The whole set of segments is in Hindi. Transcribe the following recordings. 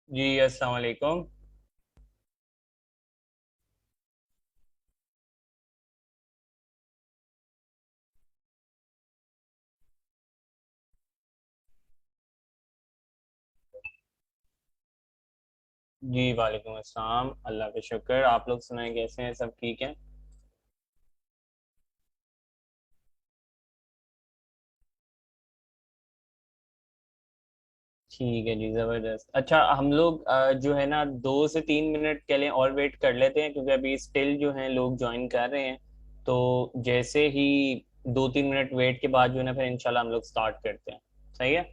जी अस्सलाम वालेकुम। जी वालेकुम अस्सलाम। अल्लाह का शुक्र। आप लोग सुनाएं, कैसे हैं? सब ठीक है? ठीक है जी, ज़बरदस्त। अच्छा, हम लोग जो है ना 2 से 3 मिनट के लिए और वेट कर लेते हैं, क्योंकि अभी स्टिल जो है लोग ज्वाइन कर रहे हैं। तो जैसे ही 2-3 मिनट वेट के बाद जो है ना, फिर इंशाल्लाह हम लोग स्टार्ट करते हैं। सही है।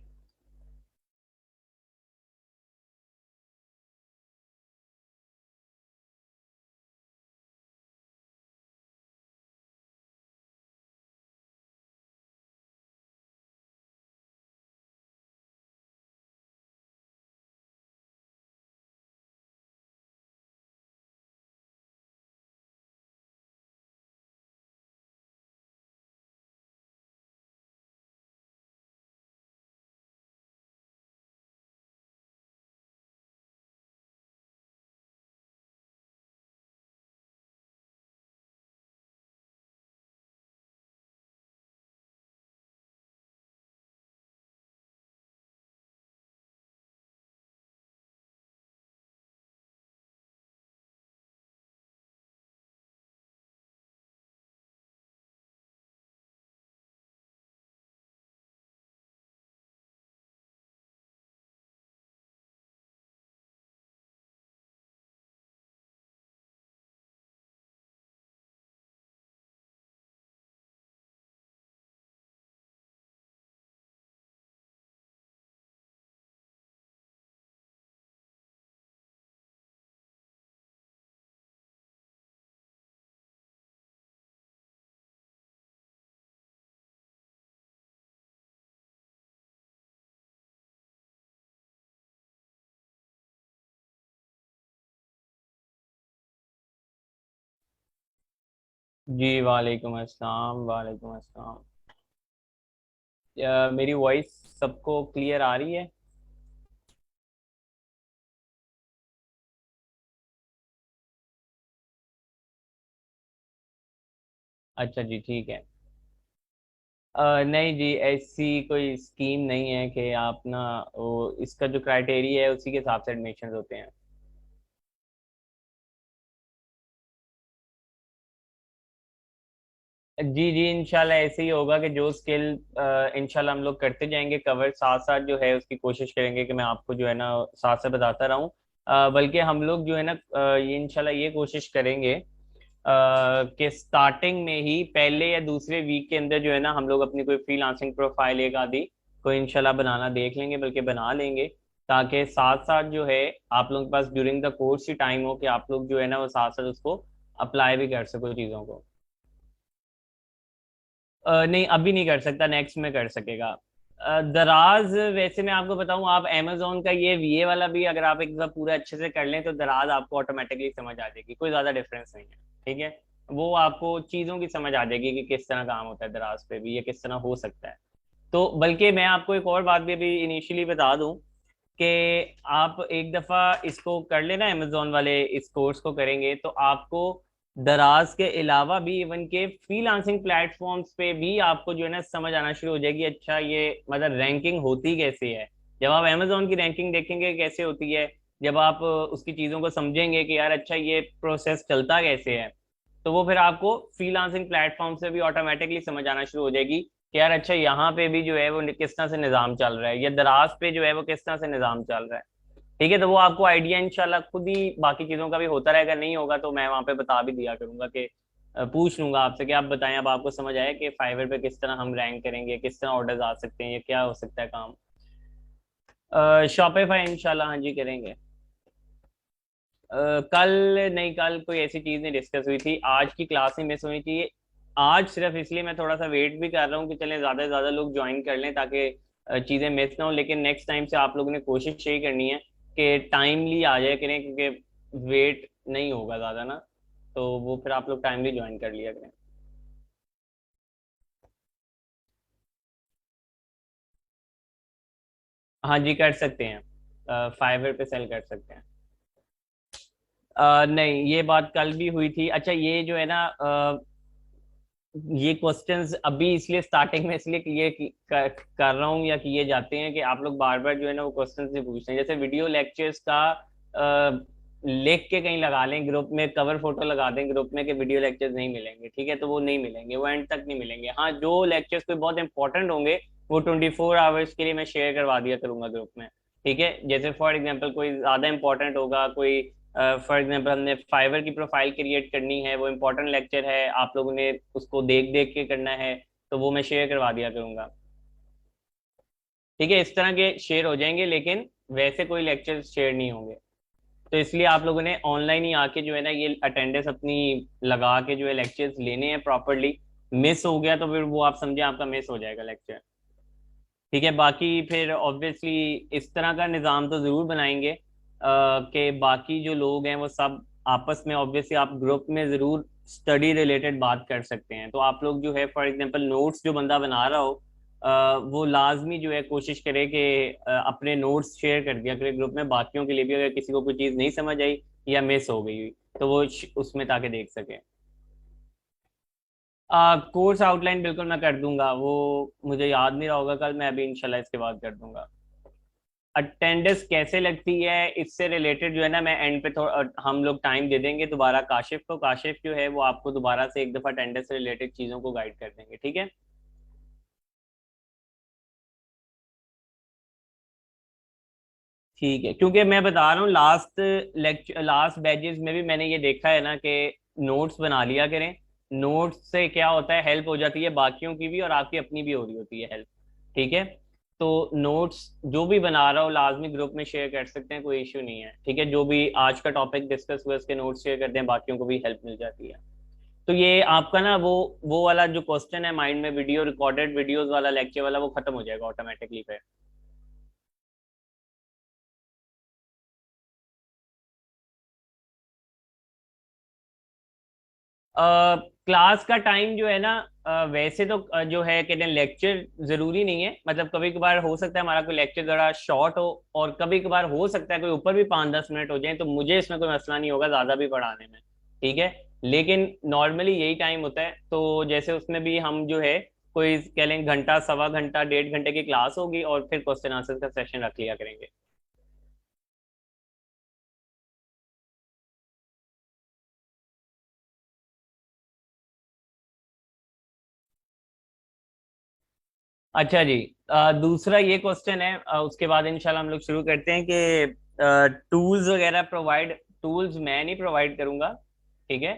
जी वालेकुम अस्सलाम, वालेकुम अस्सलाम। मेरी वॉइस सबको क्लियर आ रही है? अच्छा जी, ठीक है। नहीं जी, ऐसी कोई स्कीम नहीं है कि आप ना, वो इसका जो क्राइटेरिया है उसी के हिसाब से एडमिशन होते हैं। जी जी, इंशाल्लाह ऐसे ही होगा कि जो स्किल इंशाल्लाह हम लोग करते जाएंगे कवर, साथ साथ जो है उसकी कोशिश करेंगे कि मैं आपको जो है ना साथ साथ बताता रहूं। बल्कि हम लोग जो है ना ये इंशाल्लाह ये कोशिश करेंगे कि स्टार्टिंग में ही पहले या दूसरे वीक के अंदर जो है ना हम लोग अपनी कोई फ्रीलांसिंग प्रोफाइल एक आदि कोई इंशाल्लाह बनाना देख लेंगे, बल्कि बना लेंगे, ताकि साथ साथ जो है आप लोगों के पास ड्यूरिंग द कोर्स ही टाइम हो कि आप लोग जो है ना वो साथ साथ उसको अप्लाई भी कर सको चीज़ों को। नहीं, अभी नहीं कर सकता, नेक्स्ट में कर सकेगा। दराज वैसे मैं आपको बताऊं, आप अमेजोन का ये वीए वाला भी अगर आप एक बार पूरा अच्छे से कर लें तो दराज आपको ऑटोमेटिकली समझ आ जाएगी, कोई ज्यादा डिफरेंस नहीं है। ठीक है। वो आपको चीजों की समझ आ जाएगी कि किस तरह काम होता है दराज पे भी, ये किस तरह हो सकता है। तो बल्कि मैं आपको एक और बात भी अभी इनिशियली बता दूं कि आप एक दफा इसको कर लेना, अमेजोन वाले इस कोर्स को करेंगे तो आपको दराज के अलावा भी इवन के फ्रीलांसिंग प्लेटफॉर्म्स पे भी आपको जो है ना समझ आना शुरू हो जाएगी। अच्छा, ये मतलब रैंकिंग होती कैसे है। जब आप अमेजोन की रैंकिंग देखेंगे कैसे होती है, जब आप उसकी चीजों को समझेंगे कि यार अच्छा ये प्रोसेस चलता कैसे है, तो वो फिर आपको फ्रीलांसिंग प्लेटफॉर्म से भी ऑटोमेटिकली समझ आना शुरू हो जाएगी कि यार अच्छा यहाँ पे भी जो है वो किस तरह से निज़ाम चल रहा है, या दराज पे जो है वो किस तरह से निज़ाम चल रहा है। ठीक है, तो वो आपको आइडिया इंशाल्लाह खुद ही बाकी चीज़ों का भी होता रहेगा। नहीं होगा तो मैं वहाँ पे बता भी दिया करूंगा कि पूछ लूंगा आपसे कि आप बताएं, अब आपको समझ आया कि फाइवर पे किस तरह हम रैंक करेंगे, किस तरह ऑर्डर्स आ सकते हैं, या क्या हो सकता है काम। शॉपिफाई इंशाल्लाह हाँ जी करेंगे। कल नहीं, कल कोई ऐसी चीज नहीं डिस्कस हुई थी, आज की क्लास ही मिस होनी चाहिए। आज सिर्फ इसलिए मैं थोड़ा सा वेट भी कर रहा हूँ कि चलें ज्यादा से ज्यादा लोग ज्वाइन कर लें, ताकि चीजें मिस ना हो। लेकिन नेक्स्ट टाइम से आप लोगों ने कोशिश यही करनी है कि टाइमली आ जाए करें, क्योंकि वेट नहीं होगा ज्यादा ना, तो वो फिर आप लोग टाइमली ज्वाइन कर लिया करें। हाँ जी, कर सकते हैं। फाइवर पे सेल कर सकते हैं। नहीं, ये बात कल भी हुई थी। अच्छा, ये जो है ना, ये क्वेश्चंस अभी इसलिए स्टार्टिंग में इसलिए कर रहा हूँ या किए जाते हैं कि आप लोग बार बार जो है ना वो क्वेश्चंस नहीं पूछते हैं। जैसे वीडियो लेक्चर्स का लिख के कहीं लगा लें ग्रुप में, कवर फोटो लगा दें ग्रुप में कि वीडियो लेक्चर्स नहीं मिलेंगे, ठीक है, तो वो नहीं मिलेंगे, वो एंड तक नहीं मिलेंगे। हाँ, जो लेक्चर्स कोई बहुत इंपॉर्टेंट होंगे वो 24 आवर्स के लिए मैं शेयर करवा दिया करूंगा ग्रुप में। ठीक है, जैसे फॉर एग्जाम्पल कोई ज्यादा इंपॉर्टेंट होगा, कोई फॉर एग्जाम्पल हमने फाइवर की प्रोफाइल क्रिएट करनी है, वो इंपॉर्टेंट लेक्चर है, आप लोगों ने उसको देख देख के करना है, तो वो मैं शेयर करवा दिया करूंगा। ठीक है, इस तरह के शेयर हो जाएंगे, लेकिन वैसे कोई लेक्चर शेयर नहीं होंगे। तो इसलिए आप लोगों ने ऑनलाइन ही आके जो है ना ये अटेंडेंस अपनी लगा के जो है लेक्चर्स लेने हैं प्रॉपरली। मिस हो गया तो फिर वो आप समझे आपका मिस हो जाएगा लेक्चर। ठीक है, बाकी फिर ऑब्वियसली इस तरह का निज़ाम तो ज़रूर बनाएंगे कि बाकी जो लोग हैं वो सब आपस में, ऑब्वियसली आप ग्रुप में ज़रूर स्टडी रिलेटेड बात कर सकते हैं। तो आप लोग जो है फॉर एग्जांपल नोट्स जो बंदा बना रहा हो, वो लाजमी जो है कोशिश करे कि अपने नोट्स शेयर कर दिया करे ग्रुप में, बाकियों के लिए भी अगर किसी को कोई चीज़ नहीं समझ आई या मिस हो गई हुई तो वो उसमें ताकि देख सके। कोर्स आउटलाइन बिल्कुल मैं कर दूंगा, वो मुझे याद नहीं रहा होगा कल, मैं अभी इंशाल्लाह इसके बाद कर दूंगा। अटेंडेंस कैसे लगती है इससे रिलेटेड जो है ना, मैं एंड पे थोड़ा हम लोग टाइम दे देंगे दोबारा काशिफ को, काशिफ जो है वो आपको दोबारा से एक दफा अटेंडेंस से रिलेटेड चीजों को गाइड कर देंगे, ठीक है। ठीक है, क्योंकि मैं बता रहा हूँ लास्ट लेक्चर लास्ट बैचेस में भी मैंने ये देखा है ना कि नोट्स बना लिया करें। नोट्स से क्या होता है, हेल्प हो जाती है बाकियों की भी और आपकी अपनी भी हो रही होती है हेल्प। ठीक है, तो नोट्स जो भी बना रहा हो लाजमी ग्रुप में शेयर कर सकते हैं, कोई इश्यू नहीं है। ठीक है, जो भी आज का टॉपिक डिस्कस हुआ उसके नोट्स शेयर करते हैं, बाकियों को भी हेल्प मिल जाती है। तो ये आपका ना वो वाला जो क्वेश्चन है माइंड में, वीडियो रिकॉर्डेड वीडियोस वाला लेक्चर वाला, वो खत्म हो जाएगा ऑटोमेटिकली फिर। क्लास का टाइम जो है ना, वैसे तो जो है कहते हैं लेक्चर जरूरी नहीं है, मतलब कभी कभार हो सकता है हमारा कोई लेक्चर जरा शॉर्ट हो, और कभी कभार हो सकता है कोई ऊपर भी 5-10 मिनट हो जाए, तो मुझे इसमें कोई मसला नहीं होगा ज्यादा भी पढ़ाने में। ठीक है, लेकिन नॉर्मली यही टाइम होता है, तो जैसे उसमें भी हम जो है कोई कह लें घंटा, सवा घंटा, 1.5 घंटे की क्लास होगी और फिर क्वेश्चन आंसर का सेशन रख लिया करेंगे। अच्छा जी, दूसरा ये क्वेश्चन है, उसके बाद इंशाल्लाह हम लोग शुरू करते हैं कि टूल्स वगैरह प्रोवाइड, टूल्स मैं नहीं प्रोवाइड करूंगा। ठीक है,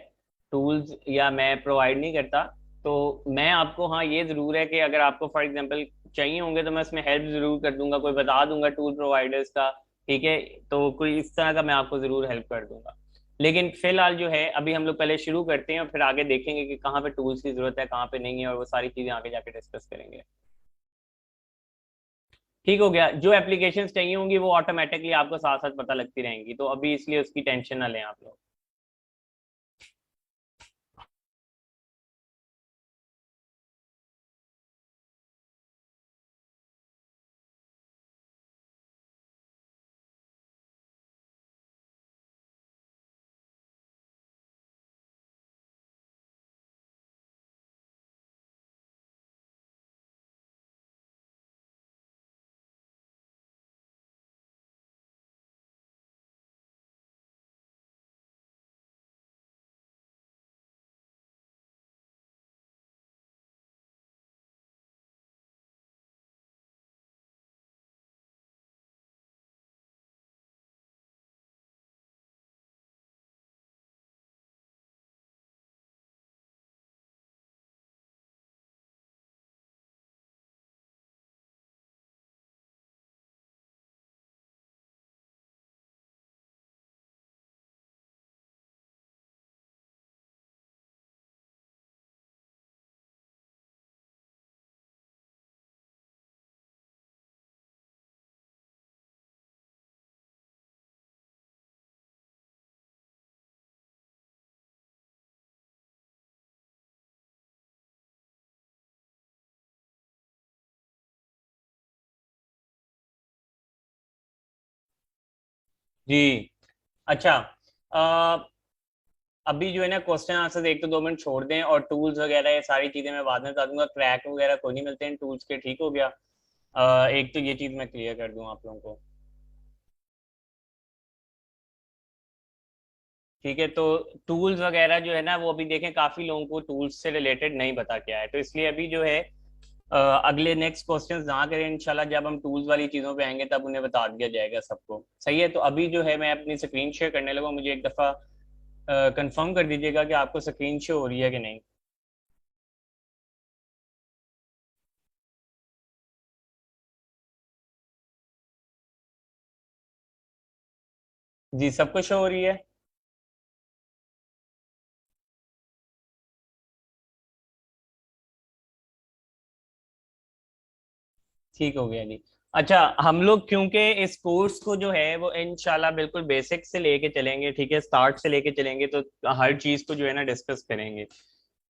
टूल्स या मैं प्रोवाइड नहीं करता। तो मैं आपको, हाँ ये जरूर है कि अगर आपको फॉर एग्जांपल चाहिए होंगे तो मैं उसमें हेल्प जरूर कर दूंगा, कोई बता दूंगा टूल प्रोवाइडर्स का। ठीक है, तो कोई इस तरह का मैं आपको जरूर हेल्प कर दूंगा। लेकिन फिलहाल जो है अभी हम लोग पहले शुरू करते हैं और फिर आगे देखेंगे कि कहाँ पे टूल्स की जरूरत है, कहाँ पे नहीं है, और वो सारी चीजें आगे जाके डिस्कस करेंगे। ठीक हो गया, जो एप्लीकेशंस चाहिए होंगी वो ऑटोमेटिकली आपको साथ साथ पता लगती रहेंगी, तो अभी इसलिए उसकी टेंशन ना लें आप लोग। जी। अच्छा, अभी जो है ना क्वेश्चन आंसर एक तो 2 मिनट छोड़ दें, और टूल्स वगैरह ये सारी चीजें मैं बाद में बता दूंगा। क्रैक वगैरह कोई नहीं मिलते हैं टूल्स के, ठीक हो गया। एक तो ये चीज मैं क्लियर कर दूं आप लोगों को। ठीक है, तो टूल्स वगैरह जो है ना वो अभी देखें काफी लोगों को टूल्स से रिलेटेड नहीं पता क्या है, तो इसलिए अभी जो है अगले नेक्स्ट क्वेश्चंस ना करें इंशाल्लाह, जब हम टूल्स वाली चीजों पे आएंगे तब उन्हें बता दिया जाएगा सबको। सही है, तो अभी जो है मैं अपनी स्क्रीन शेयर करने लगा, मुझे एक दफा कंफर्म कर दीजिएगा कि आपको स्क्रीन शो हो रही है कि नहीं। जी, सबको शो हो रही है। ठीक हो गया जी। अच्छा, हम लोग क्योंकि इस कोर्स को जो है वो इंशाल्लाह बिल्कुल बेसिक से लेके चलेंगे, ठीक है, स्टार्ट से लेके चलेंगे, तो हर चीज को जो है ना डिस्कस करेंगे।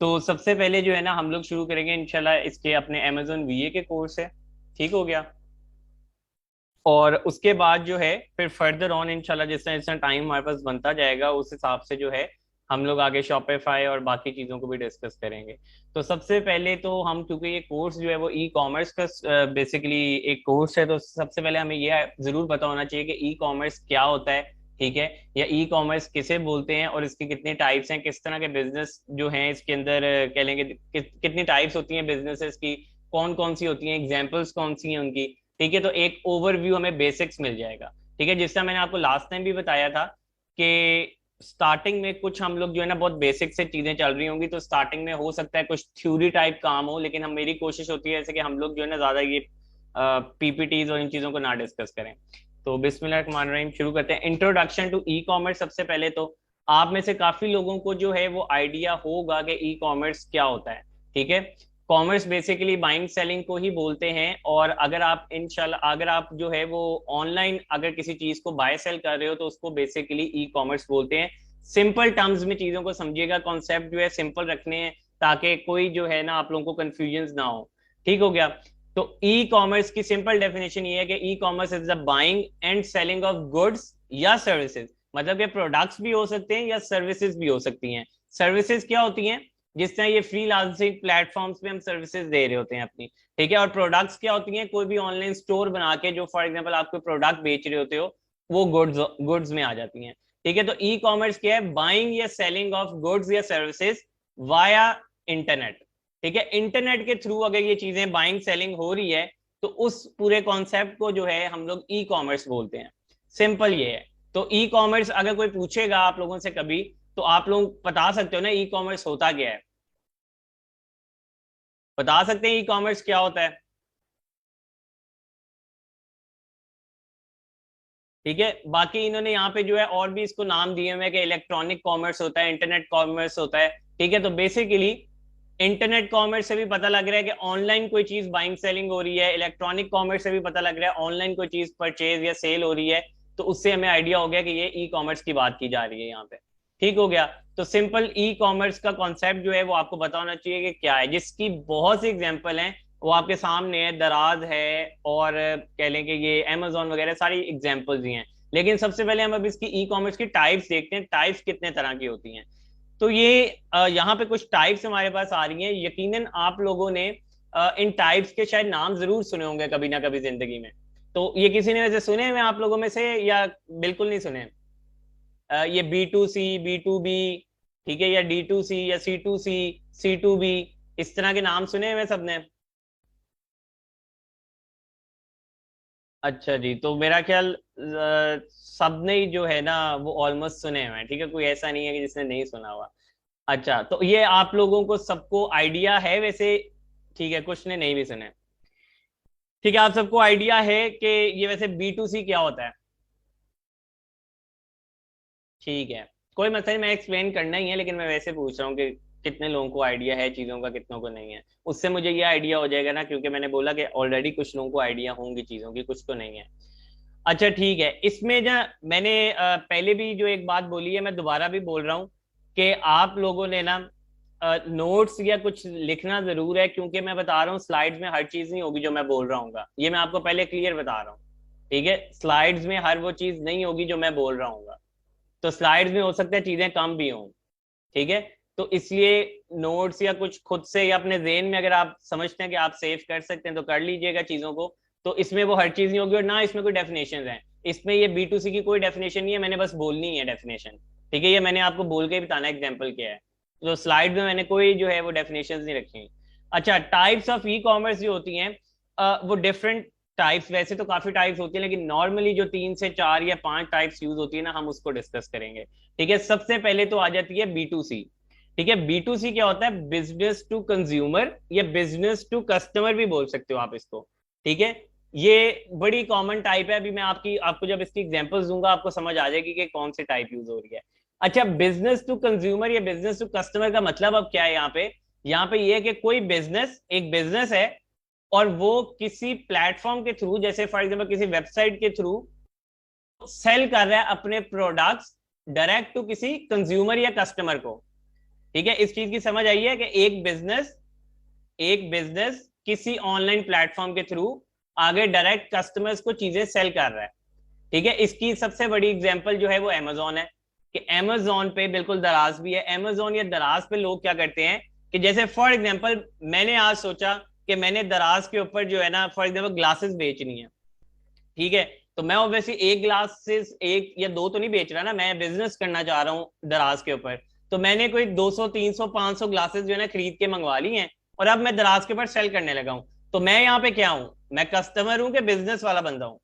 तो सबसे पहले जो है ना हम लोग शुरू करेंगे इंशाल्लाह इसके अपने अमेजोन वीए के कोर्स है। ठीक हो गया। और उसके बाद जो है फिर फर्दर ऑन इंशाल्लाह जिस तरह जिस तरह टाइम हमारे पास बनता जाएगा उस हिसाब से जो है हम लोग आगे शॉपिफाई और बाकी चीज़ों को भी डिस्कस करेंगे। तो सबसे पहले तो हम, क्योंकि ये कोर्स जो है वो ई कॉमर्स का बेसिकली एक कोर्स है, तो सबसे पहले हमें ये जरूर पता होना चाहिए कि ई कॉमर्स क्या होता है। ठीक है, या ई कॉमर्स किसे बोलते हैं और इसकी कितनी टाइप्स हैं, किस तरह के बिजनेस जो हैं इसके अंदर कह लेंगे कितनी टाइप्स होती हैं बिजनेसेस की, कौन कौन सी होती हैं, एग्जाम्पल्स कौन सी हैं उनकी। ठीक है, तो एक ओवरव्यू हमें बेसिक्स मिल जाएगा। ठीक है, जिस तरह मैंने आपको लास्ट टाइम भी बताया था कि स्टार्टिंग में कुछ हम लोग जो है ना बहुत बेसिक से चीजें चल रही होंगी, तो स्टार्टिंग में हो सकता है कुछ थ्योरी टाइप काम हो, लेकिन हम मेरी कोशिश होती है ऐसे कि हम लोग जो है ना ज्यादा ये पीपीटीज और इन चीजों को ना डिस्कस करें। तो बिस्मिल्लाह रहमान रहीम शुरू करते हैं। Introduction to e commerce. सबसे पहले तो आप में से काफी लोगों को जो है वो आइडिया होगा कि ई कॉमर्स क्या होता है। ठीक है, कॉमर्स बेसिकली बाइंग सेलिंग को ही बोलते हैं, और अगर आप इंशाल्लाह अगर आप जो है वो ऑनलाइन अगर किसी चीज को बाय सेल कर रहे हो तो उसको बेसिकली ई कॉमर्स बोलते हैं। सिंपल टर्म्स में चीजों को समझिएगा, कॉन्सेप्ट जो है सिंपल रखने हैं ताकि कोई जो है ना आप लोगों को कंफ्यूजन ना हो। ठीक हो गया। तो ई कॉमर्स की सिंपल डेफिनेशन ये है कि e commerce is the buying and selling of goods या सर्विसेज, मतलब कि प्रोडक्ट्स भी हो सकते हैं या सर्विसेज भी हो सकती हैं। सर्विसेज क्या होती हैं, जिस तरह ये फ्री लांसिंग प्लेटफॉर्म्स पे हम सर्विसेज दे रहे होते हैं अपनी। ठीक है, और प्रोडक्ट्स क्या होती हैं, कोई भी ऑनलाइन स्टोर बना के जो फॉर एग्जांपल आप कोई प्रोडक्ट बेच रहे होते हो वो गुड्स गुड्स में आ जाती हैं। ठीक है, तो ई कॉमर्स क्या है, बाइंग या सेलिंग ऑफ गुड्स या सर्विसेज वाया इंटरनेट। ठीक है, इंटरनेट के थ्रू अगर ये चीजें बाइंग सेलिंग हो रही है तो उस पूरे कॉन्सेप्ट को जो है हम लोग ई कॉमर्स बोलते हैं। सिंपल ये है। तो ई कॉमर्स अगर कोई पूछेगा आप लोगों से कभी, तो आप लोग बता सकते हो ना ई कॉमर्स होता क्या है, बता सकते हैं ई कॉमर्स क्या होता है। ठीक है, बाकी इन्होंने यहाँ पे जो है और भी इसको नाम दिए हुए हैं कि इलेक्ट्रॉनिक कॉमर्स होता है, इंटरनेट कॉमर्स होता है। ठीक है, तो बेसिकली इंटरनेट कॉमर्स से भी पता लग रहा है कि ऑनलाइन कोई चीज बाइंग सेलिंग हो रही है, इलेक्ट्रॉनिक कॉमर्स से भी पता लग रहा है ऑनलाइन कोई चीज परचेज या सेल हो रही है। तो उससे हमें आइडिया हो गया कि ये ई कॉमर्स की बात की जा रही है यहाँ पे। ठीक हो गया। तो सिंपल ई कॉमर्स का कॉन्सेप्ट जो है वो आपको पता होना चाहिए कि क्या है, जिसकी बहुत सी एग्जांपल हैं, वो आपके सामने है, दराज है, और कह लें कि ये अमेजोन वगैरह सारी एग्जांपल्स ही हैं। लेकिन सबसे पहले हम अब इसकी ई कॉमर्स की टाइप्स देखते हैं, टाइप्स कितने तरह की होती हैं। तो ये यहाँ पे कुछ टाइप्स हमारे पास आ रही हैं, यकीनन आप लोगों ने इन टाइप्स के शायद नाम जरूर सुने होंगे कभी ना कभी जिंदगी में। तो ये किसी ने वैसे सुने हैं आप लोगों में से, या बिल्कुल नहीं सुने? ये B2C B2B, ठीक है, या D2C या C2C C2B, इस तरह के नाम सुने हुए सबने? अच्छा जी, तो मेरा ख्याल सबने ही जो है ना वो ऑलमोस्ट सुने हुए हैं। ठीक है, कोई ऐसा नहीं है कि जिसने नहीं सुना हुआ। अच्छा, तो ये आप लोगों को सबको आइडिया है वैसे। ठीक है, कुछ ने नहीं भी सुने। ठीक है, आप सबको आइडिया है कि ये वैसे B2C क्या होता है। ठीक है, कोई मसला नहीं, मैं एक्सप्लेन करना ही है, लेकिन मैं वैसे पूछ रहा हूँ कि कितने लोगों को आइडिया है चीज़ों का, कितनों को नहीं है। उससे मुझे ये आइडिया हो जाएगा ना, क्योंकि मैंने बोला कि ऑलरेडी कुछ लोगों को आइडिया होंगी चीज़ों की, कुछ को नहीं है। अच्छा ठीक है, इसमें जो मैंने पहले भी जो एक बात बोली है मैं दोबारा भी बोल रहा हूँ कि आप लोगों ने ना नोट्स या कुछ लिखना जरूर है, क्योंकि मैं बता रहा हूँ स्लाइड्स में हर चीज नहीं होगी जो मैं बोल रहा हूँ, ये मैं आपको पहले क्लियर बता रहा हूँ। ठीक है, स्लाइड्स में हर वो चीज नहीं होगी जो मैं बोल रहा हूँ, तो स्लाइड्स में हो सकता है चीजें कम भी हों। ठीक है, तो इसलिए नोट्स या कुछ खुद से या अपने जेन में अगर आप समझते हैं कि आप सेव कर सकते हैं तो कर लीजिएगा चीजों को। तो इसमें वो हर चीज नहीं होगी, और ना इसमें कोई डेफिनेशन है। इसमें ये B2C की कोई डेफिनेशन नहीं है, मैंने बस बोलनी है डेफिनेशन। ठीक है, ये मैंने आपको बोल के ही बताना एग्जाम्पल क्या है। तो स्लाइड में मैंने कोई जो है वो डेफिनेशन नहीं रखी। अच्छा, टाइप्स ऑफ ई कॉमर्स जो होती हैं, वो डिफरेंट टाइप्स, वैसे तो काफी टाइप्स होती है, लेकिन नॉर्मली जो 3 से 4 या 5 टाइप्स यूज होती है ना, हम उसको डिस्कस करेंगे। ठीक है, सबसे पहले तो आ जाती है B2C। ठीक है, B2C क्या होता है? बिजनेस टू कंज्यूमर या बिजनेस टू कस्टमर भी बोल सकते हो आप इसको। ठीक है, ये बड़ी कॉमन टाइप है। अभी मैं आपको जब इसकी एग्जांपल्स दूंगा आपको समझ आ जाएगी कि कौन सी टाइप यूज हो रही है। अच्छा, बिजनेस टू कंज्यूमर या बिजनेस टू कस्टमर का मतलब अब क्या है यहाँ पे? यहाँ पे ये है कि कोई बिजनेस, एक बिजनेस है, और वो किसी प्लेटफॉर्म के थ्रू, जैसे फॉर एग्जांपल किसी वेबसाइट के थ्रू सेल कर रहा है अपने प्रोडक्ट्स डायरेक्ट टू किसी कंज्यूमर या कस्टमर को। ठीक है, इस चीज की समझ आई है कि एक बिजनेस किसी ऑनलाइन प्लेटफॉर्म के थ्रू आगे डायरेक्ट कस्टमर्स को चीजें सेल कर रहा है। ठीक है, इसकी सबसे बड़ी एग्जांपल जो है वो अमेजोन है, कि अमेजोन पे बिल्कुल दराज भी है। अमेजोन या दराज पे लोग क्या करते हैं कि जैसे फॉर एग्जांपल मैंने आज सोचा कि मैंने दराज के ऊपर जो है ना फॉर एग्जांपल ग्लासेस बेचनी है। ठीक है, तो मैं ऑब्वियसली एक ग्लासेस, एक या दो तो नहीं बेच रहा ना, मैं बिजनेस करना चाह रहा हूँ दराज के ऊपर। तो मैंने कोई 200 300 500 ग्लासेस जो है ना खरीद के मंगवा ली हैं, और अब मैं दराज के ऊपर सेल करने लगा हूँ। तो मैं यहाँ पे क्या हूँ? मैं कस्टमर हूँ कि बिजनेस वाला बंदा हूँ?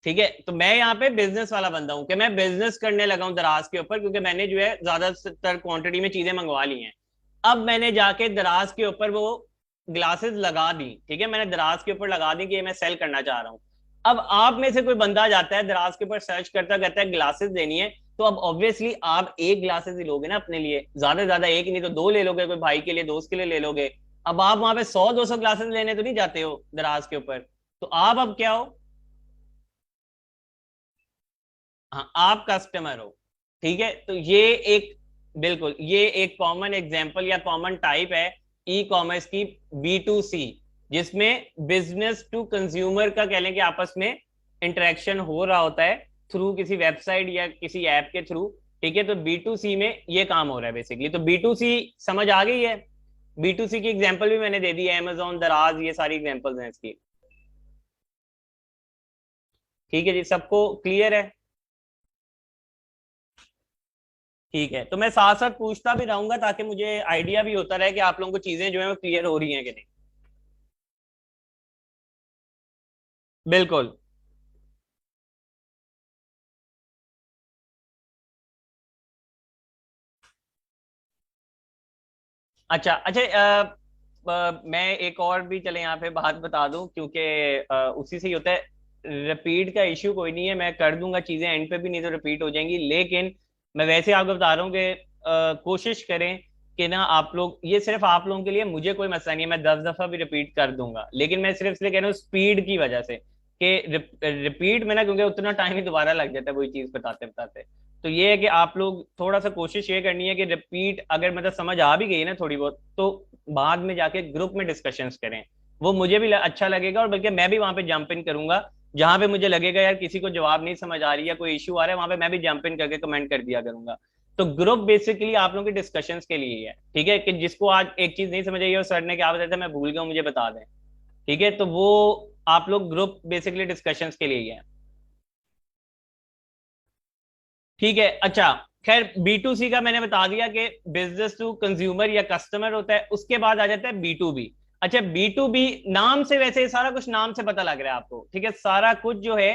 ठीक है, तो मैं यहाँ पे बिजनेस वाला बंदा हूँ कि मैं बिजनेस करने लगा हूँ दराज के ऊपर, क्योंकि मैंने जो है ज्यादातर क्वांटिटी में चीजें मंगवा ली हैं। अब मैंने जाके दराज के ऊपर वो ग्लासेस लगा दी। ठीक है, मैंने दराज के ऊपर लगा दी कि ये मैं सेल करना चाह रहा हूँ। अब आप में से कोई बंदा जाता है दराज के ऊपर, सर्च करता कहता है ग्लासेस लेनी है, तो अब ऑब्वियसली आप एक ग्लासेस ही लोगे ना अपने लिए, ज्यादा से ज्यादा एक नहीं तो दो ले लोगे, कोई भाई के लिए, दोस्त के लिए ले लोगे। अब आप वहां पे 100 200 ग्लासेस लेने तो नहीं जाते हो दराज के ऊपर। तो आप अब क्या हो? हाँ, आप कस्टमर हो। ठीक है, तो ये एक, बिल्कुल ये एक कॉमन एग्जांपल या कॉमन टाइप है ई कॉमर्स की, B2C, जिसमें बिजनेस टू कंज्यूमर का कह लें कि आपस में इंटरेक्शन हो रहा होता है थ्रू किसी वेबसाइट या किसी ऐप के थ्रू। ठीक है, तो B2C में ये काम हो रहा है बेसिकली। तो B2C समझ आ गई है? B2C की एग्जांपल भी मैंने दे दी है, अमेजोन, दराज, ये सारी एग्जांपल्स हैं इसकी। ठीक है जी, सबको क्लियर है? ठीक है, तो मैं साथ साथ पूछता भी रहूंगा ताकि मुझे आइडिया भी होता रहे कि आप लोगों को चीजें जो है वो क्लियर हो रही हैं कि नहीं। बिल्कुल। अच्छा अच्छा, मैं एक और भी चले यहाँ पे बात बता दूं, क्योंकि उसी से ही होता है। रिपीट का इश्यू कोई नहीं है, मैं कर दूंगा चीजें एंड पे भी, नहीं तो रिपीट हो जाएंगी। लेकिन मैं वैसे आपको बता रहा हूँ कि कोशिश करें कि ना आप लोग, ये सिर्फ आप लोगों के लिए, मुझे कोई मसला नहीं है, मैं 10 दफा भी रिपीट कर दूंगा, लेकिन मैं सिर्फ इसलिए कह रहा हूँ स्पीड की वजह से कि रिपीट में ना, क्योंकि उतना टाइम ही दोबारा लग जाता है वही चीज बताते बताते। तो ये है कि आप लोग थोड़ा सा कोशिश ये करनी है कि रिपीट अगर मतलब समझ आ भी गई ना थोड़ी बहुत, तो बाद में जाके ग्रुप में डिस्कशंस करें। वो मुझे भी अच्छा लगेगा, और बल्कि मैं भी वहां पे जंप इन करूंगा। जहां पे मुझे लगेगा यार किसी को जवाब नहीं समझ आ रही है, कोई इश्यू आ रहा है, वहां पे मैं भी जंप इन करके कमेंट कर दिया करूंगा। तो ग्रुप बेसिकली आप लोगों की डिस्कशंस के लिए ही है। ठीक है, कि जिसको आज एक चीज नहीं समझ आई और सर ने क्या बताया था मैं भूल गया हूं, मुझे बता दें। ठीक है, तो वो आप लोग ग्रुप बेसिकली डिस्कशंस के लिए ही है। ठीक है, अच्छा, खैर B2C का मैंने बता दिया कि बिजनेस टू कंज्यूमर या कस्टमर होता है। उसके बाद आ जाता है B2B। अच्छा, B2B नाम से, वैसे सारा कुछ नाम से पता लग रहा है आपको। ठीक है, सारा कुछ जो है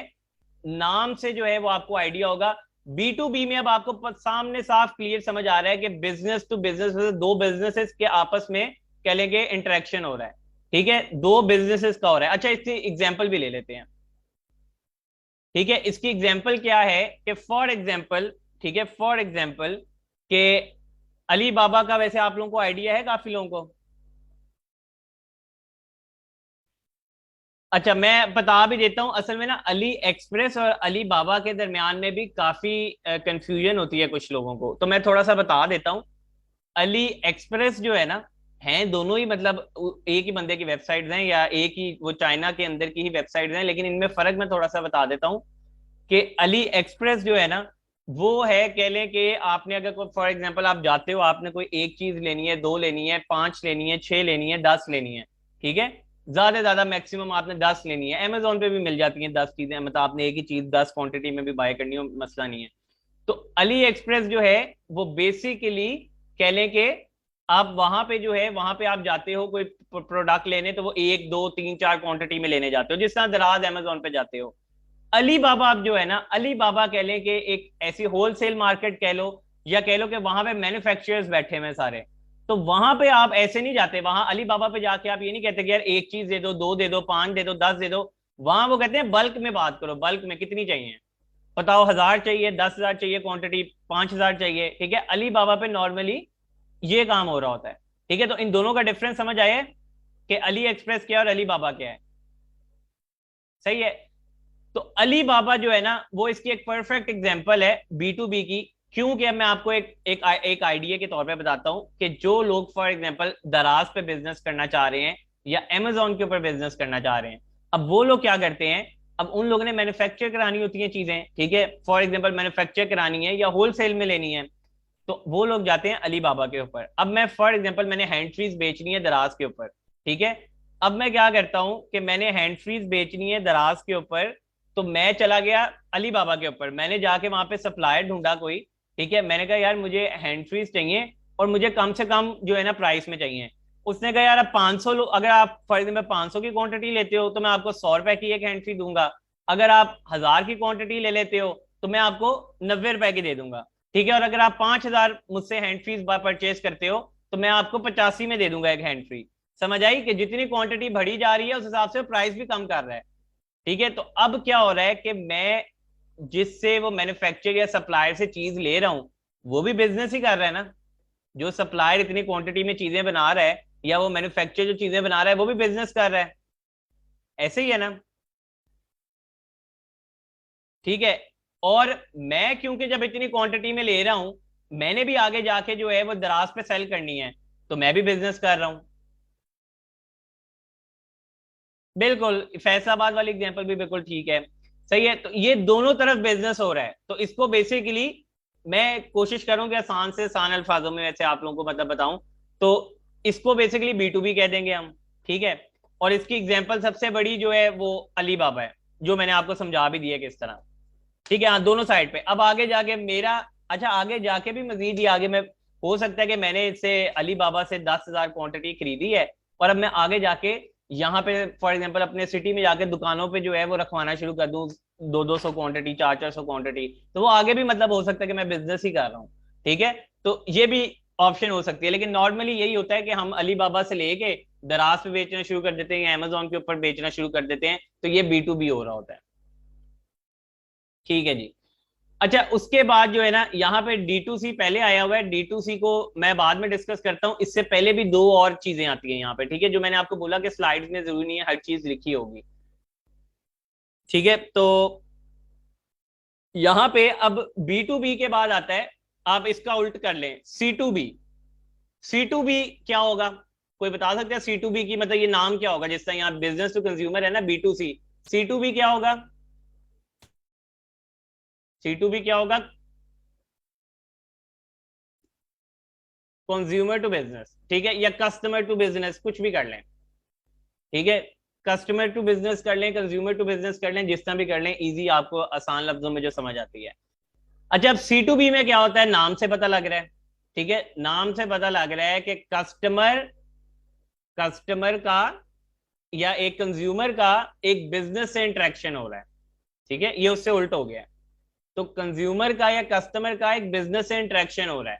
नाम से जो है वो आपको आइडिया होगा। B2B में अब आपको सामने साफ क्लियर समझ आ रहा है कि बिजनेस टू बिजनेस, दो बिजनेसेस के आपस में कह लेंगे इंटरेक्शन हो रहा है। ठीक है, दो बिजनेसेस का हो रहा है। अच्छा, इसकी एग्जाम्पल भी ले लेते हैं। ठीक है, इसकी एग्जाम्पल क्या है कि फॉर एग्जाम्पल, ठीक है, फॉर एग्जाम्पल के अली बाबा का वैसे आप लोगों को आइडिया है काफी लोगों को। अच्छा, मैं बता भी देता हूं, असल में ना अली एक्सप्रेस और अली बाबा के दरमियान में भी काफी कंफ्यूजन होती है कुछ लोगों को, तो मैं थोड़ा सा बता देता हूं। अली एक्सप्रेस जो है ना, हैं दोनों ही, मतलब एक ही बंदे की वेबसाइट्स हैं या एक ही वो चाइना के अंदर की ही वेबसाइट्स हैं, लेकिन इनमें फर्क मैं थोड़ा सा बता देता हूँ कि अली एक्सप्रेस जो है ना, वो है, कह लें कि आपने अगर कोई फॉर एग्जांपल आप जाते हो, आपने कोई एक चीज लेनी है, दो लेनी है, पांच लेनी है, छह लेनी है, 10 लेनी है, ठीक है, ज्यादा से ज्यादा मैक्सिमम आपने 10 लेनी है, अमेजोन पे भी मिल जाती हैं 10 चीजें, मतलब आपने एक ही चीज 10 क्वांटिटी में भी बाय करनी हो, मसला नहीं है। तो अली एक्सप्रेस जो है वो बेसिकली कह लें कि आप वहां पे जो है, वहां पे आप जाते हो कोई प्रोडक्ट लेने, तो वो एक दो तीन चार क्वांटिटी में लेने जाते हो, जिस तरह दराज अमेजोन पे जाते हो। अली बाबा आप जो है ना, अली बाबा कह लें कि एक ऐसी होलसेल मार्केट कह लो, या कह लो कि वहां पे मैन्युफैक्चरर्स बैठे हुए हैं सारे। तो वहां पे आप ऐसे नहीं जाते, वहां अली बाबा पे जाके आप ये नहीं कहते कि यार एक चीज दे दो, दो दे दो, पांच दे दो, 10 दे दो। वहां वो कहते हैं बल्क में बात करो, बल्क में कितनी चाहिए, बताओ, 1000 चाहिए, 10,000 चाहिए क्वांटिटी, 5,000 चाहिए, ठीक है। अली बाबा पे नॉर्मली ये काम हो रहा होता है, ठीक है। तो इन दोनों का डिफरेंस समझ आया कि अली एक्सप्रेस क्या है और अली बाबा क्या है, सही है। तो अली बाबा जो है ना, वो इसकी एक परफेक्ट एग्जांपल है बी टू बी की। क्योंकि अब मैं आपको एक आइडिया के तौर पे बताता हूं कि जो लोग फॉर एग्जांपल दराज पे बिजनेस करना चाह रहे हैं या अमेजोन के ऊपर बिजनेस करना चाह रहे हैं, अब वो लोग क्या करते हैं, अब उन लोगों ने मैन्युफैक्चर करानी होती हैं चीजें, ठीक है, फॉर एग्जाम्पल मैन्युफैक्चर करानी है या होलसेल में लेनी है, तो वो लोग जाते हैं अली बाबा के ऊपर। अब मैं फॉर एग्जाम्पल मैंने हैंड फ्रीज बेचनी है दराज के ऊपर, ठीक है। अब मैं क्या करता हूं कि मैंने हैंड फ्रीज बेचनी है दराज के ऊपर, तो मैं चला गया अली बाबा के ऊपर, मैंने जाके वहां पे सप्लायर ढूंढा कोई, ठीक है, मैंने कहा यार मुझे हैंड फ्रीज चाहिए और मुझे कम से कम जो है ना प्राइस में चाहिए। उसने कहा यार अब 500 अगर आप फॉर एग्जाम्पल 500 की क्वांटिटी लेते हो तो मैं आपको 100 रुपए की एक हैंड फ्री दूंगा, अगर आप 1000 की क्वांटिटी ले लेते हो तो मैं आपको 90 रुपए की दे दूंगा, ठीक है, और अगर आप 5,000 मुझसे हैंड फ्रीज परचेज करते हो तो मैं आपको 85 में दे दूंगा एक हैंड फ्री। समझ आई कि जितनी क्वांटिटी बढ़ी जा रही है उस हिसाब से प्राइस भी कम कर रहा है, ठीक है। तो अब क्या हो रहा है कि मैं जिससे वो मैन्युफैक्चर या सप्लायर से चीज ले रहा हूं, वो भी बिजनेस ही कर रहा है ना, जो सप्लायर इतनी क्वांटिटी में चीजें बना रहा है या वो मैन्युफैक्चर जो चीजें बना रहा है वो भी बिजनेस कर रहा है, ऐसे ही है ना, ठीक है। और मैं क्योंकि जब इतनी क्वांटिटी में ले रहा हूं, मैंने भी आगे जाके जो है वो दराज पे सेल करनी है, तो मैं भी बिजनेस कर रहा हूं। बिल्कुल, फैसलाबाद वाली एग्जांपल भी बिल्कुल ठीक है, सही है। तो ये दोनों तरफ बिजनेस हो रहा है, तो इसको बेसिकली मैं कोशिश करूं कि आसान से आसान अल्फाजों में वैसे आप लोगों को मतलब बताऊं, तो इसको बेसिकली बी टू बी कह देंगे हम, ठीक है। और इसकी एग्जांपल सबसे बड़ी जो है वो अली बाबा है, जो मैंने आपको समझा भी दिया किस तरह, ठीक है। हाँ, दोनों साइड पे। अब आगे जाके मेरा, अच्छा आगे जाके भी मजीद ही आगे मैं, हो सकता है कि मैंने इससे अली बाबा से 10,000 क्वांटिटी खरीदी है और अब मैं आगे जाके यहाँ पे फॉर एग्जांपल अपने सिटी में जाके दुकानों पे जो है वो रखवाना शुरू कर दूं, 200 क्वांटिटी, 400 क्वांटिटी, तो वो आगे भी मतलब हो सकता है कि मैं बिजनेस ही कर रहा हूँ, ठीक है। तो ये भी ऑप्शन हो सकती है, लेकिन नॉर्मली यही होता है कि हम अली बाबा से लेके दराज पे बेचना शुरू कर देते हैं, अमेजोन के ऊपर बेचना शुरू कर देते हैं, तो ये बी टू बी हो रहा होता है, ठीक है जी। अच्छा, उसके बाद जो है ना, यहाँ पे डी टू सी पहले आया हुआ है, डी टू सी को मैं बाद में डिस्कस करता हूँ, इससे पहले भी दो और चीजें आती हैं यहाँ पे, ठीक है, जो मैंने आपको बोला कि स्लाइड्स में जरूरी नहीं है हर चीज लिखी होगी, ठीक है। तो यहाँ पे अब बी टू बी के बाद आता है, आप इसका उल्ट कर लें, C to B. C to B क्या होगा, कोई बता सकता है सी टू बी की मतलब ये नाम क्या होगा, जिस तरह यहाँ बिजनेस टू कंज्यूमर है ना B to C, C to B क्या होगा, सी टू बी क्या होगा, कंज्यूमर टू बिजनेस, ठीक है, या कस्टमर टू बिजनेस, कुछ भी कर लें, ठीक है। कस्टमर टू बिजनेस कर लें, कंज्यूमर टू बिजनेस कर लें, जिस तरह भी कर लें, इजी, आपको आसान लफ्जों में जो समझ आती है। अच्छा, अब सी टू बी में क्या होता है, नाम से पता लग रहा है, ठीक है, नाम से पता लग रहा है कि कस्टमर, कस्टमर का या एक कंज्यूमर का एक बिजनेस से इंटरेक्शन हो रहा है, ठीक है, ये उससे उल्ट हो गया है। तो कंज्यूमर का या कस्टमर का एक बिजनेस से इंटरेक्शन हो रहा है।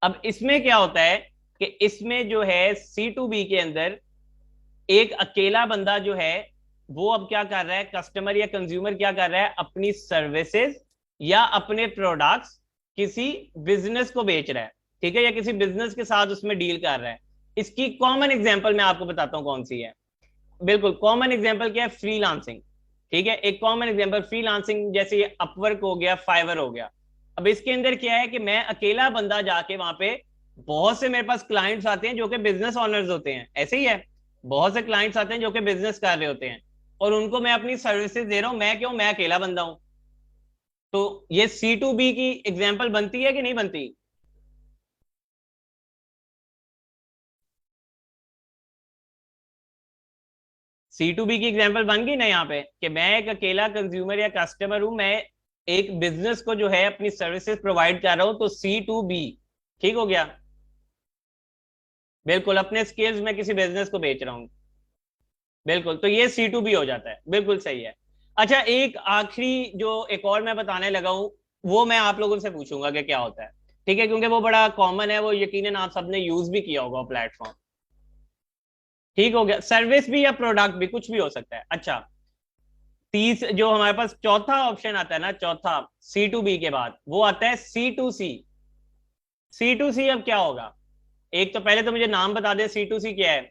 अब इसमें क्या होता है कि इसमें जो है सी टू बी के अंदर एक अकेला बंदा जो है वो अब क्या कर रहा है, कस्टमर या कंज्यूमर क्या कर रहा है, अपनी सर्विसेज या अपने प्रोडक्ट्स किसी बिजनेस को बेच रहा है, ठीक है, या किसी बिजनेस के साथ उसमें डील कर रहा है। इसकी कॉमन एग्जांपल मैं आपको बताता हूं कौन सी है। बिल्कुल कॉमन एग्जांपल क्या है, फ्रीलांसिंग, ठीक है, एक कॉमन एग्जांपल फ्रीलांसिंग, जैसे अपवर्क हो गया, फाइवर हो गया। अब इसके अंदर क्या है कि मैं अकेला बंदा जाके वहां पे बहुत से मेरे पास क्लाइंट्स आते हैं जो कि बिजनेस ओनर्स होते हैं, ऐसे ही है। बहुत से क्लाइंट्स आते हैं जो कि बिजनेस कर रहे होते हैं, और उनको मैं अपनी सर्विसेज दे रहा हूँ। मैं क्यों, मैं अकेला बंदा हूं। तो ये C2B की एग्जाम्पल बनती है कि नहीं बनती? C2B की एग्जाम्पल बन गई ना यहाँ पे, कि मैं एक अकेला कंज्यूमर या कस्टमर हूं, मैं एक बिजनेस को जो है अपनी सर्विसेज प्रोवाइड कर रहा हूं, तो C2B ठीक हो गया। बिल्कुल, अपने स्किल्स में किसी बिजनेस को बेच रहा हूँ। बिल्कुल, तो ये C2B हो जाता है, बिल्कुल सही है। अच्छा, एक आखिरी जो एक और मैं बताने लगा हूं, वो मैं आप लोगों से पूछूंगा कि क्या होता है। ठीक है, क्योंकि वो बड़ा कॉमन है, वो यकीनन आप सबने यूज भी किया होगा प्लेटफॉर्म। ठीक हो गया, सर्विस भी या प्रोडक्ट भी, कुछ भी हो सकता है। अच्छा, तीस जो हमारे पास चौथा ऑप्शन आता है ना, चौथा C2B के बाद, वो आता है C2C। C2C अब क्या होगा? एक तो पहले तो मुझे नाम बता दे, C2C क्या है?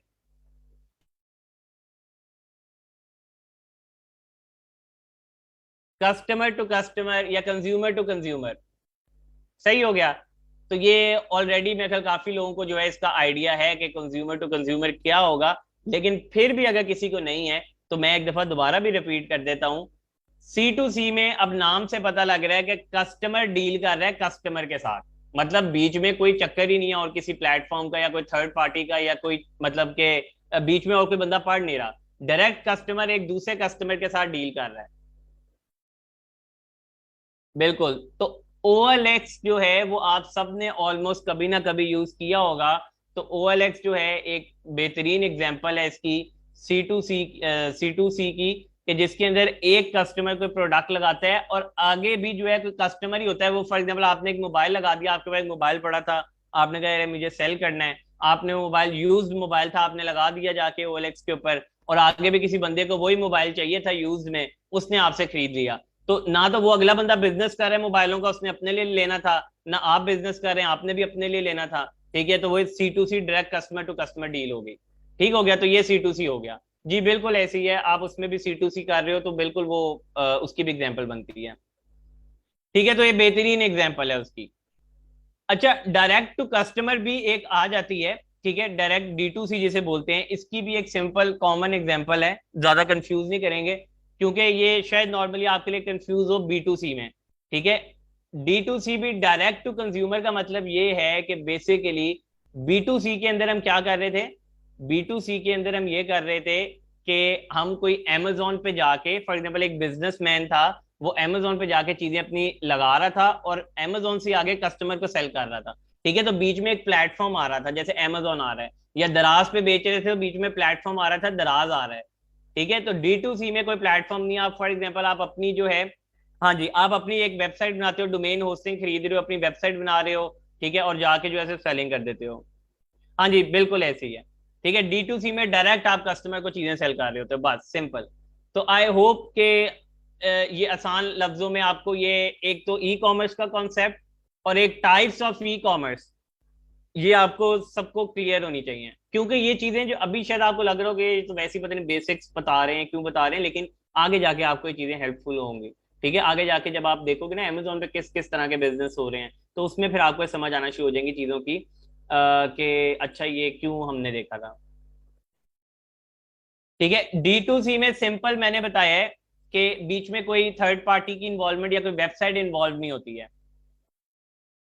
कस्टमर टू कस्टमर या कंज्यूमर टू कंज्यूमर। सही हो गया। तो ये ऑलरेडी मेरे ख्याल काफी लोगों को जो है इसका आइडिया है कि कंज्यूमर टू कंज्यूमर क्या होगा। लेकिन फिर भी अगर किसी को नहीं है, तो मैं एक दफा दोबारा भी रिपीट कर देता हूँ। C2C में अब नाम से पता लग रहा है कि कस्टमर डील कर रहा है कस्टमर के साथ। मतलब बीच में कोई चक्कर ही नहीं है, और किसी प्लेटफॉर्म का या कोई थर्ड पार्टी का या कोई, मतलब के बीच में और कोई बंदा पढ़ नहीं रहा। डायरेक्ट कस्टमर एक दूसरे कस्टमर के साथ डील कर रहा है। बिल्कुल। तो OLX जो है वो आप सबने ऑलमोस्ट कभी ना कभी यूज किया होगा। तो OLX जो है एक बेहतरीन एग्जांपल है इसकी, C2C की, कि जिसके अंदर एक कस्टमर कोई प्रोडक्ट लगाता है, और आगे भी जो है कोई कस्टमर ही होता है। वो फॉर एग्जाम्पल आपने एक मोबाइल लगा दिया, आपके पास एक मोबाइल पड़ा था, आपने कहा अरे मुझे सेल करना है। आपने मोबाइल, यूज्ड मोबाइल था, आपने लगा दिया जाके OLX के ऊपर, और आगे भी किसी बंदे को वही मोबाइल चाहिए था यूज्ड में, उसने आपसे खरीद लिया। तो ना तो वो अगला बंदा बिजनेस कर रहा है मोबाइलों का, उसने अपने लिए लेना था, ना आप बिजनेस कर रहे हैं, आपने भी अपने लिए लेना था। ठीक है, तो वो C2C direct customer to customer deal हो गई। ठीक हो गया, तो ये C2C हो गया। जी बिल्कुल ऐसी है, आप उसमें भी C2C कर रहे हो, तो बिल्कुल वो उसकी भी एग्जाम्पल बनती है। ठीक है, तो ये बेहतरीन एग्जाम्पल है उसकी। अच्छा, डायरेक्ट टू कस्टमर भी एक आ जाती है। ठीक है, डायरेक्ट D2C जिसे बोलते हैं, इसकी भी एक सिंपल कॉमन एग्जांपल है, ज्यादा कंफ्यूज नहीं करेंगे, क्योंकि ये शायद नॉर्मली आपके लिए कंफ्यूज हो B2C में। ठीक है, D2C भी डायरेक्ट टू कंज्यूमर का मतलब ये है कि बेसिकली B2C के अंदर हम क्या कर रहे थे? B2C के अंदर हम ये कर रहे थे कि हम कोई Amazon पे जाके, फॉर एग्जाम्पल एक बिजनेसमैन था, वो Amazon पे जाके चीजें अपनी लगा रहा था, और Amazon से आगे कस्टमर को सेल कर रहा था। ठीक है, तो बीच में एक प्लेटफॉर्म आ रहा था, जैसे Amazon आ रहा है, या दराज पे बेच रहे थे तो बीच में प्लेटफॉर्म आ रहा था, दराज आ रहा है। ठीक है, तो D2C में कोई प्लेटफॉर्म नहीं है। आप फॉर एग्जाम्पल आप अपनी जो है, हाँ जी, आप अपनी एक वेबसाइट बनाते हो, डोमेन होस्टिंग खरीद रहे हो, अपनी वेबसाइट बना रहे हो, ठीक है, और जाके जो है सेलिंग कर देते हो। हाँ जी, बिल्कुल ऐसे ही है। ठीक है, D2C में डायरेक्ट आप कस्टमर को चीजें सेल कर रहे होते हो, बस सिंपल। तो आई होप के ये आसान लफ्जों में आपको ये, एक तो ई कॉमर्स का कॉन्सेप्ट और एक टाइप्स ऑफ ई कॉमर्स, ये आपको सबको क्लियर होनी चाहिए। क्योंकि ये चीजें जो अभी शायद आपको लग रहा हो कि ये तो वैसे ही पता नहीं बेसिक्स बता रहे हैं, क्यों बता रहे हैं, लेकिन आगे जाके आपको ये चीजें हेल्पफुल होंगी। ठीक है, आगे जाके जब आप देखोगे ना Amazon पे किस किस तरह के बिजनेस हो रहे हैं, तो उसमें फिर आपको समझ आना शुरू हो जाएंगी चीजों की, कि अच्छा ये क्यों हमने देखा था। ठीक है, D2C में सिंपल मैंने बताया है कि बीच में कोई थर्ड पार्टी की इन्वॉल्वमेंट या कोई वेबसाइट इन्वॉल्व नहीं होती है।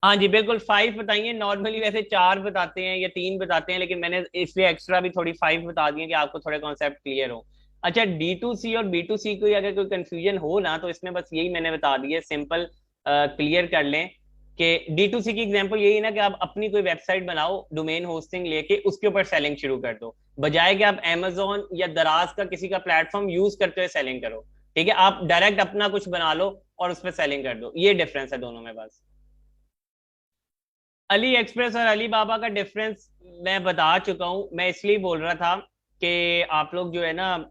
हाँ जी, बिल्कुल 5 बताइए। नॉर्मली वैसे 4 बताते हैं या 3 बताते हैं, लेकिन मैंने इसलिए एक्स्ट्रा भी थोड़ी 5 बता दी है कि आपको थोड़े कॉन्सेप्ट क्लियर हो। अच्छा, D2C और B2C को अगर कोई कंफ्यूजन हो ना, तो इसमें बस यही मैंने बता दी है, सिंपल क्लियर कर लें कि D2C की एग्जांपल यही है ना, कि आप अपनी कोई वेबसाइट बनाओ, डोमेन होस्टिंग लेके उसके ऊपर सेलिंग शुरू कर दो, बजाय कि आप Amazon या दराज का किसी का प्लेटफॉर्म यूज करते हुए सेलिंग करो। ठीक है, आप डायरेक्ट अपना कुछ बना लो और उस पर सेलिंग कर दो, ये डिफरेंस है दोनों में बस। अली एक्सप्रेस और अली बाबा का डिफरेंस मैं बता चुका हूं। मैं इसलिए बोल रहा था कि आप लोग जो है ना,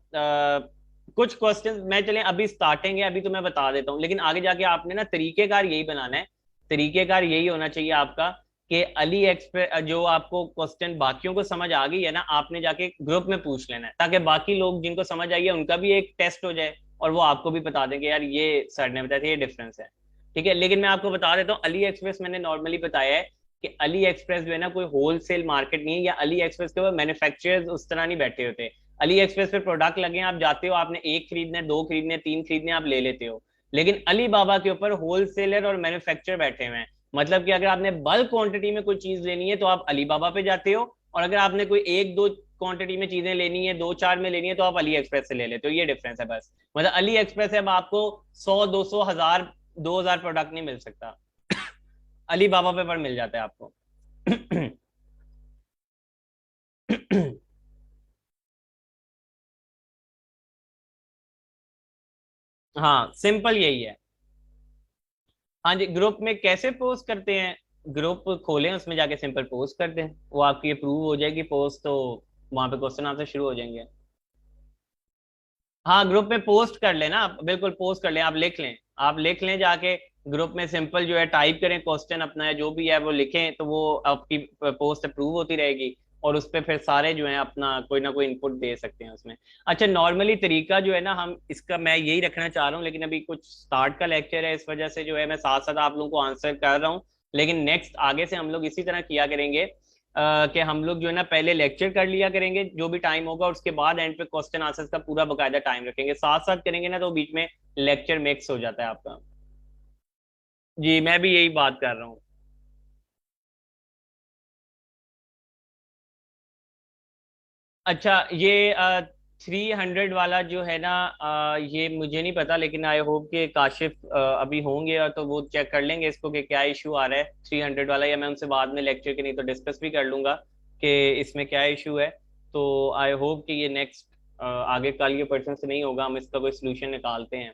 कुछ क्वेश्चंस मैं, चलें अभी स्टार्टिंग है, अभी तो मैं बता देता हूं, लेकिन आगे जाके आपने ना तरीकेकार यही बनाना है। तरीकेकार यही होना चाहिए आपका, कि अली एक्सप्रेस जो आपको क्वेश्चन बाकियों को समझ आ गई है ना, आपने जाके ग्रुप में पूछ लेना है, ताकि बाकी लोग जिनको समझ आई है उनका भी एक टेस्ट हो जाए, और वो आपको भी बता देंगे यार ये सर ने बताया था, ये डिफरेंस है। ठीक है, लेकिन मैं आपको बता देता हूँ, अली एक्सप्रेस मैंने नॉर्मली बताया है कि अली एक्सप्रेस जो है ना कोई होलसेल मार्केट नहीं है, या अली एक्सप्रेस के ऊपर मैन्युफैक्चरर्स उस तरह नहीं बैठे होते। अली एक्सप्रेस पे प्रोडक्ट लगे, आप जाते हो, आपने एक खरीदना है, दो खरीदने, तीन खरीदने, आप ले लेते हो। लेकिन अली बाबा के ऊपर होलसेलर और मैन्युफैक्चरर बैठे हुए हैं। मतलब कि अगर आपने बल्क क्वांटिटी में कोई चीज लेनी है तो आप अली बाबा पे जाते हो, और अगर आपने कोई एक दो क्वांटिटी में चीजें लेनी है, दो चार में लेनी है, तो आप अली एक्सप्रेस से ले लेते हो। ये डिफरेंस है बस। मतलब अली एक्सप्रेस है, अब आपको 100 200 1000 2000 प्रोडक्ट नहीं मिल सकता। अली बाबा पे पर मिल जाता है आपको। हाँ, सिंपल यही है। हाँ जी, ग्रुप में कैसे पोस्ट करते हैं? ग्रुप खोलें, उसमें जाके सिंपल पोस्ट कर दें, वो आपकी अप्रूव हो जाएगी पोस्ट, तो वहां पे क्वेश्चन आंसर शुरू हो जाएंगे। हाँ, ग्रुप में पोस्ट कर लेना आप, बिल्कुल पोस्ट कर लें, आप लिख लें, आप लिख लें जाके ग्रुप में सिंपल जो है टाइप करें, क्वेश्चन अपना है जो भी है वो लिखें, तो वो आपकी पोस्ट अप्रूव होती रहेगी। और उस पर फिर सारे जो है अपना कोई ना कोई इनपुट दे सकते हैं उसमें। अच्छा, नॉर्मली तरीका जो है ना, हम इसका मैं यही रखना चाह रहा हूँ, लेकिन अभी कुछ स्टार्ट का लेक्चर है, इस वजह से जो है मैं साथ साथ आप लोगों को आंसर कर रहा हूँ। लेकिन नेक्स्ट आगे से हम लोग इसी तरह किया करेंगे कि हम लोग जो है ना पहले लेक्चर कर लिया करेंगे जो भी टाइम होगा, उसके बाद एंड पे क्वेश्चन आंसर्स का पूरा बकायदा टाइम रखेंगे, साथ साथ करेंगे ना तो बीच में लेक्चर मिक्स हो जाता है आपका। जी, मैं भी यही बात कर रहा हूँ। अच्छा, ये 300 वाला जो है ना, ये मुझे नहीं पता, लेकिन आई होप कि काशिफ अभी होंगे, और तो वो चेक कर लेंगे इसको कि क्या इशू आ रहा है 300 वाला, या मैं उनसे बाद में लेक्चर के नहीं तो डिस्कस भी कर लूंगा कि इसमें क्या इशू है। तो आई होप कि ये नेक्स्ट आगे कल ये पर्सन से नहीं होगा, हम इसका कोई सोल्यूशन निकालते हैं।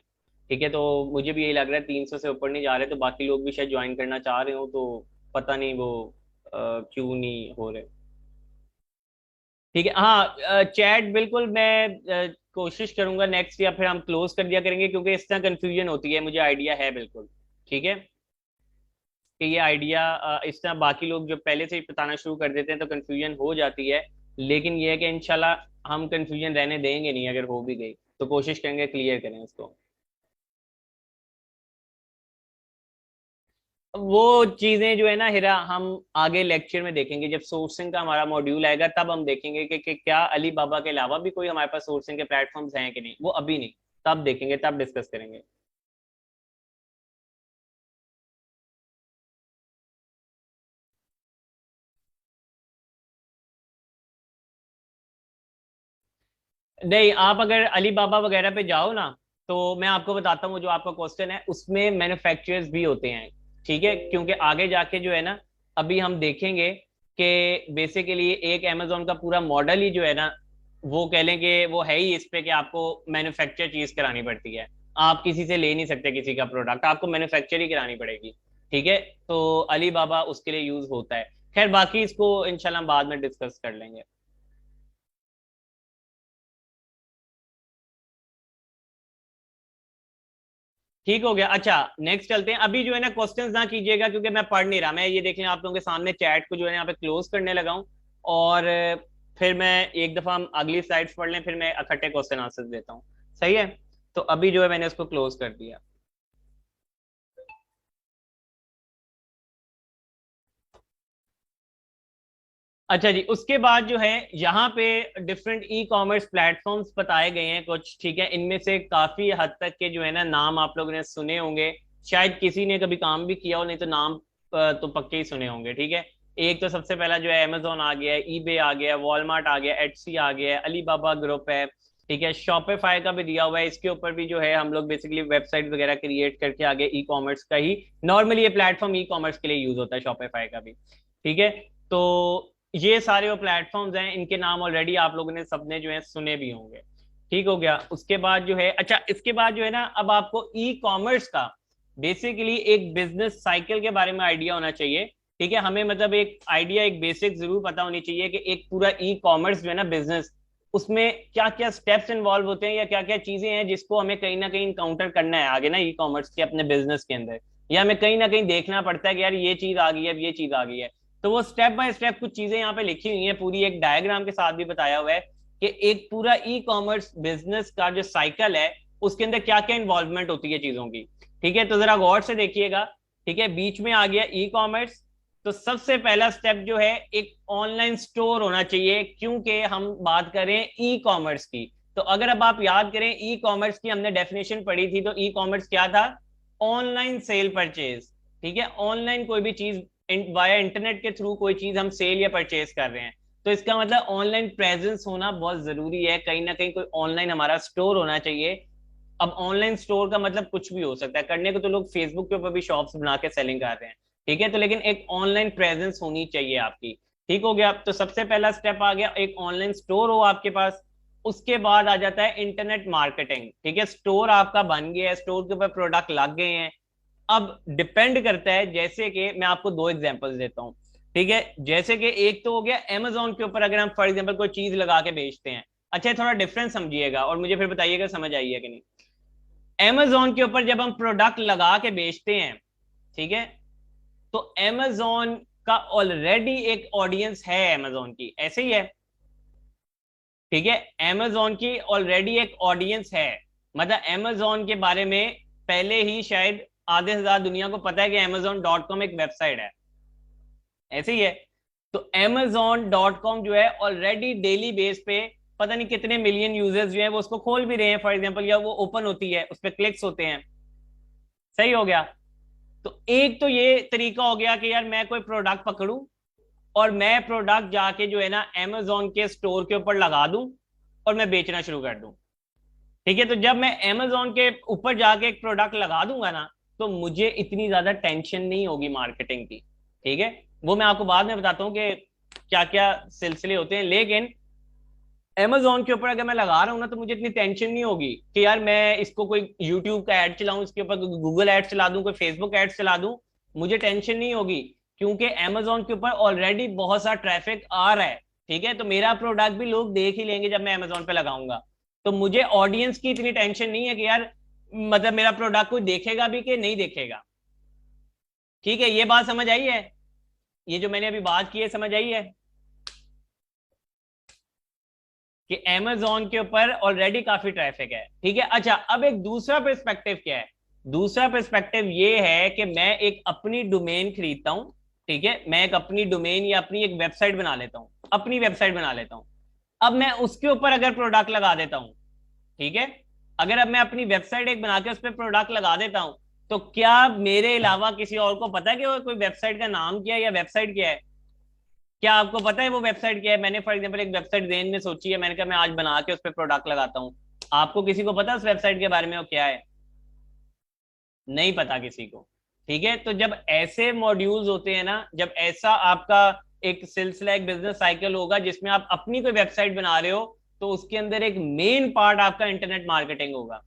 ठीक है, तो मुझे भी यही लग रहा है 300 से ऊपर नहीं जा रहे, तो बाकी लोग भी शायद ज्वाइन करना चाह रहे हो, तो पता नहीं वो क्यों नहीं हो रहे। ठीक है, हाँ, चैट बिल्कुल मैं कोशिश करूंगा नेक्स्ट, या फिर हम क्लोज कर दिया करेंगे, क्योंकि इस तरह कंफ्यूजन होती है, मुझे आइडिया है बिल्कुल। ठीक है, कि ये आइडिया इस तरह बाकी लोग जो पहले से ही बताना शुरू कर देते हैं तो कंफ्यूजन हो जाती है। लेकिन ये है कि इंशाल्लाह हम कंफ्यूजन रहने देंगे नहीं, अगर हो भी गई तो कोशिश करेंगे क्लियर करें उसको। वो चीजें जो है ना हिरा, हम आगे लेक्चर में देखेंगे, जब सोर्सिंग का हमारा मॉड्यूल आएगा तब हम देखेंगे कि क्या अली बाबा के अलावा भी कोई हमारे पास सोर्सिंग के प्लेटफॉर्म्स हैं कि नहीं, वो अभी नहीं, तब देखेंगे, तब डिस्कस करेंगे। नहीं, आप अगर अली बाबा वगैरह पे जाओ ना, तो मैं आपको बताता हूँ, जो आपका क्वेश्चन है उसमें मैन्युफैक्चरर्स भी होते हैं। ठीक है, क्योंकि आगे जाके जो है ना, अभी हम देखेंगे कि बेसिकली एक अमेजोन का पूरा मॉडल ही जो है ना, वो कह लें कि वो है ही इस पे कि आपको मैन्युफैक्चर चीज करानी पड़ती है। आप किसी से ले नहीं सकते किसी का प्रोडक्ट, आपको मैन्युफैक्चर ही करानी पड़ेगी। ठीक है, तो अली बाबा उसके लिए यूज होता है। खैर, बाकी इसको इंशाल्लाह बाद में डिस्कस कर लेंगे। ठीक हो गया। अच्छा, नेक्स्ट चलते हैं, अभी जो है ना क्वेश्चंस ना कीजिएगा, क्योंकि मैं पढ़ नहीं रहा, मैं ये देख लें आप लोगों के सामने चैट को जो है यहाँ पे क्लोज करने लगा हूँ। और फिर मैं एक दफा हम अगली स्लाइड्स पढ़ लें, फिर मैं इकट्ठे क्वेश्चन आंसर्स देता हूँ। सही है, तो अभी जो है मैंने उसको क्लोज कर दिया। अच्छा जी, उसके बाद जो है यहाँ पे डिफरेंट ई कॉमर्स प्लेटफॉर्म्स बताए गए हैं कुछ। ठीक है, इनमें से काफी हद तक के जो है ना नाम आप लोगों ने सुने होंगे, शायद किसी ने कभी काम भी किया हो, नहीं तो नाम तो पक्के ही सुने होंगे। ठीक है, एक तो सबसे पहला जो है अमेजोन आ गया है, ईबे आ गया है, वॉलमार्ट आ गया, एटसी आ गया है, अलीबाबा ग्रुप है। ठीक है, शॉपिफाई का भी दिया हुआ है, इसके ऊपर भी जो है हम लोग बेसिकली वेबसाइट वगैरह क्रिएट करके आगे ई कॉमर्स का ही, नॉर्मली ये प्लेटफॉर्म ई कॉमर्स के लिए यूज होता है, शॉपिफाई का भी। ठीक है, तो ये सारे वो प्लेटफॉर्म्स हैं, इनके नाम ऑलरेडी आप लोगों ने सबने जो है सुने भी होंगे। ठीक हो गया, उसके बाद जो है, अच्छा इसके बाद जो है ना, अब आपको ई कॉमर्स का बेसिकली एक बिजनेस साइकिल के बारे में आइडिया होना चाहिए। ठीक है, हमें मतलब एक आइडिया, एक बेसिक जरूर पता होनी चाहिए कि एक पूरा ई कॉमर्स जो है ना बिजनेस, उसमें क्या क्या स्टेप्स इन्वॉल्व होते हैं, या क्या क्या चीजें हैं जिसको हमें कहीं ना कहीं इनकाउंटर करना है आगे ना ई कॉमर्स के अपने बिजनेस के अंदर, या हमें कहीं ना कहीं देखना पड़ता है कि यार ये चीज आ गई है, अब ये चीज आ गई है। तो वो स्टेप बाय स्टेप कुछ चीजें यहाँ पे लिखी हुई हैं, पूरी एक डायग्राम के साथ भी बताया हुआ है कि एक पूरा ई कॉमर्स बिजनेस का जो साइकिल है, उसके अंदर क्या क्या इन्वॉल्वमेंट होती है चीजों की। ठीक है, तो जरा गौर से देखिएगा। ठीक है, बीच में आ गया ई कॉमर्स, तो सबसे पहला स्टेप जो है एक ऑनलाइन स्टोर होना चाहिए, क्योंकि हम बात करें ई कॉमर्स की। तो अगर अब आप याद करें ई कॉमर्स की हमने डेफिनेशन पढ़ी थी, तो ई कॉमर्स क्या था? Online sale purchase. ठीक है, ऑनलाइन कोई भी चीज वाया इंटरनेट के थ्रू कोई चीज हम सेल या परचेज कर रहे हैं, तो इसका मतलब ऑनलाइन प्रेजेंस होना बहुत जरूरी है, कहीं ना कहीं कोई ऑनलाइन हमारा स्टोर होना चाहिए। अब ऑनलाइन स्टोर का मतलब कुछ भी हो सकता है, करने को तो लोग फेसबुक के ऊपर भी शॉप्स बना के सेलिंग कर रहे हैं, ठीक है, तो लेकिन एक ऑनलाइन प्रेजेंस होनी चाहिए आपकी। ठीक हो गया, तो सबसे पहला स्टेप आ गया, एक ऑनलाइन स्टोर हो आपके पास। उसके बाद आ जाता है इंटरनेट मार्केटिंग। ठीक है, स्टोर आपका बन गया है, स्टोर के ऊपर प्रोडक्ट लग गए हैं। अब डिपेंड करता है, जैसे कि मैं आपको दो एग्जांपल्स देता हूँ। ठीक है, जैसे कि एक तो हो गया अमेजोन के ऊपर अगर हम फॉर एग्जांपल कोई चीज लगा के बेचते हैं। अच्छा, थोड़ा डिफरेंस समझिएगा और मुझे फिर बताइएगा समझ आई है कि नहीं। Amazon के ऊपर जब हम प्रोडक्ट लगा के बेचते हैं, ठीक है, तो Amazon का ऑलरेडी एक ऑडियंस है, Amazon की, ऐसे ही है। ठीक है, Amazon की ऑलरेडी एक ऑडियंस है, मतलब Amazon के बारे में पहले ही शायद आधे से ज्यादा दुनिया को पता है कि Amazon.com एक वेबसाइट है, ऐसे ही है। तो Amazon.com जो है ऑलरेडी डेली बेस पे पता नहीं कितने मिलियन यूजर्स जो है वो उसको खोल भी रहे हैं फॉर एग्जांपल, या वो ओपन होती है, उस पर क्लिक्स होते हैं। सही हो गया। तो एक तो ये तरीका हो गया कि यार मैं कोई प्रोडक्ट पकड़ूं और मैं प्रोडक्ट जाके जो है ना Amazon के स्टोर के ऊपर लगा दूं और मैं बेचना शुरू कर दूं। ठीक है, तो जब मैं Amazon के ऊपर जाके एक प्रोडक्ट लगा दूंगा ना, तो मुझे इतनी ज्यादा टेंशन नहीं होगी मार्केटिंग की। ठीक है, वो मैं आपको बाद में बताता हूँ कि क्या क्या सिलसिले होते हैं, लेकिन Amazon के ऊपर अगर मैं लगा रहा हूँ ना, तो मुझे इतनी टेंशन नहीं होगी कि यार मैं इसको कोई YouTube का एड चलाऊं, इसके ऊपर कोई गूगल एड चला दूं, कोई फेसबुक एड चला दूं। मुझे टेंशन नहीं होगी, क्योंकि Amazon के ऊपर ऑलरेडी बहुत सा ट्रैफिक आ रहा है। ठीक है, तो मेरा प्रोडक्ट भी लोग देख ही लेंगे जब मैं Amazon पे लगाऊंगा। तो मुझे ऑडियंस की इतनी टेंशन नहीं है कि यार मतलब मेरा प्रोडक्ट कोई देखेगा भी कि नहीं देखेगा। ठीक है, ये बात समझ आई है? ये जो मैंने अभी बात की है समझ आई है कि Amazon के ऊपर ऑलरेडी काफी ट्रैफिक है। ठीक है, अच्छा, अब एक दूसरा पर्सपेक्टिव क्या है? दूसरा पर्सपेक्टिव ये है कि मैं एक अपनी डोमेन खरीदता हूं। ठीक है, मैं एक अपनी डोमेन या अपनी एक वेबसाइट बना लेता हूं, अपनी वेबसाइट बना लेता हूं। अब मैं उसके ऊपर अगर प्रोडक्ट लगा देता हूं, ठीक है, अगर अब मैं अपनी वेबसाइट एक बना के उस पर प्रोडक्ट लगा देता हूं, तो क्या मेरे अलावा किसी और को पता है कि वो कोई वेबसाइट का नाम क्या है या वेबसाइट क्या है? क्या आपको पता है वो वेबसाइट क्या है? मैंने फॉर एग्जांपल एक वेबसाइट जेन में सोची है, मैंने कहा मैं आज बना के उस पर प्रोडक्ट लगाता हूँ। आपको किसी को पता है उस वेबसाइट के बारे में वो क्या है? नहीं पता किसी को। ठीक है, तो जब ऐसे मॉड्यूल्स होते हैं ना, जब ऐसा आपका एक सिलसिला, एक बिजनेस साइकिल होगा जिसमें आप अपनी कोई वेबसाइट बना रहे हो, तो उसके अंदर एक मेन पार्ट आपका इंटरनेट मार्केटिंग होगा।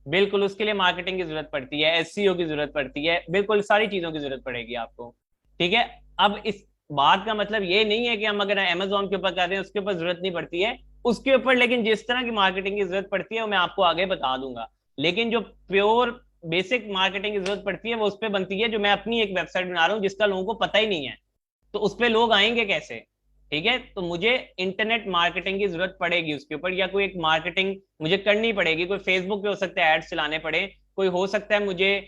बिल्कुल, उसके लिए मार्केटिंग की जरूरत पड़ती है, एसईओ की जरूरत पड़ती है, बिल्कुल सारी चीजों की जरूरत पड़ेगी आपको। ठीक है, अब इस बात का मतलब ये नहीं है कि हम अगर अमेजोन के ऊपर कर रहे हैं उसके ऊपर जरूरत नहीं पड़ती है, उसके ऊपर लेकिन जिस तरह की मार्केटिंग की जरूरत पड़ती है वो मैं आपको आगे बता दूंगा। लेकिन जो प्योर बेसिक मार्केटिंग की जरूरत पड़ती है वो उस पर बनती है जो मैं अपनी एक वेबसाइट बना रहा हूँ जिसका लोगों को पता ही नहीं है, तो उस पर लोग आएंगे कैसे? ठीक है, तो मुझे इंटरनेट मार्केटिंग की जरूरत पड़ेगी उसके ऊपर, या कोई एक मार्केटिंग मुझे करनी पड़ेगी। कोई फेसबुक पे हो सकता है एड्स चलाने पड़े, कोई हो सकता है मुझे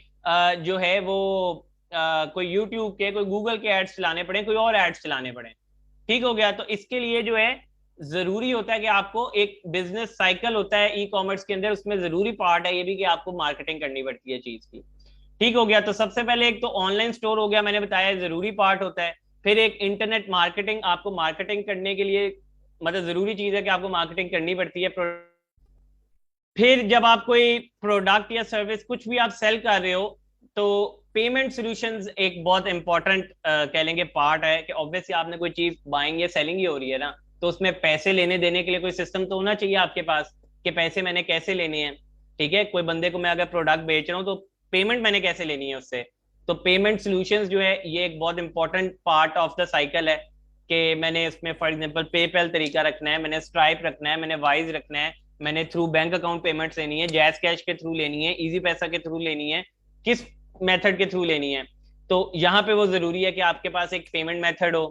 जो है वो कोई यूट्यूब के, कोई गूगल के एड्स चलाने पड़े, कोई और एड्स चलाने पड़े। ठीक हो गया, तो इसके लिए जो है जरूरी होता है कि आपको एक बिजनेस साइकिल होता है ई कॉमर्स के अंदर, उसमें जरूरी पार्ट है ये भी कि आपको मार्केटिंग करनी पड़ती है चीज की। ठीक हो गया, तो सबसे पहले एक तो ऑनलाइन स्टोर हो गया, मैंने बताया जरूरी पार्ट होता है। फिर एक इंटरनेट मार्केटिंग, आपको मार्केटिंग करने के लिए मतलब जरूरी चीज है कि आपको मार्केटिंग करनी पड़ती है। फिर जब आप कोई प्रोडक्ट या सर्विस कुछ भी आप सेल कर रहे हो, तो पेमेंट सॉल्यूशंस एक बहुत इंपॉर्टेंट कह लेंगे पार्ट है कि ऑब्वियसली आपने कोई चीज बाइंग या सेलिंग ही हो रही है ना, तो उसमें पैसे लेने देने के लिए कोई सिस्टम तो होना चाहिए आपके पास कि पैसे मैंने कैसे लेने हैं। ठीक है, कोई बंदे को मैं अगर प्रोडक्ट बेच रहा हूँ तो पेमेंट मैंने कैसे लेनी है उससे। तो पेमेंट सॉल्यूशंस जो है ये एक बहुत important part of the cycle है कि मैंने इसमें फॉर एग्जांपल पेपैल तरीका रखना है, मैंने स्ट्राइप रखना है, मैंने वाइज रखना है, मैंने थ्रू बैंक अकाउंट पेमेंट्स लेनी है, जैज कैश के थ्रू लेनी है, इजी पैसा के थ्रू लेनी है, किस मेथड के थ्रू लेनी है। तो यहाँ पे वो जरूरी है कि आपके पास एक पेमेंट मेथड हो।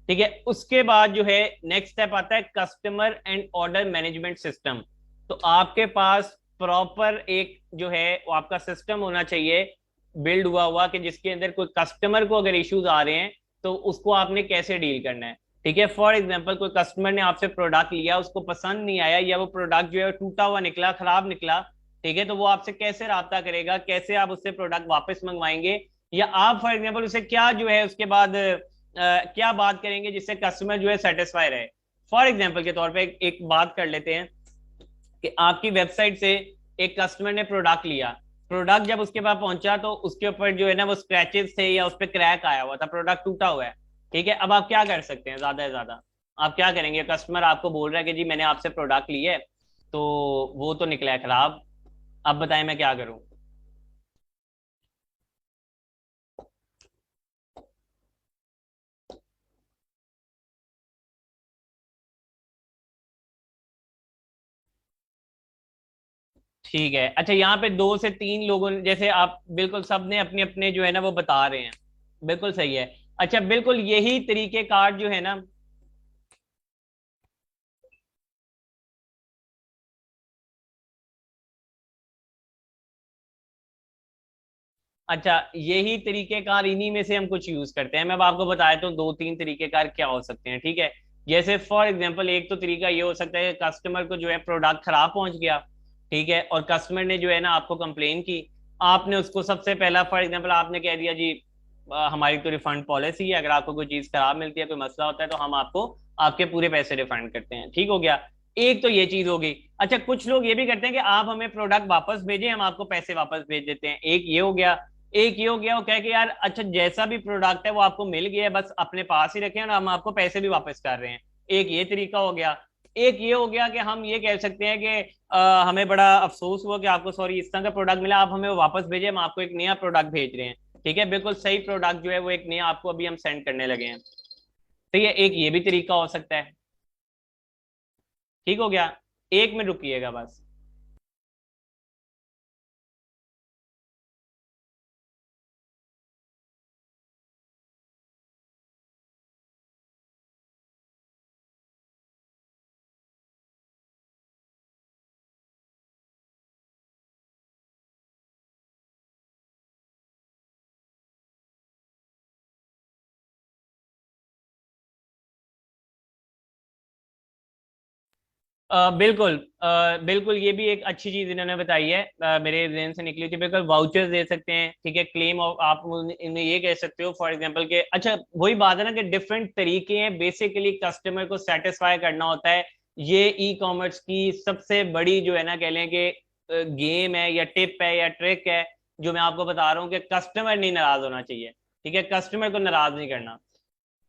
ठीक है, उसके बाद जो है नेक्स्ट स्टेप आता है customer and order management system. तो आपके पास प्रॉपर एक जो है वो आपका सिस्टम होना चाहिए बिल्ड हुआ हुआ कि जिसके अंदर कोई कस्टमर को अगर इश्यूज आ रहे हैं तो उसको आपने कैसे डील करना है। ठीक है, फॉर एग्जाम्पल कोई कस्टमर ने आपसे प्रोडक्ट लिया, उसको पसंद नहीं आया, या वो प्रोडक्ट जो है टूटा हुआ निकला, खराब निकला, ठीक है, तो वो आपसे कैसे राब्ता करेगा, कैसे आप उससे प्रोडक्ट वापस मंगवाएंगे, या आप फॉर एग्जाम्पल उसे क्या जो है उसके बाद क्या बात करेंगे जिससे कस्टमर जो है सेटिस्फाई रहे। फॉर एग्जाम्पल के तौर पे एक बात कर लेते हैं कि आपकी वेबसाइट से एक कस्टमर ने प्रोडक्ट लिया, प्रोडक्ट जब उसके पास पहुंचा तो उसके ऊपर जो है ना वो स्क्रैचेस थे या उस पर क्रैक आया हुआ था, प्रोडक्ट टूटा हुआ है। ठीक है, अब आप क्या कर सकते हैं, ज्यादा से ज्यादा आप क्या करेंगे, कस्टमर आपको बोल रहा है कि जी मैंने आपसे प्रोडक्ट ली है तो वो तो निकला है खराब, अब बताएं मैं क्या करूं। ठीक है, अच्छा यहाँ पे 2 से 3 लोगों जैसे आप बिल्कुल सब ने अपने अपने जो है ना वो बता रहे हैं, बिल्कुल सही है। अच्छा बिल्कुल यही तरीके कार जो है ना, अच्छा यही तरीकेकार इन्हीं में से हम कुछ यूज करते हैं। मैं अब आपको बताया तो 2-3 तरीकेकार क्या हो सकते हैं। ठीक है, जैसे फॉर एग्जांपल एक तो तरीका ये हो सकता है कि कस्टमर को जो है प्रोडक्ट खराब पहुंच गया, ठीक है, और कस्टमर ने जो है ना आपको कंप्लेन की, आपने उसको सबसे पहला फॉर एग्जांपल आपने कह दिया जी हमारी तो रिफंड पॉलिसी है, अगर आपको कोई चीज खराब मिलती है, कोई मसला होता है तो हम आपको आपके पूरे पैसे रिफंड करते हैं। ठीक हो गया, एक तो ये चीज होगी। अच्छा कुछ लोग ये भी करते हैं कि आप हमें प्रोडक्ट वापस भेजें, हम आपको पैसे वापस भेज देते हैं, एक ये हो गया। एक ये हो गया वो कह के यार अच्छा जैसा भी प्रोडक्ट है वो आपको मिल गया है, बस अपने पास ही रखें और हम आपको पैसे भी वापस कर रहे हैं, एक ये तरीका हो गया। एक ये हो गया कि हम ये कह सकते हैं कि हमें बड़ा अफसोस हुआ कि आपको सॉरी इस तरह का प्रोडक्ट मिला, आप हमें वो वापस भेजे, हम आपको एक नया प्रोडक्ट भेज रहे हैं। ठीक है, बिल्कुल सही प्रोडक्ट जो है वो एक नया आपको अभी हम सेंड करने लगे हैं। ठीक है, एक ये भी तरीका हो सकता है। ठीक हो गया, एक में रुकिएगा बस। बिल्कुल बिल्कुल ये भी एक अच्छी चीज इन्होंने बताई है, मेरे जहन से निकली थी। बिल्कुल वाउचर्स दे सकते हैं, ठीक है, क्लेम आप इन्हें ये कह सकते हो फॉर एग्जांपल के, अच्छा वही बात है ना कि डिफरेंट तरीके हैं बेसिकली कस्टमर को सेटिस्फाई करना होता है। ये ई कॉमर्स की सबसे बड़ी जो है ना कह लें कि गेम है या टिप है या ट्रिक है, जो मैं आपको बता रहा हूँ कि कस्टमर नहीं नाराज होना चाहिए। ठीक है, कस्टमर को नाराज नहीं करना।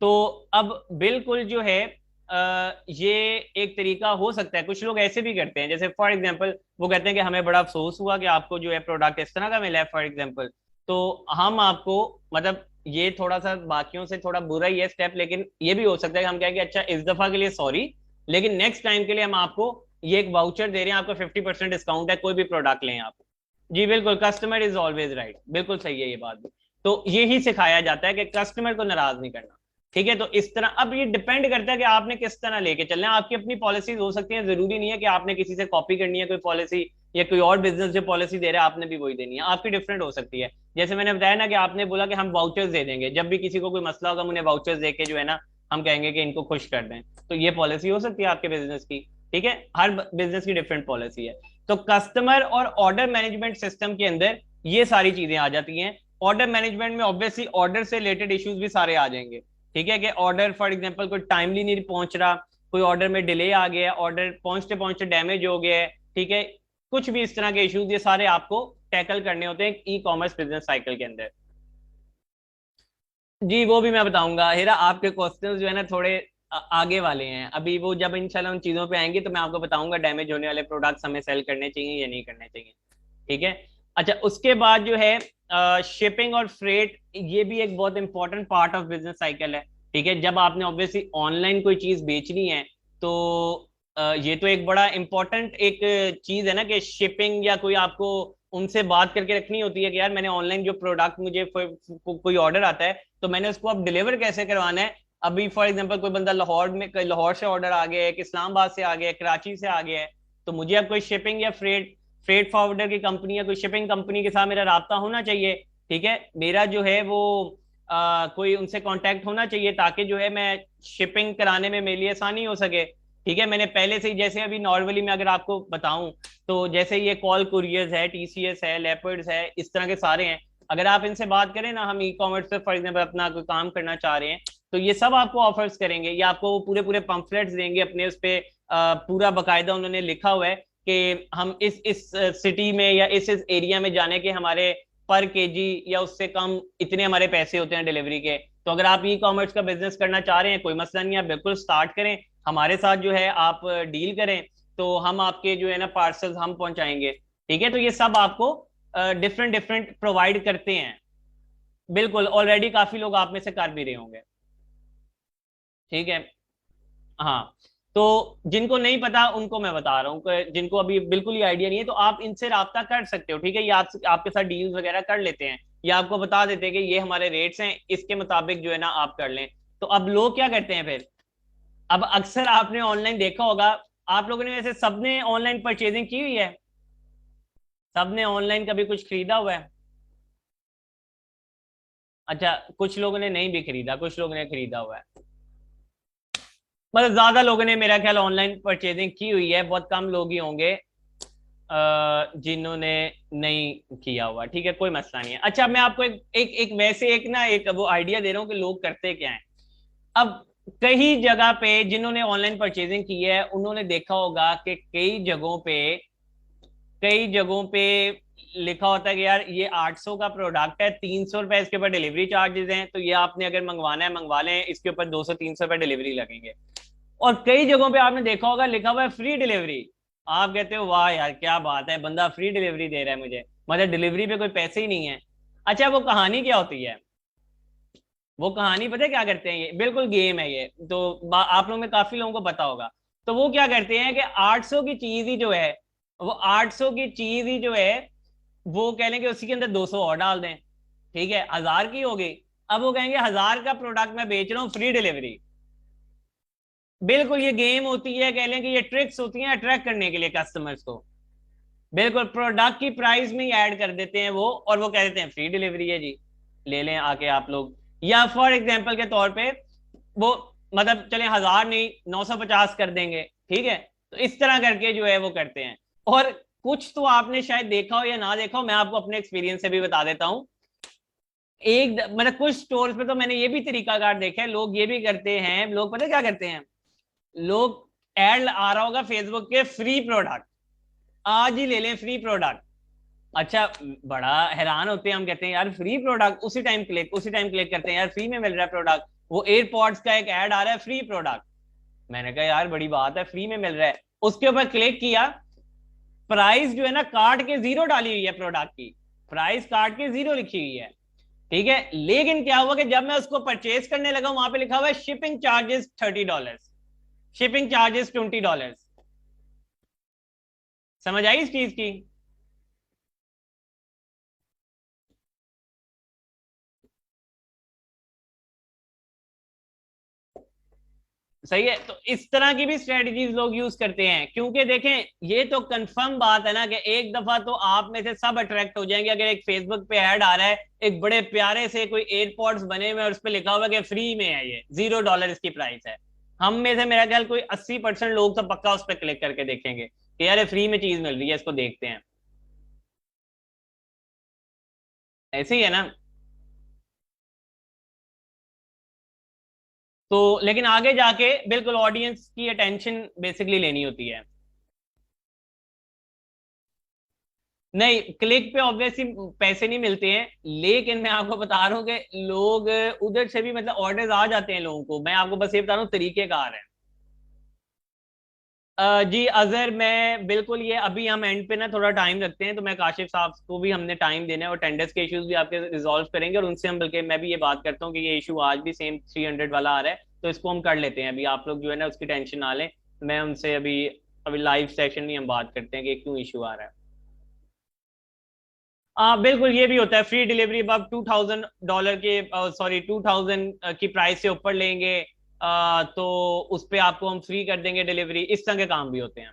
तो अब बिल्कुल जो है ये एक तरीका हो सकता है। कुछ लोग ऐसे भी करते हैं, जैसे फॉर एग्जांपल वो कहते हैं कि हमें बड़ा अफसोस हुआ कि आपको जो है प्रोडक्ट इस तरह का मिला है फॉर एग्जांपल, तो हम आपको मतलब ये थोड़ा सा बाकियों से थोड़ा बुरा ही है स्टेप, लेकिन ये भी हो सकता है कि हम कहें कि अच्छा इस दफा के लिए सॉरी, लेकिन नेक्स्ट टाइम के लिए हम आपको ये एक वाउचर दे रहे हैं, आपको 50% डिस्काउंट है, कोई भी प्रोडक्ट लें आप। जी बिल्कुल, कस्टमर इज ऑलवेज राइट, बिल्कुल सही है ये बात भी। तो यही सिखाया जाता है कि कस्टमर को नाराज नहीं करना। ठीक है, तो इस तरह अब ये डिपेंड करता है कि आपने किस तरह लेके चलना है। आपकी अपनी पॉलिसीज हो सकती हैं, जरूरी नहीं है कि आपने किसी से कॉपी करनी है कोई पॉलिसी, या कोई और बिजनेस जो पॉलिसी दे रहा है आपने भी वही देनी है, आपकी डिफरेंट हो सकती है। जैसे मैंने बताया ना कि आपने बोला कि हम वाउचर्स दे देंगे, जब भी किसी को कोई मसला होगा उन्हें वाउचर्स दे के जो है ना हम कहेंगे कि इनको खुश कर दें, तो ये पॉलिसी हो सकती है आपके बिजनेस की। ठीक है, हर बिजनेस की डिफरेंट पॉलिसी है। तो कस्टमर और ऑर्डर मैनेजमेंट सिस्टम के अंदर ये सारी चीजें आ जाती हैं। ऑर्डर मैनेजमेंट में ऑब्वियसली ऑर्डर से रिलेटेड इश्यूज भी सारे आ जाएंगे। ठीक है, कि ऑर्डर फॉर एग्जांपल कोई टाइमली नहीं पहुंच रहा, कोई ऑर्डर में डिले आ गया है, ऑर्डर पहुंचते पहुंचते डैमेज हो गया है, ठीक है, कुछ भी इस तरह के इश्यूज ये सारे आपको टैकल करने होते हैं ई कॉमर्स बिजनेस साइकिल के अंदर। जी वो भी मैं बताऊंगा हेरा, आपके क्वेश्चंस जो है ना थोड़े आगे वाले हैं, अभी वो जब इंशाल्लाह उन चीजों पे आएंगे तो मैं आपको बताऊंगा डैमेज होने वाले प्रोडक्ट्स हमें सेल करने चाहिए या नहीं करने चाहिए। ठीक है, अच्छा उसके बाद जो है शिपिंग और फ्रेट, ये भी एक बहुत important part of business cycle है। ठीक है, जब आपने ऑब्वियसली ऑनलाइन कोई चीज बेचनी है तो ये तो एक बड़ा इंपॉर्टेंट एक चीज है ना कि शिपिंग, या कोई आपको उनसे बात करके रखनी होती है कि यार मैंने ऑनलाइन जो प्रोडक्ट मुझे कोई ऑर्डर आता है तो मैंने उसको अब डिलीवर कैसे करवाना है। अभी फॉर एग्जांपल कोई बंदा लाहौर से ऑर्डर आ गया है, इस्लामाबाद से आ गया है, कराची से आ गया है, तो मुझे अब कोई शिपिंग या फ्रेट फॉरवर्डर की कंपनी या कोई शिपिंग कंपनी के साथ मेरा राब्ता होना चाहिए। ठीक है, मेरा जो है वो कोई उनसे कांटेक्ट होना चाहिए ताकि जो है मैं शिपिंग कराने में मेरे लिए आसानी हो सके। ठीक है, मैंने पहले से ही, जैसे अभी नॉर्मली मैं अगर आपको बताऊं तो जैसे ये कॉल कुरियर्स है, टीसीएस है, लेपर्ड्स है, इस तरह के सारे हैं। अगर आप इनसे बात करें ना, हम ई कॉमर्स पे फॉर एग्जाम्पल अपना कोई काम करना चाह रहे हैं, तो ये सब आपको ऑफर्स करेंगे, या आपको वो पूरे पूरे पंफलेट्स देंगे अपने उस पे, पूरा बकायदा उन्होंने लिखा हुआ है कि हम इस सिटी में या इस एरिया में जाने के हमारे पर केजी या उससे कम इतने हमारे पैसे होते हैं डिलीवरी के। तो अगर आप ई कॉमर्स का बिजनेस करना चाह रहे हैं, कोई मसला नहीं, आप बिल्कुल स्टार्ट करें, हमारे साथ जो है आप डील करें, तो हम आपके जो है ना पार्सल्स हम पहुंचाएंगे। ठीक है, तो ये सब आपको डिफरेंट डिफरेंट प्रोवाइड करते हैं। बिल्कुल, ऑलरेडी काफी लोग आप में से कर भी रहे होंगे। ठीक है। हाँ, तो जिनको नहीं पता उनको मैं बता रहा हूँ कि जिनको अभी बिल्कुल ही आइडिया नहीं है, तो आप इनसे राब्ता कर सकते हो। ठीक है, ये आपके साथ डील्स वगैरह कर लेते हैं, या आपको बता देते हैं कि ये हमारे रेट्स हैं, इसके मुताबिक जो है ना आप कर लें। तो अब लोग क्या करते हैं फिर, अब अक्सर आपने ऑनलाइन देखा होगा, आप लोगों ने वैसे सबने ऑनलाइन परचेजिंग की हुई है, सबने ऑनलाइन कभी कुछ खरीदा हुआ है? अच्छा, कुछ लोगों ने नहीं भी खरीदा, कुछ लोगों ने खरीदा हुआ है। मतलब ज्यादा लोगों ने मेरा ख्याल ऑनलाइन परचेजिंग की हुई है, बहुत कम लोग ही होंगे जिन्होंने नहीं किया हुआ। ठीक है, कोई मसला नहीं है। अच्छा, मैं आपको एक वैसे एक ना एक वो आइडिया दे रहा हूँ कि लोग करते क्या हैं। अब कई जगह पे जिन्होंने ऑनलाइन परचेजिंग की है उन्होंने देखा होगा कि कई जगहों पे लिखा होता है कि यार ये 800 का प्रोडक्ट है, 300 रुपए इसके ऊपर डिलीवरी चार्जेस हैं, तो ये आपने अगर मंगवाना है मंगवा लें, इसके ऊपर 200-300 रुपए डिलीवरी लगेंगे। और कई जगहों पे आपने देखा होगा लिखा हुआ है फ्री डिलीवरी। आप कहते हो वाह यार क्या बात है, बंदा फ्री डिलीवरी दे रहा है मुझे, मतलब डिलीवरी पे कोई पैसे ही नहीं है। अच्छा, वो कहानी क्या होती है? वो कहानी पता है क्या करते हैं? ये बिल्कुल गेम है ये, तो आप लोगों में काफी लोगों को पता होगा। तो वो क्या करते हैं कि 800 की चीज ही जो है, वो 800 की चीज ही जो है, वो कह लेंगे उसी के अंदर 200 और डाल दें। ठीक है, 1000 की होगी। अब वो कहेंगे 1000 का प्रोडक्ट मैं बेच रहा हूँ, फ्री डिलीवरी। बिल्कुल, ये गेम होती है, कह लें कि ये ट्रिक्स होती हैं अट्रैक्ट करने के लिए कस्टमर्स को। बिल्कुल, प्रोडक्ट की प्राइस में ही ऐड कर देते हैं वो, और वो कह देते हैं फ्री डिलीवरी है जी, ले लें आके आप लोग। या फॉर एग्जाम्पल के तौर पे वो, मतलब चले 1000 नहीं 950 कर देंगे। ठीक है, तो इस तरह करके जो है वो करते हैं। और कुछ तो आपने शायद देखा हो या ना देखा हो, मैं आपको अपने एक्सपीरियंस से भी बता देता हूँ। मतलब कुछ स्टोर्स पे तो मैंने ये भी तरीकाकार देखा है, लोग ये भी करते हैं, लोग पता है क्या करते हैं, लोग एड आ रहा होगा फेसबुक के, फ्री प्रोडक्ट, आज ही ले लें फ्री प्रोडक्ट। अच्छा, बड़ा हैरान होते हैं, हम कहते हैं यार फ्री प्रोडक्ट, उसी टाइम क्लिक करते हैं, यार फ्री में मिल रहा है प्रोडक्ट। वो एयरपॉड्स का एक ऐड आ रहा है, फ्री प्रोडक्ट। मैंने कहा यार बड़ी बात है, फ्री में मिल रहा है। उसके ऊपर क्लिक किया, प्राइस जो है ना काट के जीरो डाली हुई है प्रोडक्ट की, प्राइस काट के जीरो लिखी हुई है। ठीक है, लेकिन क्या हुआ कि जब मैं उसको परचेज करने लगा, वहां पे लिखा हुआ है शिपिंग चार्जेस $30, शिपिंग चार्जेस $20। समझ आई इस चीज की? सही है, तो इस तरह की भी स्ट्रेटजीज लोग यूज करते हैं, क्योंकि देखें ये तो कंफर्म बात है ना कि एक दफा तो आप में से सब अट्रैक्ट हो जाएंगे। अगर एक फेसबुक पे ऐड आ रहा है, एक बड़े प्यारे से कोई एयरपॉड्स बने हुए और उस पर लिखा हुआ कि फ्री में है, ये $0 इसकी प्राइस है, हम में से मेरा ख्याल कोई 80% लोग तो पक्का उस पर क्लिक करके देखेंगे कि यार फ्री में चीज मिल रही है, इसको देखते हैं। ऐसे ही है ना? तो लेकिन आगे जाके बिल्कुल ऑडियंस की अटेंशन बेसिकली लेनी होती है। नहीं, क्लिक पे ऑब्वियसली पैसे नहीं मिलते हैं, लेकिन मैं आपको बता रहा हूँ कि लोग उधर से भी मतलब ऑर्डर्स आ जाते हैं लोगों को। मैं आपको बस ये बता रहा हूँ तरीके कार है। जी अजहर, मैं बिल्कुल, ये अभी हम एंड पे ना थोड़ा टाइम रखते हैं, तो मैं काशिफ साहब को भी हमने टाइम देना है, और टेंडर्स के इश्यूज भी आपके रिजॉल्व करेंगे, और उनसे हम, बल्कि मैं भी ये बात करता हूँ कि ये इशू आज भी सेम 300 वाला आ रहा है, तो इसको हम कर लेते हैं। अभी आप लोग जो है ना उसकी टेंशन ना लें, मैं उनसे अभी अभी लाइव सेशन में हम बात करते हैं कि क्यों इशू आ रहा है। बिल्कुल, ये भी होता है, फ्री डिलीवरी अब $2000 के, सॉरी 2000 की प्राइस से ऊपर लेंगे तो उस पे आपको हम फ्री कर देंगे डिलीवरी, इस तरह के काम भी होते हैं।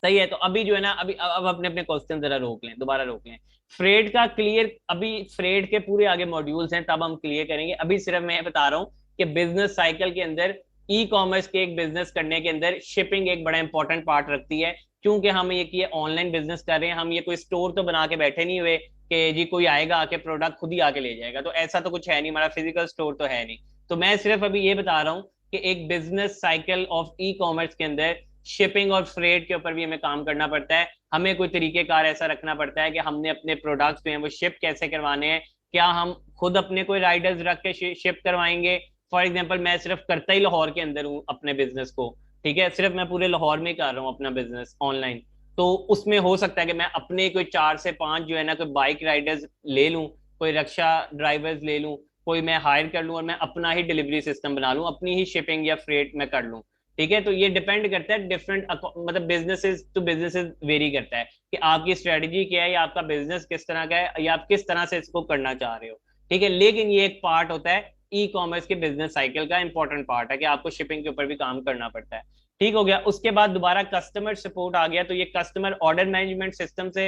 सही है। तो अभी जो है ना, अभी अब अपने अपने क्वेश्चन जरा रोक लें, दोबारा रोक लें। फ्रेड का क्लियर, अभी फ्रेड के पूरे आगे मॉड्यूल्स हैं, तब हम क्लियर करेंगे। अभी सिर्फ मैं बता रहा हूँ कि बिजनेस साइकिल के अंदर, ई कॉमर्स के एक बिजनेस करने के अंदर शिपिंग एक बड़ा इंपॉर्टेंट पार्ट रखती है। क्योंकि हम ये ऑनलाइन बिजनेस कर रहे हैं, हम ये कोई स्टोर तो बना के बैठे नहीं हुए कि जी कोई आएगा आके प्रोडक्ट खुद ही आके ले जाएगा, तो ऐसा तो कुछ है नहीं, हमारा फिजिकल स्टोर तो है नहीं। तो मैं सिर्फ अभी ये बता रहा हूँ कि एक business cycle of e commerce के अंदर शिपिंग और फ्रेट के ऊपर भी हमें काम करना पड़ता है। हमें कोई तरीकेकार ऐसा रखना पड़ता है कि हमने अपने प्रोडक्ट्स जो हैं वो शिप कैसे करवाने हैं। क्या हम खुद अपने कोई राइडर्स रख के शिप करवाएंगे? फॉर एग्जाम्पल मैं सिर्फ करता ही लाहौर के अंदर हूँ अपने बिजनेस को, ठीक है, सिर्फ मैं पूरे लाहौर में ही कर रहा हूँ अपना बिजनेस ऑनलाइन। तो उसमें हो सकता है कि मैं अपने कोई 4 से 5 जो है ना कोई बाइक राइडर्स ले लूँ, कोई रिक्शा ड्राइवर्स ले लूँ, कोई मैं हायर कर लूँ और मैं अपना ही डिलीवरी सिस्टम बना लूँ, अपनी ही शिपिंग या फ्रेट में कर लूँ। ठीक है, तो ये डिपेंड करता है डिफरेंट, मतलब बिजनेसेस टू बिजनेसेस वेरी करता है कि आपकी स्ट्रेटजी क्या है या आपका बिजनेस किस तरह का है या आप किस तरह से इसको करना चाह रहे हो। ठीक है, लेकिन ये एक पार्ट होता है ई कॉमर्स के बिजनेस साइकिल का, इंपॉर्टेंट पार्ट है कि आपको शिपिंग के ऊपर भी काम करना पड़ता है। ठीक हो गया। उसके बाद दोबारा कस्टमर सपोर्ट आ गया, तो ये कस्टमर ऑर्डर मैनेजमेंट सिस्टम से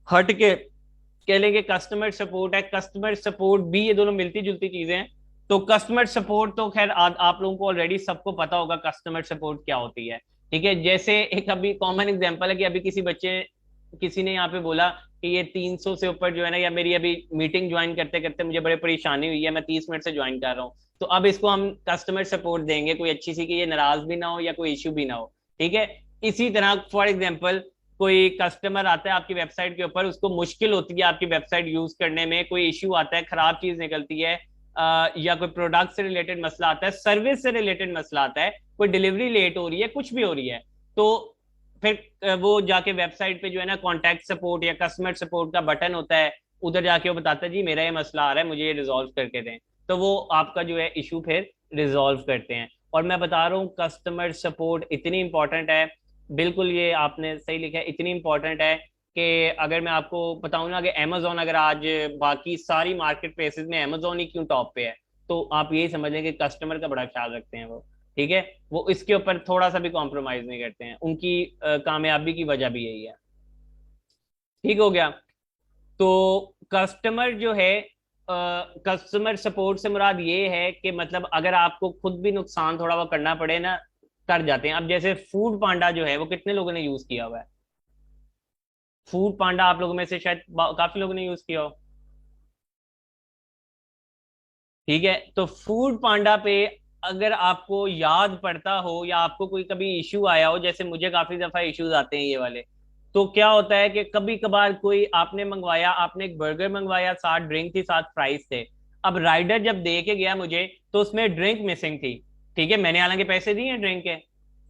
हट के कह लेंगे कस्टमर सपोर्ट है। कस्टमर सपोर्ट भी, ये दोनों मिलती जुलती चीजें हैं। तो कस्टमर सपोर्ट तो खैर आप लोगों को ऑलरेडी सबको पता होगा कस्टमर सपोर्ट क्या होती है। ठीक है, जैसे एक अभी कॉमन एग्जांपल है कि अभी किसी ने यहाँ पे बोला कि ये 300 से ऊपर जो है ना, या मेरी अभी मीटिंग ज्वाइन करते करते मुझे बड़ी परेशानी हुई है, मैं 30 मिनट से ज्वाइन कर रहा हूँ। तो अब इसको हम कस्टमर सपोर्ट देंगे कोई अच्छी सी, कि ये नाराज भी ना हो या कोई इश्यू भी ना हो। ठीक है, इसी तरह फॉर एग्जाम्पल कोई कस्टमर आता है आपकी वेबसाइट के ऊपर, उसको मुश्किल होती है आपकी वेबसाइट यूज करने में, कोई इश्यू आता है, खराब चीज निकलती है, या कोई प्रोडक्ट से रिलेटेड मसला आता है, सर्विस से रिलेटेड मसला आता है, कोई डिलीवरी लेट हो रही है, कुछ भी हो रही है, तो फिर वो जाके वेबसाइट पे जो है ना कॉन्टैक्ट सपोर्ट या कस्टमर सपोर्ट का बटन होता है, उधर जाके वो बताता है जी मेरा ये मसला आ रहा है, मुझे ये रिजॉल्व करके दें। तो वो आपका जो है इशू फिर रिजॉल्व करते हैं। और मैं बता रहा हूँ कस्टमर सपोर्ट इतनी इंपॉर्टेंट है, बिल्कुल ये आपने सही लिखा है, इतनी इंपॉर्टेंट है कि अगर मैं आपको बताऊं ना कि अमेजोन अगर आज बाकी सारी मार्केट प्लेसेस में अमेजोन ही क्यों टॉप पे है, तो आप यही समझ लें कि कस्टमर का बड़ा ख्याल रखते हैं वो। ठीक है, वो इसके ऊपर थोड़ा सा भी कॉम्प्रोमाइज नहीं करते हैं, उनकी कामयाबी की वजह भी यही है। ठीक हो गया। तो कस्टमर जो है, कस्टमर सपोर्ट से मुराद ये है कि मतलब अगर आपको खुद भी नुकसान थोड़ा बहुत करना पड़े ना, कर जाते हैं। अब जैसे फूड पांडा जो है वो कितने लोगों ने यूज किया हुआ है? फूड पांडा आप लोगों में से शायद काफी लोगों ने यूज किया हो। ठीक है, तो फूड पांडा पे अगर आपको याद पड़ता हो या आपको कोई कभी इश्यू आया हो, जैसे मुझे काफी दफा इश्यूज आते हैं ये वाले, तो क्या होता है कि कभी कभार कोई आपने मंगवाया, आपने एक बर्गर मंगवाया, साथ ड्रिंक थी, साथ फ्राइज थे। अब राइडर जब दे के गया मुझे, तो उसमें ड्रिंक मिसिंग थी। ठीक है, मैंने हालांकि पैसे दिए हैं ड्रिंक के,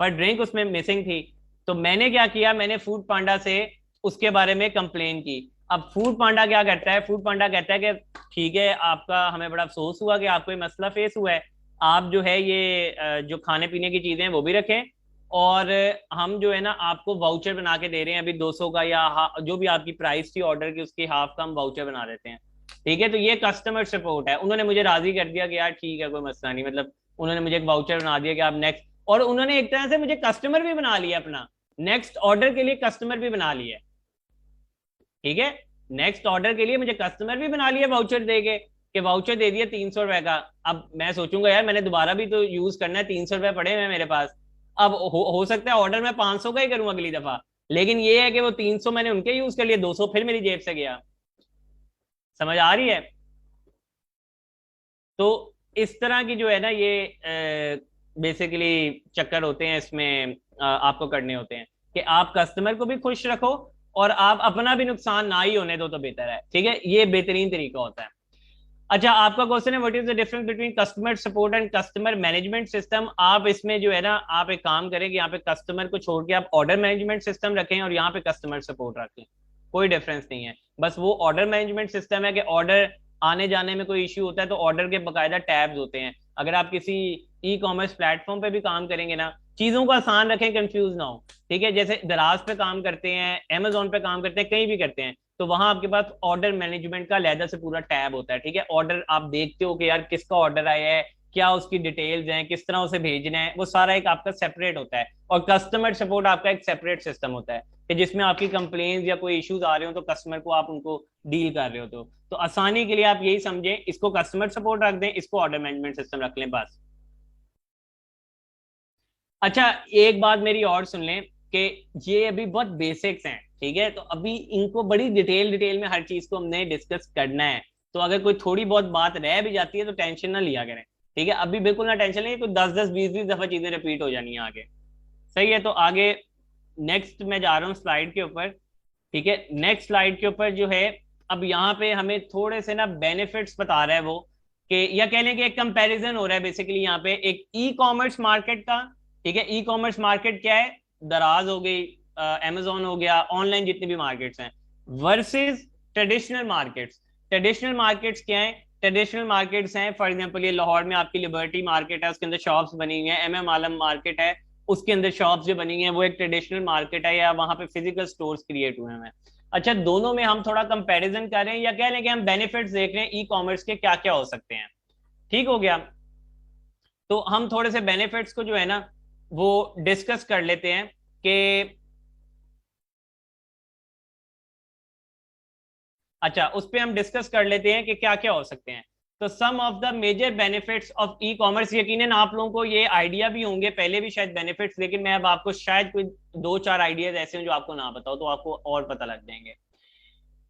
पर ड्रिंक उसमें मिसिंग थी। तो मैंने क्या किया, मैंने फूड पांडा से उसके बारे में कंप्लेन की। अब फूड पांडा क्या करता है, फूड पांडा कहता है कि ठीक है, आपका हमें बड़ा अफसोस हुआ कि आपको ये मसला फेस हुआ है, आप जो है ये जो खाने पीने की चीजें हैं वो भी रखें, और हम जो है ना आपको वाउचर बना के दे रहे हैं अभी 200 का, या जो भी आपकी प्राइस थी ऑर्डर की उसकी हाफ का हम वाउचर बना देते हैं। ठीक है, तो ये कस्टमर सपोर्ट है। उन्होंने मुझे राजी कर दिया कि यार ठीक है कोई मसला नहीं, मतलब उन्होंने मुझे एक वाउचर बना दिया कि आप नेक्स्ट, और उन्होंने एक तरह से मुझे कस्टमर भी बना लिया, अपना नेक्स्ट ऑर्डर के लिए कस्टमर भी बना लिया। ठीक है, नेक्स्ट ऑर्डर के लिए मुझे कस्टमर भी बना लिया वाउचर देके, कि वाउचर दे दिया 300 रुपए का। अब मैं सोचूंगा यार मैंने दोबारा भी तो यूज करना है, 300 रुपए पड़े हैं मेरे पास। अब हो सकता है ऑर्डर मैं 500 का ही करूं अगली दफा, लेकिन ये है कि वो 300 मैंने उनके यूज कर लिए, 200 फिर मेरी जेब से गया। समझ आ रही है? तो इस तरह की जो है ना ये बेसिकली चक्कर होते हैं इसमें, आपको करने होते हैं कि आप कस्टमर को भी खुश रखो और आप अपना भी नुकसान ना ही होने दो तो बेहतर है। ठीक है, ये बेहतरीन तरीका होता है। अच्छा, आपका क्वेश्चन है what is the difference between customer support and customer management system. आप इसमें जो है ना आप एक काम करें कि यहाँ पे कस्टमर को छोड़ के आप ऑर्डर मैनेजमेंट सिस्टम रखें और यहाँ पे कस्टमर सपोर्ट रखें, कोई डिफरेंस नहीं है। बस वो ऑर्डर मैनेजमेंट सिस्टम है कि ऑर्डर आने जाने में कोई इश्यू होता है तो ऑर्डर के बकायदा टैब्स होते हैं। अगर आप किसी ई कॉमर्स प्लेटफॉर्म पे भी काम करेंगे ना, चीजों को आसान रखें, कंफ्यूज ना हो। ठीक है, जैसे दराज पे काम करते हैं, अमेजोन पे काम करते हैं, कहीं भी करते हैं, तो वहां आपके पास ऑर्डर मैनेजमेंट का लहदा से पूरा टैब होता है। ठीक है, ऑर्डर आप देखते हो कि यार किसका ऑर्डर आया है, क्या उसकी डिटेल्स हैं, किस तरह उसे भेजना है, वो सारा एक आपका सेपरेट होता है। और कस्टमर सपोर्ट आपका एक सेपरेट सिस्टम होता है कि जिसमें आपकी कंप्लेंट्स या कोई इश्यूज आ रहे हो तो कस्टमर को आप उनको डील कर रहे हो। तो आसानी के लिए आप यही समझें, इसको कस्टमर सपोर्ट रख दें, इसको ऑर्डर मैनेजमेंट सिस्टम रख लें बस। अच्छा, एक बात मेरी और सुन लें कि ये अभी बहुत बेसिक्स हैं, ठीक है, तो अभी इनको बड़ी डिटेल डिटेल में हर चीज को हमने डिस्कस करना है। तो अगर कोई थोड़ी बहुत बात रह भी जाती है तो टेंशन ना लिया करें, ठीक है, अभी बिल्कुल ना टेंशन लें, कोई 10 10 20 20 दफा चीजें रिपीट हो जानी है आगे। सही है, तो आगे नेक्स्ट मैं जा रहा हूँ स्लाइड के ऊपर। ठीक है, नेक्स्ट स्लाइड के ऊपर जो है, अब यहाँ पे हमें थोड़े से ना बेनिफिट्स बता रहा है वो, कि या कह लें कि एक कंपैरिजन हो रहा है बेसिकली यहाँ पे एक ई कॉमर्स मार्केट का। ठीक है, ई कॉमर्स मार्केट क्या है, दराज हो गई, अमेजोन हो गया, ऑनलाइन जितने भी मार्केट्स हैं, versus traditional markets. Traditional markets क्या है, ट्रेडिशनल मार्केट्स हैं फॉर एग्जांपल ये लाहौर में आपकी लिबर्टी मार्केट है, उसके अंदर शॉप्स बनी हुई हैं, एम एम आलम मार्केट है, उसके अंदर शॉप्स जो बनी हुई हैं वो एक ट्रेडिशनल मार्केट है, या वहां पे फिजिकल स्टोर्स क्रिएट हुए हैं। अच्छा, दोनों में हम थोड़ा कंपैरिजन कर रहे हैं, या कह लें कि हम बेनिफिट्स देख रहे हैं ई कॉमर्स के क्या क्या हो सकते हैं। ठीक हो गया, तो हम थोड़े से बेनिफिट्स को जो है ना वो डिस्कस कर लेते हैं कि अच्छा, उस पे हम डिस्कस कर लेते हैं कि क्या क्या हो सकते हैं। तो some of the major benefits of e commerce, यकीनन आप लोगों को ये आइडिया भी होंगे पहले भी शायद बेनिफिट्स, लेकिन मैं अब आपको शायद कोई 2 4 आइडियाज ऐसे हैं जो आपको ना बताओ तो आपको और पता लग जाएंगे।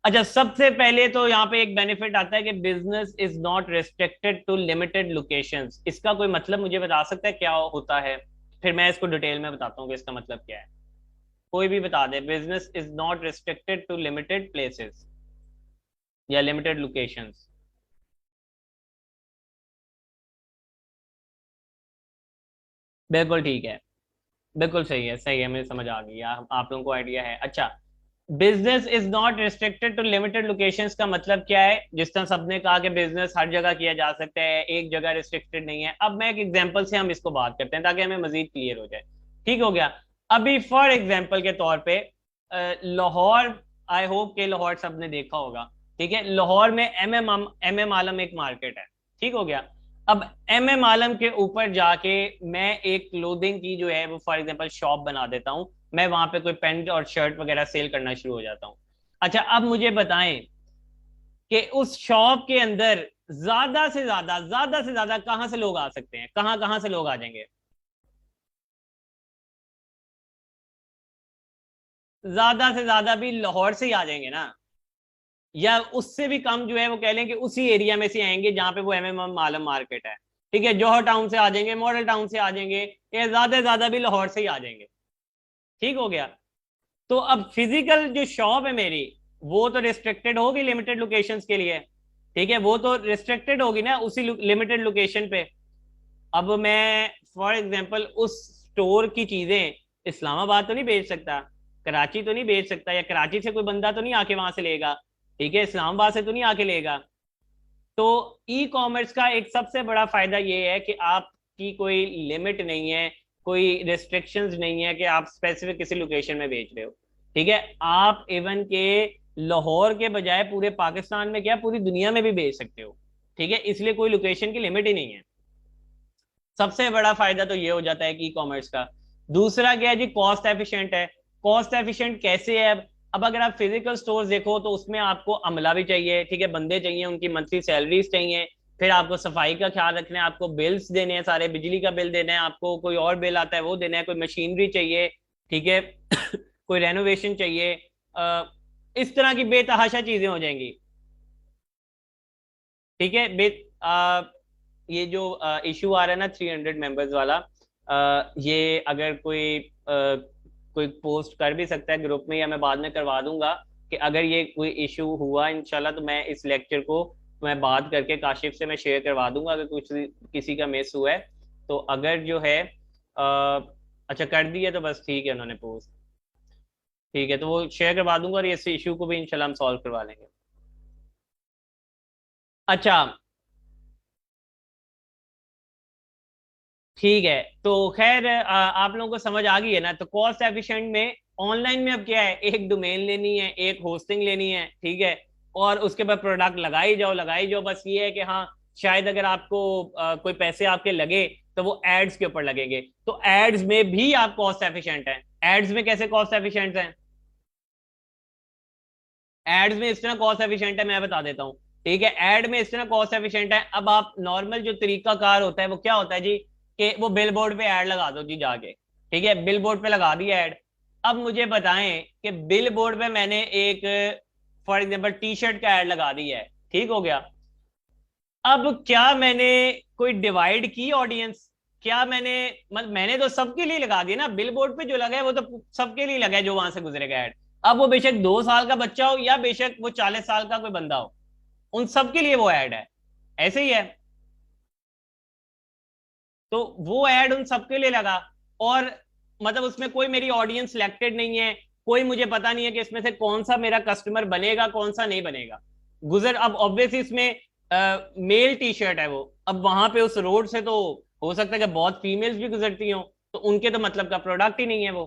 अच्छा, सबसे पहले तो यहाँ पे एक बेनिफिट आता है कि business is not restricted to limited locations. इसका कोई मतलब मुझे बता सकता है क्या होता है? फिर मैं इसको डिटेल में बताता हूँ कि इसका मतलब क्या है। कोई भी बता दे, business is not restricted to limited places या लिमिटेड लोकेशंस। बिल्कुल ठीक है, बिल्कुल सही है, सही है, मुझे समझ आ गई, आप लोगों को आइडिया है। अच्छा, business is not restricted to limited locations का मतलब क्या है? जिस तरह सबने कहा कि बिजनेस हर जगह किया जा सकता है, एक जगह रिस्ट्रिक्टेड नहीं है। अब मैं एक एग्जांपल से हम इसको बात करते हैं ताकि हमें मजीद क्लियर हो जाए। ठीक हो गया, अभी फॉर एग्जांपल के तौर पे लाहौर, आई होप के लाहौर सबने देखा होगा। ठीक है, लाहौर में एम एम आलम एक मार्केट है। ठीक हो गया, अब एम एम आलम के ऊपर जाके मैं एक क्लोथिंग की जो है वो फॉर एग्जांपल शॉप बना देता हूँ, मैं वहां पे कोई पैंट और शर्ट वगैरह सेल करना शुरू हो जाता हूँ। अच्छा, अब मुझे बताएं कि उस शॉप के अंदर ज्यादा से ज्यादा कहां से लोग आ सकते हैं, कहां कहां से लोग आ जाएंगे? ज्यादा से ज्यादा भी लाहौर से ही आ जाएंगे ना, या उससे भी कम जो है वो कह लें कि उसी एरिया में से आएंगे जहां पे वो एम एम आलम मार्केट है। ठीक है, जौहर टाउन से आ जाएंगे, मॉडल टाउन से आ जाएंगे, या ज्यादा से ज्यादा भी लाहौर से ही आ जाएंगे। ठीक हो गया, तो अब फिजिकल जो शॉप है मेरी, वो तो रिस्ट्रिक्टेड होगी लिमिटेड लोकेशंस के लिए। ठीक है, वो तो रिस्ट्रिक्टेड होगी ना उसी लिमिटेड लोकेशन पे। अब मैं फॉर एग्जांपल उस स्टोर की चीजें इस्लामाबाद तो नहीं बेच सकता, कराची तो नहीं बेच सकता, या कराची से कोई बंदा तो नहीं आके वहां से लेगा, ठीक है, इस्लामाबाद से तो नहीं आके लेगा। तो ई कॉमर्स का एक सबसे बड़ा फायदा ये है कि आपकी कोई लिमिट नहीं है, कोई रेस्ट्रिक्शंस नहीं है कि आप स्पेसिफिक किसी लोकेशन में बेच रहे हो। ठीक है, आप इवन के लाहौर के बजाय पूरे पाकिस्तान में क्या पूरी दुनिया में भी बेच सकते हो। ठीक है, इसलिए कोई लोकेशन की लिमिट ही नहीं है। सबसे बड़ा फायदा तो ये हो जाता है कि ई कॉमर्स का। दूसरा क्या है जी, कॉस्ट एफिशिएंट है। कॉस्ट एफिशिएंट कैसे है? अब अगर आप फिजिकल स्टोर्स देखो तो उसमें आपको अमला भी चाहिए, ठीक है, बंदे चाहिए, उनकी मंथली सैलरीज चाहिए, फिर आपको सफाई का ख्याल रखना है, आपको बिल्स देने हैं, सारे बिजली का बिल देना है, आपको कोई और बिल आता है वो देना है, कोई मशीनरी चाहिए, ठीक है, कोई रेनोवेशन चाहिए, इस तरह की बेतहाशा चीजें हो जाएंगी। ठीक है, ये जो इशू आ रहा है ना 300 मेंबर्स वाला, ये अगर कोई पोस्ट कर भी सकता है ग्रुप में, या मैं बाद में करवा दूंगा कि अगर ये कोई इशू हुआ इंशाल्लाह तो मैं इस लेक्चर को मैं बात करके काशिफ से मैं शेयर करवा दूंगा अगर कुछ किसी का मिस हुआ है। तो अगर जो है अच्छा कर दिया तो बस ठीक है, उन्होंने पोस्ट, ठीक है, तो वो शेयर करवा दूंगा और इस इशू को भी इंशाल्लाह हम सॉल्व करवा लेंगे। अच्छा, ठीक है, तो खैर आप लोगों को समझ आ गई है ना। तो कॉस्ट एफिशिएंट में ऑनलाइन में अब क्या है, एक डोमेन लेनी है, एक होस्टिंग लेनी है, ठीक है, और उसके बाद प्रोडक्ट लगाई जाओ लगाई जाओ, बस ये है कि हाँ शायद अगर आपको कोई पैसे आपके लगे तो वो एड्स के ऊपर लगेंगे। तो एड्स में भी आप कॉस्ट एफिशिएंट हैं। एड्स में कैसे कॉस्ट एफिशिएंट हैं? एड्स में इस तरह कॉस्ट एफिशिएंट है, मैं बता देता हूँ। ठीक है, एड में इस तरह कॉस्ट एफिशिएंट है। अब आप नॉर्मल जो तरीका कार होता है वो क्या होता है जी, कि वो बिल बोर्ड पे ऐड लगा दो जी जाके। ठीक है, बिल बोर्ड पे लगा दी ऐड। अब मुझे बताएं कि बिल बोर्ड पे मैंने एक फॉर एग्जांपल टी शर्ट का ऐड लगा दी है, ठीक हो गया। अब क्या मैंने कोई डिवाइड की ऑडियंस? क्या मैंने, मतलब मैंने तो सबके लिए लगा दिया ना, बिल बोर्ड पे जो लगा है वो तो सबके लिए लगा है जो वहां से गुजरेगा ऐड। अब वो बेशक 2 साल का बच्चा हो या बेशक वो 40 साल का कोई बंदा हो, उन सबके लिए वो ऐड है। ऐसे ही है। तो वो ऐड उन सबके लिए लगा। और मतलब उसमें कोई मेरी ऑडियंस सिलेक्टेड नहीं है, कोई मुझे पता नहीं है कि इसमें से कौन सा मेरा कस्टमर बनेगा कौन सा नहीं बनेगा। गुजर अब ऑब्वियसली इसमें मेल टी शर्ट है वो, अब वहां पे उस रोड से तो हो सकता है कि बहुत फीमेल्स भी गुजरती हो, तो उनके तो मतलब का प्रोडक्ट ही नहीं है वो।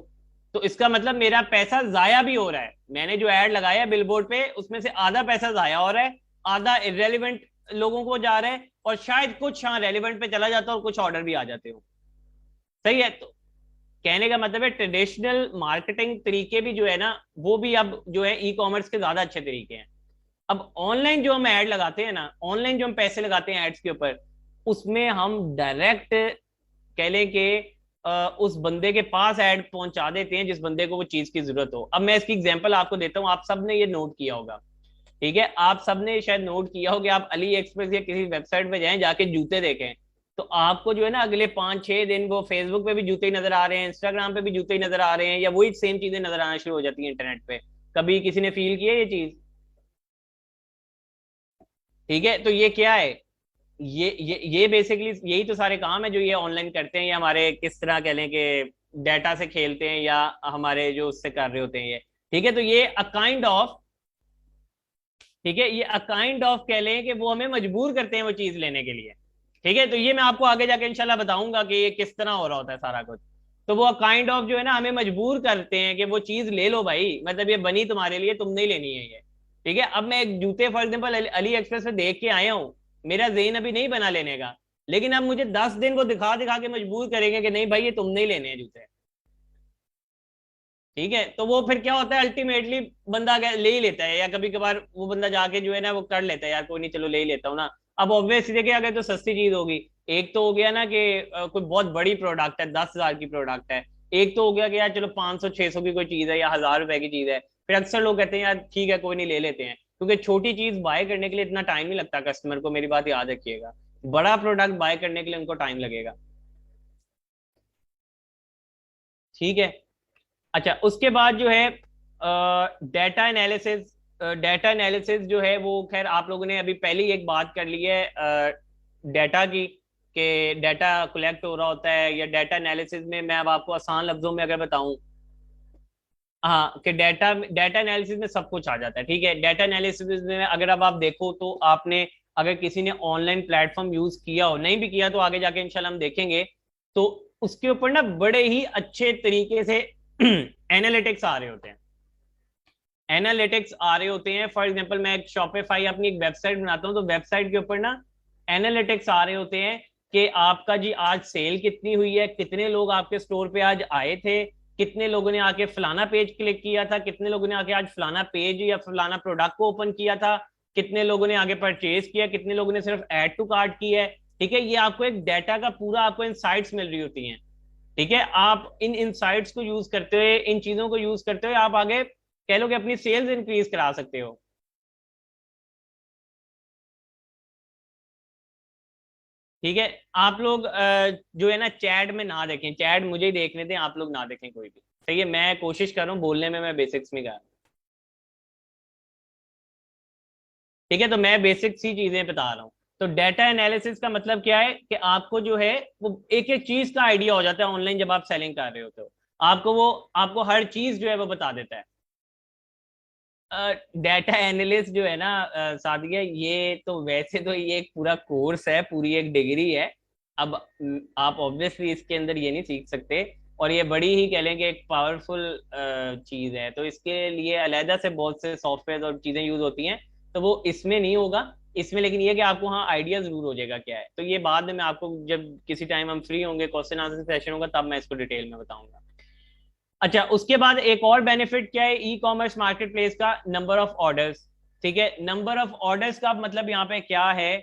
तो इसका मतलब मेरा पैसा जाया भी हो रहा है। मैंने जो ऐड लगाया बिलबोर्ड पे उसमें से आधा पैसा जाया हो रहा है, आधा इरेलीवेंट लोगों को जा रहा है, और शायद कुछ हाँ रेलिवेंट पे चला जाता है और कुछ ऑर्डर भी आ जाते हो। सही है। तो कहने का मतलब है ट्रेडिशनल मार्केटिंग तरीके भी जो है ना, वो भी अब जो है ई कॉमर्स के ज्यादा अच्छे तरीके हैं। अब ऑनलाइन जो हम ऐड लगाते हैं ना, ऑनलाइन जो हम पैसे लगाते हैं एड्स के ऊपर, उसमें हम डायरेक्ट कह लें कि उस बंदे के पास ऐड पहुंचा देते हैं जिस बंदे को वो चीज की जरूरत हो। अब मैं इसकी एग्जांपल आपको देता हूँ, आप सब ने ये नोट किया होगा। ठीक है, आप सबने शायद नोट किया हो कि आप अली एक्सप्रेस या किसी वेबसाइट पे जाएं, जाके जूते देखें, तो आपको जो है ना अगले 5-6 दिन वो फेसबुक पे भी जूते ही नजर आ रहे हैं, इंस्टाग्राम पे भी जूते ही नजर आ रहे हैं, या वही सेम चीजें नजर आना शुरू हो जाती है इंटरनेट पे। कभी किसी ने फील किया ये चीज? ठीक है, तो ये क्या है? ये बेसिकली यही तो सारे काम है जो ये ऑनलाइन करते हैं, या हमारे किस तरह कह लें कि डाटा से खेलते हैं, या हमारे जो उससे कर रहे होते हैं ये। ठीक है, तो ये अ काइंड ऑफ, ठीक है, ये अ काइंड ऑफ कह लें कि वो हमें मजबूर करते हैं वो चीज लेने के लिए। ठीक है, तो ये मैं आपको आगे जाके इंशाल्लाह बताऊंगा कि ये किस तरह हो रहा होता है सारा कुछ। तो वो काइंड ऑफ जो है ना हमें मजबूर करते हैं कि वो चीज ले लो भाई, मतलब ये बनी तुम्हारे लिए, तुमने ही लेनी है ये। ठीक है, अब मैं एक जूते फॉर एग्जाम्पल अली एक्सप्रेस पे देख के आया हूँ, मेरा ज़हन अभी नहीं बना लेने का, लेकिन अब मुझे 10 दिन वो दिखा दिखा के मजबूर करेंगे कि नहीं भाई ये तुमने ही लेने हैं जूते। ठीक है, तो वो फिर क्या होता है अल्टीमेटली, बंदा ले ही लेता है, या कभी कभार वो बंदा जाके जो है ना वो कर लेता है, यार कोई नहीं चलो ले ही लेता हूँ ना। अब ऑब्वियसली देखिए अगर तो सस्ती चीज होगी, एक तो हो गया ना कि कोई बहुत बड़ी प्रोडक्ट है, 10,000 की प्रोडक्ट है। एक तो हो गया कि यार चलो 500-600 की कोई चीज है या 1,000 रुपए की चीज है, फिर अक्सर लोग कहते हैं यार ठीक है कोई नहीं ले लेते हैं, क्योंकि छोटी चीज बाय करने के लिए इतना टाइम नहीं लगता कस्टमर को, मेरी बात याद रखिएगा। बड़ा प्रोडक्ट बाय करने के लिए उनको टाइम लगेगा। ठीक है। अच्छा, उसके बाद जो है डाटा एनालिसिस। डाटा एनालिसिस जो है वो खैर आप लोगों ने अभी पहले ही एक बात कर ली है डाटा की, कि डाटा कलेक्ट हो रहा होता है, या डाटा एनालिसिस में मैं अब आपको आसान लफ्जों में अगर बताऊं, हाँ, कि डाटा डाटा एनालिसिस में सब कुछ आ जाता है। ठीक है, डाटा एनालिसिस में अगर अब आप देखो तो आपने, अगर किसी ने ऑनलाइन प्लेटफॉर्म यूज किया हो, नहीं भी किया तो आगे जाके इंशाल्लाह हम देखेंगे, तो उसके ऊपर ना बड़े ही अच्छे तरीके से एनालिटिक्स आ रहे होते हैं। एनालिटिक्स आ रहे होते हैं, फॉर एग्जांपल मैं एक शॉपिफाई अपनी एक वेबसाइट बनाता हूँ, तो वेबसाइट के ऊपर ना एनालिटिक्स आ रहे होते हैं कि आपका जी आज सेल कितनी हुई है, कितने लोग आपके स्टोर पे आज आए थे, कितने लोगों ने आके फलाना पेज क्लिक किया था, कितने लोगों ने आके आज फलाना पेज या फलाना प्रोडक्ट को ओपन किया था, कितने लोगों ने आगे परचेज किया, कितने लोगों ने सिर्फ ऐड टू कार्ट की है। ठीक है, ये आपको एक डाटा का पूरा आपको इनसाइट्स मिल रही होती हैं। ठीक है, आप इन इनसाइट्स को यूज करते हुए, इन चीजों को यूज करते हुए आप आगे कह लो कि अपनी सेल्स इंक्रीज करा सकते हो। ठीक है, आप लोग जो है ना चैट में ना देखें, चैट मुझे ही देखने दें, आप लोग ना देखें कोई भी। सही है, मैं कोशिश कर रहा हूँ बोलने में, मैं बेसिक्स में कर रहा हूँ। ठीक है, तो मैं बेसिक सी चीजें बता रहा हूँ। तो डाटा एनालिसिस का मतलब क्या है कि आपको जो है वो एक एक चीज का आइडिया हो जाता है ऑनलाइन जब आप सेलिंग कर रहे होते हो। आपको वो, आपको हर चीज जो है वो बता देता है। डाटा एनालिस्ट जो है ना सादिया, ये तो वैसे तो ये एक पूरा कोर्स है, पूरी एक डिग्री है। अब आप ऑब्वियसली इसके अंदर ये नहीं सीख सकते, और ये बड़ी ही कह लें कि एक पावरफुल चीज है, तो इसके लिए अलहदा से बहुत से सॉफ्टवेयर और चीजें यूज होती हैं, तो वो इसमें नहीं होगा। इसमें लेकिन ये कि आपको हाँ आइडिया जरूर हो जाएगा क्या है। तो ये बाद में मैं आपको जब किसी टाइम हम फ्री होंगे, क्वेश्चन आंसर सेशन होगा, तब मैं इसको डिटेल में बताऊंगा। अच्छा, उसके बाद एक और बेनिफिट क्या है ई कॉमर्स मार्केट प्लेस का, नंबर ऑफ ऑर्डर्स। ठीक है, नंबर ऑफ ऑर्डर्स का मतलब यहाँ पे क्या है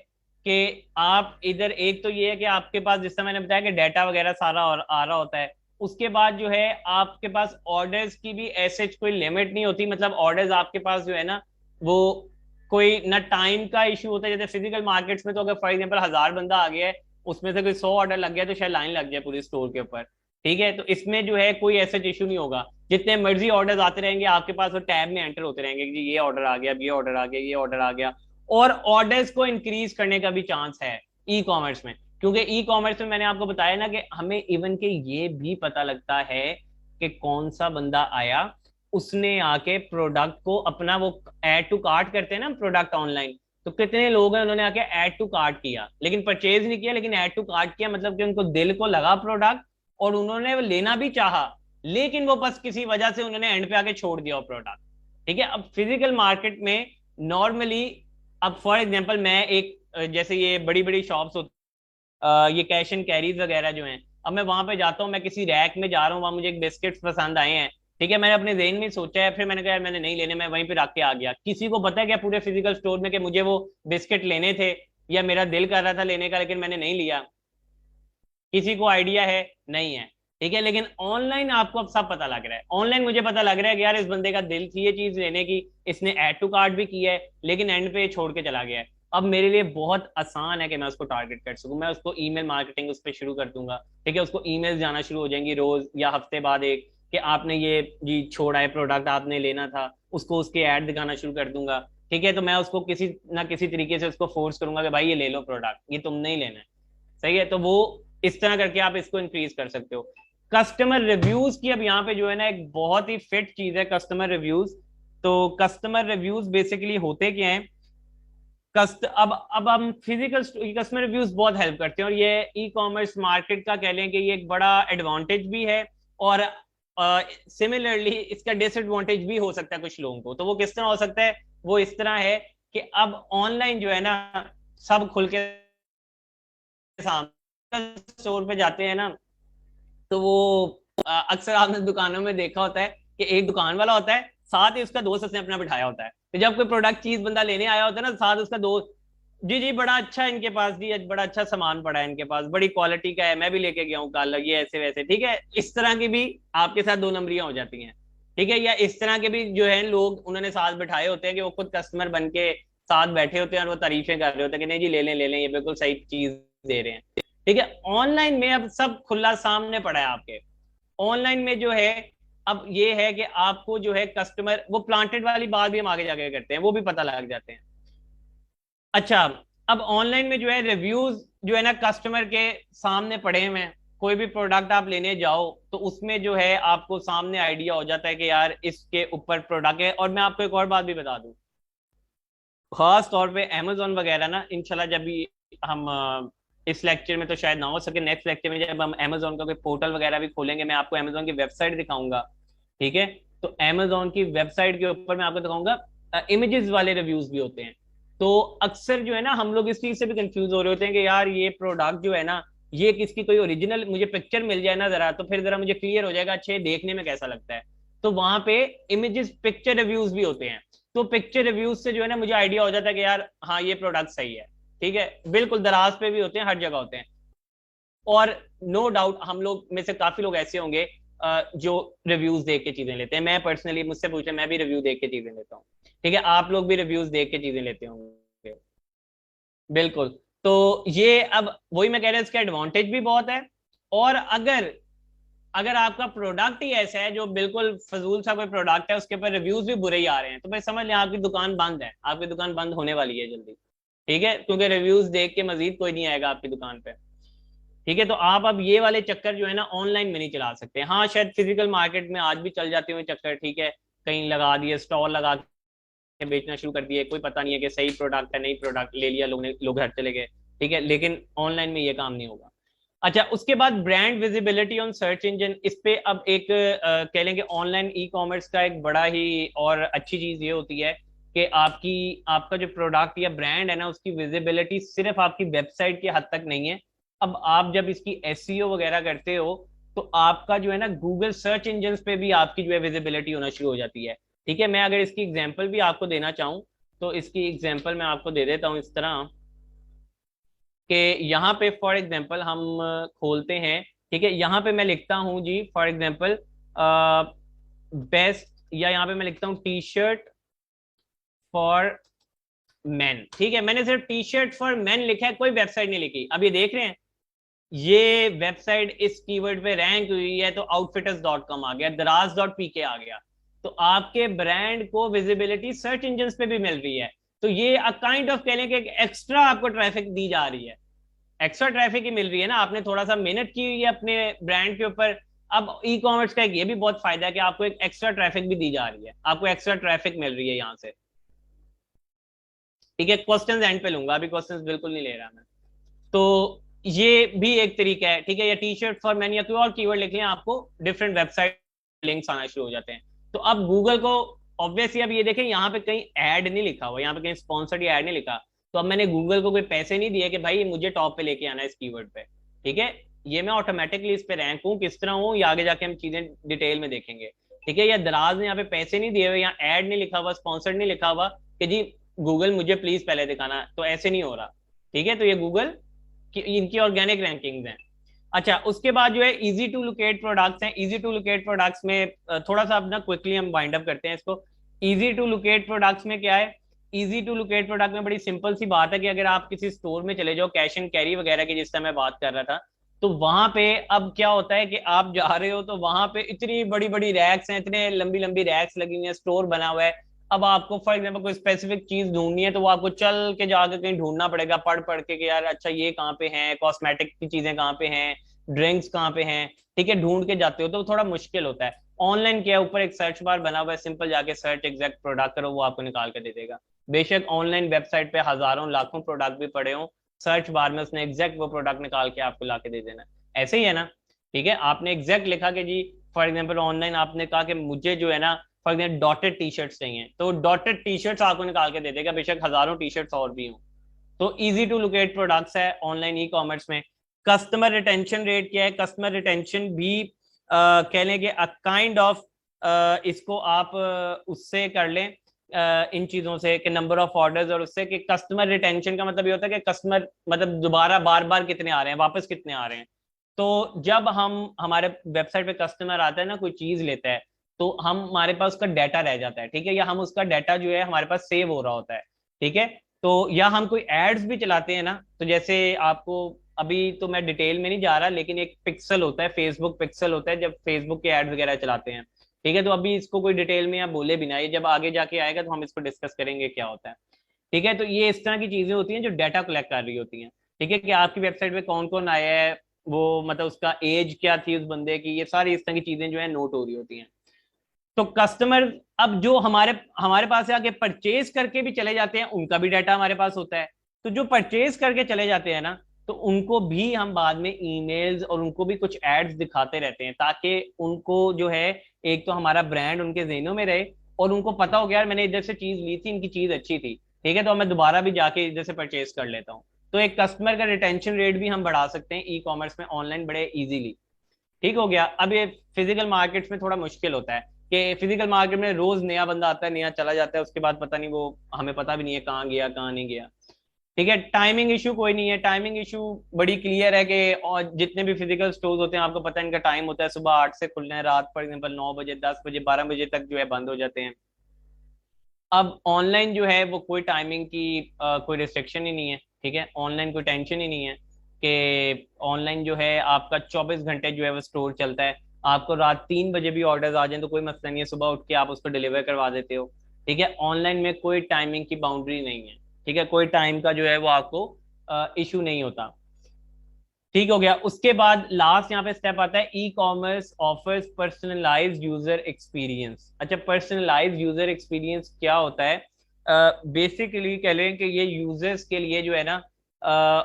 कि आप इधर एक तो ये है कि आपके पास, जिस तरह मैंने बताया कि डाटा वगैरह सारा आ रहा होता है, उसके बाद जो है आपके पास ऑर्डर्स की भी ऐसे कोई लिमिट नहीं होती। मतलब ऑर्डर्स आपके पास जो है ना, वो कोई ना टाइम का इशू होता है। जैसे फिजिकल मार्केट्स में तो अगर फॉर एग्जाम्पल 1000 बंदा आ गया है, उसमें से कोई 100 ऑर्डर लग गया तो शायद लाइन लग जाए पूरी स्टोर के ऊपर। ठीक है, तो इसमें जो है कोई ऐसा इशू नहीं होगा। जितने मर्जी ऑर्डर्स आते रहेंगे आपके पास, वो टैब में एंटर होते रहेंगे कि ये ऑर्डर आ गया, ये ऑर्डर आ गया, ये ऑर्डर आ गया। और ऑर्डर्स को इंक्रीज करने का भी चांस है ई कॉमर्स में, क्योंकि ई कॉमर्स में मैंने आपको बताया ना कि हमें इवन के ये भी पता लगता है कि कौन सा बंदा आया, उसने आके प्रोडक्ट को अपना, वो ऐड टू कार्ट करते हैं ना प्रोडक्ट ऑनलाइन, तो कितने लोग हैं उन्होंने आके ऐड टू कार्ट किया, लेकिन परचेज नहीं किया, लेकिन ऐड टू कार्ट किया, मतलब कि उनको दिल को लगा प्रोडक्ट और उन्होंने वो लेना भी चाहा, लेकिन वो बस किसी वजह से उन्होंने एंड पे आके छोड़ दिया वो प्रोडक्ट। ठीक है, अब फिजिकल मार्केट में नॉर्मली, अब फॉर एग्जांपल मैं एक जैसे ये बड़ी बड़ी शॉप्स होती, ये कैश एंड कैरीज वगैरह जो हैं, अब मैं वहां पे जाता हूँ, मैं किसी रैक में जा रहा हूँ, वहां मुझे एक बिस्किट्स पसंद आए हैं। ठीक है, मैंने अपने जेहन में सोचा है, फिर मैंने कहा यार मैंने नहीं लेने, मैं वहीं पे रख के आ गया। किसी को पता है क्या पूरे फिजिकल स्टोर में कि मुझे वो बिस्किट लेने थे, या मेरा दिल कर रहा था लेने का लेकिन मैंने नहीं लिया? किसी को आइडिया है? नहीं है। ठीक है, लेकिन ऑनलाइन आपको अब सब पता लग रहा है। ऑनलाइन मुझे पता लग रहा है कि यार इस बंदे का दिल थी ये चीज लेने की, इसने ऐड टू कार्ट भी किया है, लेकिन एंड पे छोड़ के चला गया है। अब मेरे लिए बहुत आसान है कि मैं उसको टारगेट कर सकूं, मैं उसको ईमेल मार्केटिंग उस पर शुरू कर दूंगा। ठीक है, उसको ईमेल जाना शुरू हो जाएंगी रोज या हफ्ते बाद एक, कि आपने ये जी छोड़ा है प्रोडक्ट, आपने लेना था, उसको उसके ऐड दिखाना शुरू कर दूंगा। ठीक है, तो मैं उसको किसी ना किसी तरीके से उसको फोर्स करूंगा कि भाई ये ले लो प्रोडक्ट, ये तुमने ही लेना है। सही है, तो वो इस तरह करके आप इसको इंक्रीज कर सकते हो। कस्टमर रिव्यूज की अब यहाँ पे जो है ना एक बहुत ही फिट चीज है कस्टमर रिव्यूज। तो कस्टमर रिव्यूज बेसिकली होते क्या हैं? अब हम फिजिकल कस्टमर रिव्यूज बहुत हेल्प करते हैं, और ये ई कॉमर्स मार्केट का कह लें कि ये एक बड़ा एडवांटेज भी है, और सिमिलरली इसका डिसएडवांटेज भी हो सकता है कुछ लोगों को। तो वो किस तरह हो सकता है? वो इस तरह है कि अब ऑनलाइन जो है ना, सब खुल के सामने स्टोर पे जाते हैं ना, तो वो अक्सर आपने दुकानों में देखा होता है कि एक दुकान वाला होता है, साथ ही उसका दोस्त उसने अपना बिठाया होता है। तो जब कोई प्रोडक्ट चीज बंदा लेने आया होता है ना, साथ उसका दोस्त, जी जी बड़ा अच्छा है इनके पास, जी बड़ा अच्छा सामान पड़ा है इनके पास, बड़ी क्वालिटी का है, मैं भी लेके गया हूँ कल, ये ऐसे वैसे। ठीक है, इस तरह की भी आपके साथ दो नंबरियां हो जाती हैं। ठीक है, या इस तरह के भी जो है लोग उन्होंने साथ बिठाए होते हैं कि वो खुद कस्टमर बन के साथ बैठे होते हैं और वो तारीफें कर रहे होते हैं कि नहीं जी ले लें ले लें, ये बिल्कुल सही चीज दे रहे हैं। ठीक है, ऑनलाइन में अब सब खुला सामने पड़ा है आपके। ऑनलाइन में जो है अब ये है कि आपको जो है कस्टमर, वो प्लांटेड वाली बात भी हम आगे जाके करते हैं, वो भी पता लग जाते हैं। अच्छा, अब ऑनलाइन में जो है रिव्यूज जो है ना कस्टमर के सामने पड़े हुए हैं। कोई भी प्रोडक्ट आप लेने जाओ तो उसमें जो है आपको सामने आइडिया हो जाता है कि यार इसके ऊपर प्रोडक्ट है। और मैं आपको एक और बात भी बता दूं, खास तौर पे अमेजोन वगैरह ना, इंशाल्लाह जब भी हम इस लेक्चर में तो शायद ना हो सके, नेक्स्ट लेक्चर में जब हम अमेजोन का कोई पोर्टल वगैरह भी खोलेंगे, मैं आपको अमेजोन की वेबसाइट दिखाऊंगा। ठीक है, तो अमेजोन की वेबसाइट के ऊपर मैं आपको दिखाऊंगा इमेजेस वाले रिव्यूज भी होते हैं। तो अक्सर जो है ना हम लोग इस चीज से भी कंफ्यूज हो रहे होते हैं कि यार ये प्रोडक्ट जो है ना, ये किसकी कोई ओरिजिनल मुझे पिक्चर मिल जाए ना जरा, तो फिर जरा मुझे क्लियर हो जाएगा अच्छे देखने में कैसा लगता है। तो वहां पे इमेजेस पिक्चर रिव्यूज भी होते हैं। तो पिक्चर रिव्यूज से जो है ना मुझे आइडिया हो जाता है कि यार हाँ ये प्रोडक्ट सही है। ठीक है, बिल्कुल दराज पे भी होते हैं, हर जगह होते हैं। और नो डाउट हम लोग में से काफी लोग ऐसे होंगे जो रिव्यूज देख के चीजें लेते हैं। मैं पर्सनली, मुझसे पूछे, मैं भी रिव्यू देख के चीजें लेता हूँ। ठीक है, आप लोग भी रिव्यूज देख के चीजें लेते होंगे। बिल्कुल। तो ये अब वही मैं कह रहा हूँ, इसका एडवांटेज भी बहुत है। और अगर अगर आपका प्रोडक्ट ही ऐसा है जो बिल्कुल फजूल सा कोई प्रोडक्ट है, उसके ऊपर रिव्यूज भी बुरे ही आ रहे हैं, तो भाई समझ लें आपकी दुकान बंद है, आपकी दुकान बंद होने वाली है जल्दी। ठीक है, क्योंकि रिव्यूज देख के मजीद कोई नहीं आएगा आपकी दुकान पे। ठीक है, तो आप अब ये वाले चक्कर जो है ना ऑनलाइन में नहीं चला सकते। हाँ शायद फिजिकल मार्केट में आज भी चल जाते हुए चक्कर, ठीक है, कहीं लगा दिए, स्टॉल लगा के बेचना शुरू कर दिए, कोई पता नहीं है कि सही प्रोडक्ट है नहीं, प्रोडक्ट ले लिया लोग ने, लोग घर चले गए। ठीक है, लेकिन ऑनलाइन में ये काम नहीं होगा। अच्छा, उसके बाद brand visibility on search engine, इस पे अब एक कह लेंगे ऑनलाइन ई कॉमर्स का एक बड़ा ही और अच्छी चीज ये होती है कि आपका जो प्रोडक्ट या ब्रांड है ना, उसकी विजिबिलिटी सिर्फ आपकी वेबसाइट के हद तक नहीं है। अब आप जब इसकी एसईओ वगैरह करते हो तो आपका जो है ना गूगल सर्च इंजन पे भी आपकी जो है विजिबिलिटी होना शुरू हो जाती है। ठीक है, मैं अगर इसकी एग्जांपल भी आपको देना चाहूँ तो इसकी एग्जांपल मैं आपको दे देता हूँ इस तरह कि यहाँ पे फॉर एग्जांपल हम खोलते हैं। ठीक है, यहाँ पे मैं लिखता हूँ जी फॉर एग्जांपल बेस्ट, या यहाँ पे मैं लिखता हूँ टी शर्ट फॉर मैन। ठीक है, मैंने सिर्फ टी शर्ट फॉर मैन लिखा है, कोई वेबसाइट नहीं लिखी। अब ये देख रहे हैं, ये वेबसाइट इस कीवर्ड पे रैंक हुई है तो outfitters.com आ गया, दराज.pk आ गया। तो आपके ब्रांड को विजिबिलिटी सर्च इंजन पे भी मिल रही है। तो ये काइंड ऑफ कह लें कि एक्स्ट्रा आपको ट्रैफिक दी जा रही है, एक्स्ट्रा ट्रैफिक ही मिल रही है ना, आपने थोड़ा सा मेहनत की हुई है अपने ब्रांड के ऊपर। अब ई कॉमर्स का एक ये भी बहुत फायदा है कि आपको एक एक्स्ट्रा ट्रैफिक भी दी जा रही है, आपको एक्स्ट्रा ट्रैफिक मिल रही है यहाँ से। ठीक है, क्वेश्चंस एंड पे लूंगा, अभी क्वेश्चंस बिल्कुल नहीं ले रहा मैं। तो ये भी एक तरीका है। ठीक है, या टी शर्ट फॉर मैन या कोई और कीवर्ड लिख लें, आपको डिफरेंट वेबसाइट लिंक्स आना शुरू हो जाते हैं। तो अब गूगल को ऑब्वियसली, अब ये देखें यहाँ पे कहीं ऐड नहीं लिखा हुआ, यहाँ पे कहीं स्पॉन्सर्ड या ऐड नहीं लिखा। तो अब मैंने गूगल को कोई पैसे नहीं दिए कि भाई मुझे टॉप पे लेके आना है इस कीवर्ड पे। ठीक है, ये मैं ऑटोमेटिकली इस पे रैंक हूँ, किस तरह हूँ, या आगे जाके हम चीजें डिटेल में देखेंगे। ठीक है, या दराज ने यहाँ पे पैसे नहीं दिए हुए, यहाँ ऐड नहीं लिखा हुआ, स्पॉन्सर्ड नहीं लिखा हुआ कि जी गूगल मुझे प्लीज पहले दिखाना, तो ऐसे नहीं हो रहा। ठीक है, तो ये गूगल की इनकी ऑर्गेनिक रैंकिंग्स हैं। अच्छा, उसके बाद जो है इजी टू लोकेट प्रोडक्ट्स हैं। इजी टू लोकेट प्रोडक्ट्स में थोड़ा सा अपना क्विकली हम वाइंड अप करते हैं इसको। इजी टू लोकेट प्रोडक्ट्स में क्या है? इजी टू लोकेट प्रोडक्ट में बड़ी सिंपल सी बात है कि अगर आप किसी स्टोर में चले जाओ, कैश एंड कैरी वगैरह की जिस तरह मैं बात कर रहा था, तो वहां पे अब क्या होता है कि आप जा रहे हो तो वहां पे इतनी बड़ी बड़ी रैक्स हैं, इतने लंबी लंबी रैक्स लगी हुई हैं, स्टोर बना हुआ है। अब आपको फॉर एग्जाम्पल कोई स्पेसिफिक चीज ढूंढनी है तो वो आपको चल के जाकर कहीं ढूंढना पड़ेगा, पढ़ पढ़ के कि यार अच्छा ये कहाँ पे है, कॉस्मेटिक की चीजें कहाँ पे हैं, ड्रिंक्स कहाँ पे हैं। ठीक है, ढूंढ के जाते हो तो थोड़ा मुश्किल होता है। ऑनलाइन क्या है, ऊपर एक सर्च बार बना हुआ है, सिंपल जाके सर्च एग्जैक्ट प्रोडक्ट करो, वो आपको निकाल के दे देगा। बेशक ऑनलाइन वेबसाइट पे हजारों लाखों प्रोडक्ट भी पड़े हों, सर्च बार में उसने एग्जैक्ट वो प्रोडक्ट निकाल के आपको ला के दे देना है। ऐसे ही है ना। ठीक है, आपने एग्जैक्ट लिखा कि जी फॉर एग्जाम्पल ऑनलाइन आपने कहा कि मुझे जो है ना for example dotted T shirts चाहिए, तो डॉटेड टी शर्ट्स आपको निकाल के दे देगा, बेशक हजारों टी शर्ट्स और भी हों। तो इजी टू लोकेट प्रोडक्ट्स है ऑनलाइन ई कॉमर्स में। कस्टमर रिटेंशन रेट क्या है? कस्टमर रिटेंशन भी कह लें कि काइंड ऑफ इसको आप उससे कर लें, इन चीजों से कि नंबर ऑफ ऑर्डर्स, और उससे कि कस्टमर रिटेंशन का मतलब ये होता है कि कस्टमर मतलब दोबारा बार बार कितने आ रहे हैं, वापस कितने आ रहे हैं। तो जब हम हमारे वेबसाइट पे कस्टमर आता है ना, कोई चीज लेता है, तो हम हमारे पास उसका डाटा रह जाता है। ठीक है, या हम उसका डाटा जो है हमारे पास सेव हो रहा होता है। ठीक है, तो या हम कोई एड्स भी चलाते हैं ना, तो जैसे आपको अभी तो मैं डिटेल में नहीं जा रहा, लेकिन एक पिक्सल होता है, फेसबुक पिक्सल होता है, जब फेसबुक के एड्स वगैरह चलाते हैं। ठीक है, तो अभी इसको कोई डिटेल में या बोले बिना, ये जब आगे जाके आएगा तो हम इसको डिस्कस करेंगे क्या होता है। ठीक है, तो ये इस तरह की चीजें होती हैं जो डाटा कलेक्ट कर रही होती हैं। ठीक है, कि आपकी वेबसाइट पे कौन कौन आया है, वो मतलब उसका एज क्या थी उस बंदे की, ये सारी इस तरह की चीजें जो है नोट हो रही होती हैं। तो कस्टमर अब जो हमारे हमारे पास से आके परचेज करके भी चले जाते हैं, उनका भी डाटा हमारे पास होता है। तो जो परचेज करके चले जाते हैं ना, तो उनको भी हम बाद में ईमेल्स और उनको भी कुछ एड्स दिखाते रहते हैं, ताकि उनको जो है एक तो हमारा ब्रांड उनके ज़हनों में रहे, और उनको पता हो गया यार मैंने इधर से चीज ली थी, इनकी चीज अच्छी थी। ठीक है, तो मैं दोबारा भी जाके इधर से परचेज कर लेता हूँ। तो एक कस्टमर का रिटेंशन रेट भी हम बढ़ा सकते हैं ई कॉमर्स में ऑनलाइन बड़े इजीली। ठीक हो गया। अब ये फिजिकल मार्केट्स में थोड़ा मुश्किल होता है कि फिजिकल मार्केट में रोज नया बंदा आता है, नया चला जाता है, उसके बाद पता नहीं, वो हमें पता भी नहीं है कहाँ गया कहाँ नहीं गया। ठीक है, टाइमिंग इशू कोई नहीं है, टाइमिंग इशू बड़ी क्लियर है कि और जितने भी फिजिकल स्टोर्स होते हैं आपको पता है इनका टाइम होता है, सुबह 8 से खुलना है, रात फॉर एग्जाम्पल 9 बजे, 10 बजे, 12 बजे तक जो है बंद हो जाते हैं। अब ऑनलाइन जो है वो कोई टाइमिंग की कोई रिस्ट्रिक्शन ही नहीं है। ठीक है, ऑनलाइन कोई टेंशन ही नहीं है कि ऑनलाइन जो है आपका 24 घंटे जो है वो स्टोर चलता है। आपको रात 3 बजे भी ऑर्डर्स आ जाए तो कोई मसला नहीं है, सुबह उठ के आप उसको डिलीवर करवा देते हो। ठीक है, ऑनलाइन में कोई टाइमिंग की बाउंड्री नहीं है। ठीक है, कोई टाइम का जो है वो आपको इशू नहीं होता। ठीक हो गया। उसके बाद लास्ट यहाँ पे स्टेप आता है, e commerce offers personalised user experience. अच्छा, पर्सनलाइज्ड यूजर एक्सपीरियंस क्या होता है? बेसिकली कह लें कि ये यूजर्स के लिए जो है ना,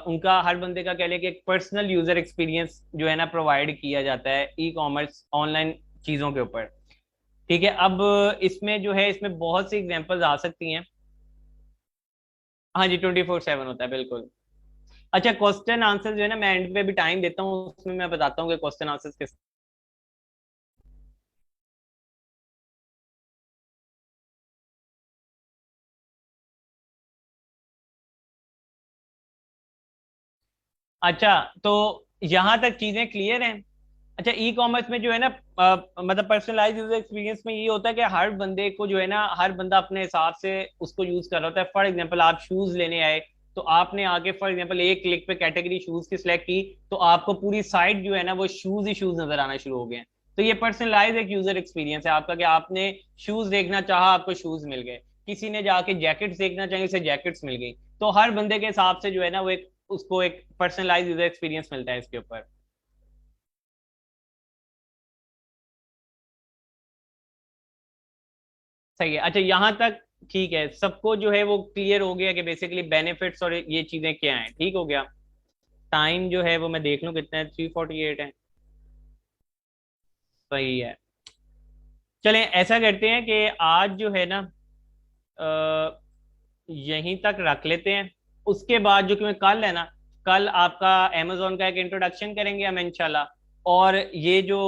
उनका हर बंदे का कह लें कि एक पर्सनल यूजर एक्सपीरियंस जो है ना प्रोवाइड किया जाता है ई कॉमर्स ऑनलाइन चीजों के ऊपर। ठीक है, अब इसमें जो है इसमें बहुत सी एग्जांपल्स आ सकती हैं। हाँ जी, 24/7 होता है बिल्कुल। अच्छा, क्वेश्चन आंसर जो है ना, मैं एंड पे भी टाइम देता हूँ, उसमें मैं बताता हूँ कि क्वेश्चन आंसर किस। अच्छा, तो यहाँ तक चीजें क्लियर हैं। अच्छा, ई कॉमर्स में जो है ना, मतलब पर्सनलाइज यूजर एक्सपीरियंस में ये होता है कि हर बंदे को जो है ना, हर बंदा अपने हिसाब से उसको यूज कर रहा होता है। फॉर एग्जांपल आप शूज लेने आए, तो आपने आगे फॉर एग्जांपल एक क्लिक पे कैटेगरी शूज की सिलेक्ट की, तो आपको पूरी साइट जो है ना वो शूज ही शूज नजर आना शुरू हो गए हैं। तो ये पर्सनलाइज एक यूजर एक्सपीरियंस है आपका, कि आपने शूज देखना चाहा, आपको शूज मिल गए। किसी ने जाके जैकेट्स देखना चाहिए, उसे जैकेट्स मिल गई। तो हर बंदे के हिसाब से जो है ना वो एक, उसको एक पर्सनलाइज यूजर एक्सपीरियंस मिलता है इसके ऊपर। सही है। अच्छा, यहाँ तक ठीक है, सबको जो है वो क्लियर हो गया कि बेसिकली बेनिफिट्स और ये चीजें क्या हैं, ठीक हो गया। टाइम जो है वो मैं देख लूं कितना है, 3:48 है। सही है। चलें ऐसा करते हैं कि आज जो है ना, अ, यहीं तक रख लेते हैं। उसके बाद जो कि मैं कल है ना, कल आपका amazon का एक इंट्रोडक्शन करेंगे हम इंशाल्लाह। और ये जो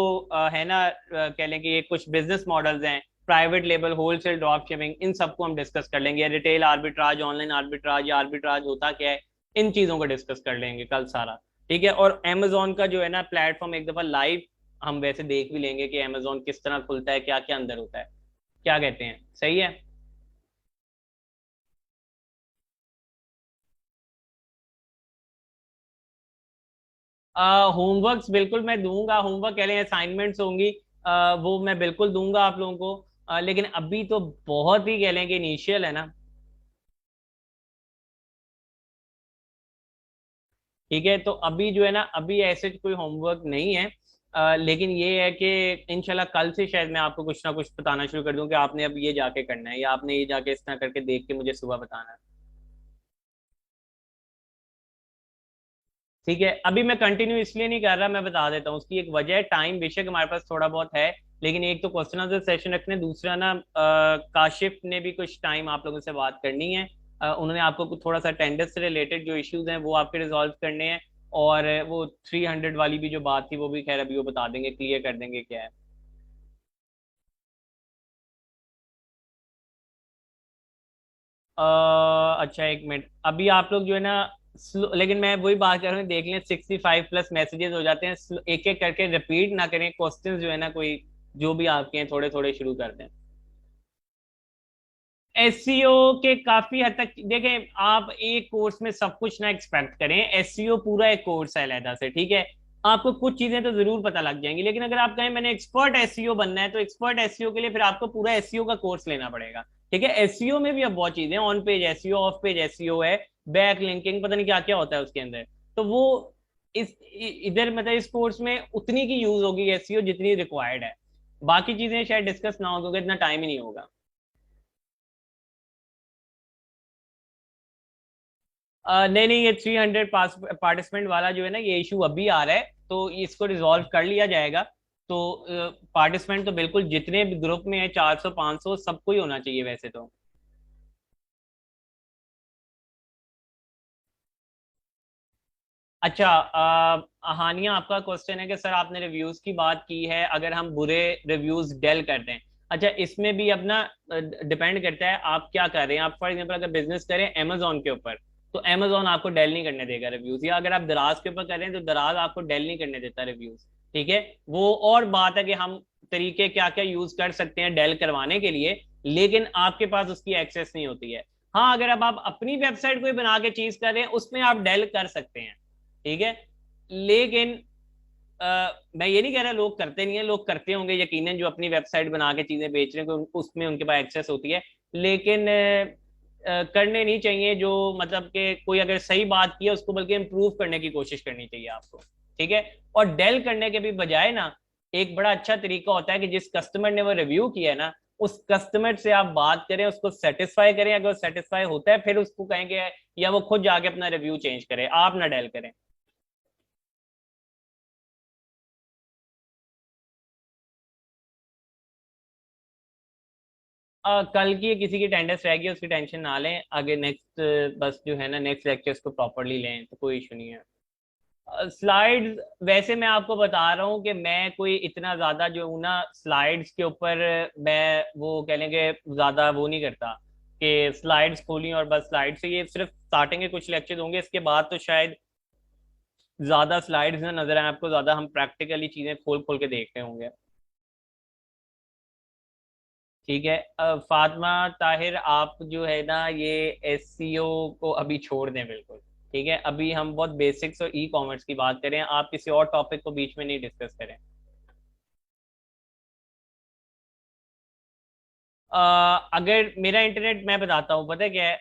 है ना, कह लें कि ये कुछ बिजनेस मॉडल्स हैं, private label, wholesale, drop shipping, इन सबको हम डिस्कस कर लेंगे। रिटेल आर्बिट्राज, ऑनलाइन आर्बिट्राज, या आर्बिट्राज होता क्या है, इन चीजों को डिस्कस कर लेंगे कल सारा। ठीक है। और amazon का जो है ना प्लेटफॉर्म एक दफा लाइव हम वैसे देख भी लेंगे कि amazon किस तरह खुलता है, क्या क्या अंदर होता है। क्या कहते हैं, सही है। होमवर्क्स बिल्कुल मैं दूंगा, होमवर्क कह लें असाइनमेंट्स होंगी, वो मैं बिल्कुल दूंगा आप लोगों को। लेकिन अभी तो बहुत ही कह लें कि इनिशियल है ना। ठीक है, तो अभी जो है ना, अभी ऐसे कोई होमवर्क नहीं है। लेकिन ये है कि इंशाल्लाह कल से शायद मैं आपको कुछ ना कुछ बताना शुरू कर दूं कि आपने अब ये जाके करना है, या आपने ये जाके इस तरह करके देख के मुझे सुबह बताना है। ठीक है, अभी मैं कंटिन्यू इसलिए नहीं कर रहा, मैं बता देता हूँ उसकी एक वजह है। टाइम बेशक हमारे पास थोड़ा बहुत है, लेकिन एक तो क्वेश्चन आंसर सेशन रखने, दूसरा ना काशिफ ने भी कुछ टाइम आप लोगों से बात करनी है। उन्होंने आपको कुछ थोड़ा सा अटेंडेंस से रिलेटेड जो इश्यूज हैं वो आपके रिजॉल्व करने हैं। और वो 300 वाली भी जो बात थी वो भी खैर अभी वो बता देंगे, क्लियर कर देंगे क्या है। अच्छा, एक मिनट, अभी आप लोग जो है ना लेकिन मैं वही बात कर रहा हूँ, देख लें 65+ मैसेजेस हो जाते हैं, एक एक करके रिपीट ना करें क्वेश्चंस जो है ना, कोई जो भी आपके हैं थोड़े थोड़े शुरू कर दें। एससीओ के काफी हद तक देखें, आप एक कोर्स में सब कुछ ना एक्सपेक्ट करें। एससीओ पूरा एक कोर्स है अलहदा से, ठीक है। आपको कुछ चीजें तो जरूर पता लग जाएंगी, लेकिन अगर आप कहें मैंने एक्सपर्ट एससीओ बनना है, तो एक्सपर्ट एससीओ के लिए फिर आपको पूरा एससीओ का कोर्स लेना पड़ेगा। ठीक है, एससीओ में भी अब बहुत चीजें, on page SCO, of page SCO है, बैक लिंकिंग, पता नहीं क्या क्या होता है उसके अंदर। तो वो इधर मतलब इस कोर्स में उतनी की यूज होगी एससीओ जितनी रिक्वायर्ड है। बाकी चीजें शायद डिस्कस ना हो क्योंकि इतना टाइम ही नहीं होगा। नहीं नहीं, ये 300 पार्टिसिपेंट वाला जो है ना, ये इशू अभी आ रहा है, तो इसको रिजॉल्व कर लिया जाएगा। तो पार्टिसिपेंट तो बिल्कुल जितने भी ग्रुप में है, 400 500 सबको ही होना चाहिए वैसे तो। अच्छा, हानिया, आपका क्वेश्चन है कि सर आपने रिव्यूज की बात की है, अगर हम बुरे रिव्यूज डेल कर दें। अच्छा, इसमें भी अपना डिपेंड करता है आप क्या कर रहे हैं। आप फॉर एग्जांपल अगर बिजनेस करें अमेजोन के ऊपर, तो अमेजोन आपको डेल नहीं करने देगा रिव्यूज। या अगर आप दराज के ऊपर कर रहे हैं तो दराज आपको डेल नहीं करने देता रिव्यूज। ठीक है। वो और बात है कि हम तरीके क्या क्या यूज कर सकते हैं डेल करवाने के लिए, लेकिन आपके पास उसकी एक्सेस नहीं होती है। हाँ, अगर अब आप अपनी वेबसाइट को बना के चीज कर रहे हैं, उसमें आप डेल कर सकते हैं। ठीक है। लेकिन मैं ये नहीं कह रहा लोग करते नहीं है, लोग करते होंगे यकीनन, जो अपनी वेबसाइट बना के चीजें बेच रहे हैं, उसमें उनके पास एक्सेस होती है। लेकिन करने नहीं चाहिए, जो मतलब कि कोई अगर सही बात की है उसको बल्कि इम्प्रूव करने की कोशिश करनी चाहिए आपको। ठीक है। और डेल करने के भी बजाय ना, एक बड़ा अच्छा तरीका होता है कि जिस कस्टमर ने वो रिव्यू किया है ना, उस कस्टमर से आप बात करें, उसको सेटिस्फाई करें। अगर वो सेटिस्फाई होता है फिर उसको कहेंगे, या वो खुद जाके अपना रिव्यू चेंज करे, आप ना डेल करें। कल की किसी की अटेंडेंस रहेगी उसकी टेंशन ना लें, आगे नेक्स्ट बस जो है ना नेक्स्ट लेक्चर्स को प्रॉपरली लें तो कोई इशू नहीं है। स्लाइड्स वैसे मैं आपको बता रहा हूँ कि मैं कोई इतना ज्यादा जो हूँ ना स्लाइड्स के ऊपर, मैं वो कह लेंगे ज्यादा वो नहीं करता कि स्लाइड्स खोली और बस स्लाइड से, ये सिर्फ स्टार्टिंग के कुछ लेक्चर होंगे, इसके बाद तो शायद ज्यादा स्लाइड्स ना नजर आए आपको, ज्यादा हम प्रैक्टिकली चीजें खोल खोल के देख रहे होंगे। ठीक है। फातिमा ताहिर, आप जो है ना ये एससीओ को अभी छोड़ दें बिल्कुल। ठीक है, अभी हम बहुत बेसिक्स और ई कॉमर्स की बात करें, आप किसी और टॉपिक को बीच में नहीं डिस्कस करें। अगर मेरा इंटरनेट, मैं बताता हूँ पता है क्या है,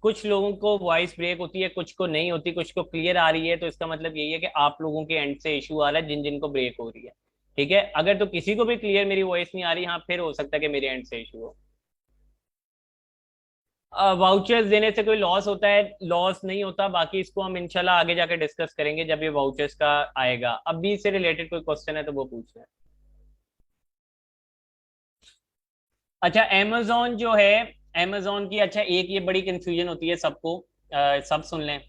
कुछ लोगों को वॉइस ब्रेक होती है, कुछ को नहीं होती, कुछ को क्लियर आ रही है, तो इसका मतलब यही है कि आप लोगों के एंड से इशू आ रहा है जिन जिन को ब्रेक हो रही है। ठीक है, अगर तो किसी को भी क्लियर मेरी वॉइस नहीं आ रही, हाँ फिर हो सकता है कि मेरे एंड से इशू हो। वाउचर्स देने से कोई लॉस होता है? लॉस नहीं होता, बाकी इसको हम इंशाल्लाह आगे जाकर डिस्कस करेंगे जब ये वाउचर्स का आएगा। अभी से रिलेटेड कोई क्वेश्चन है तो वो पूछना है। अच्छा, amazon जो है, amazon की, अच्छा एक ये बड़ी कंफ्यूजन होती है सबको, सब सुन लें,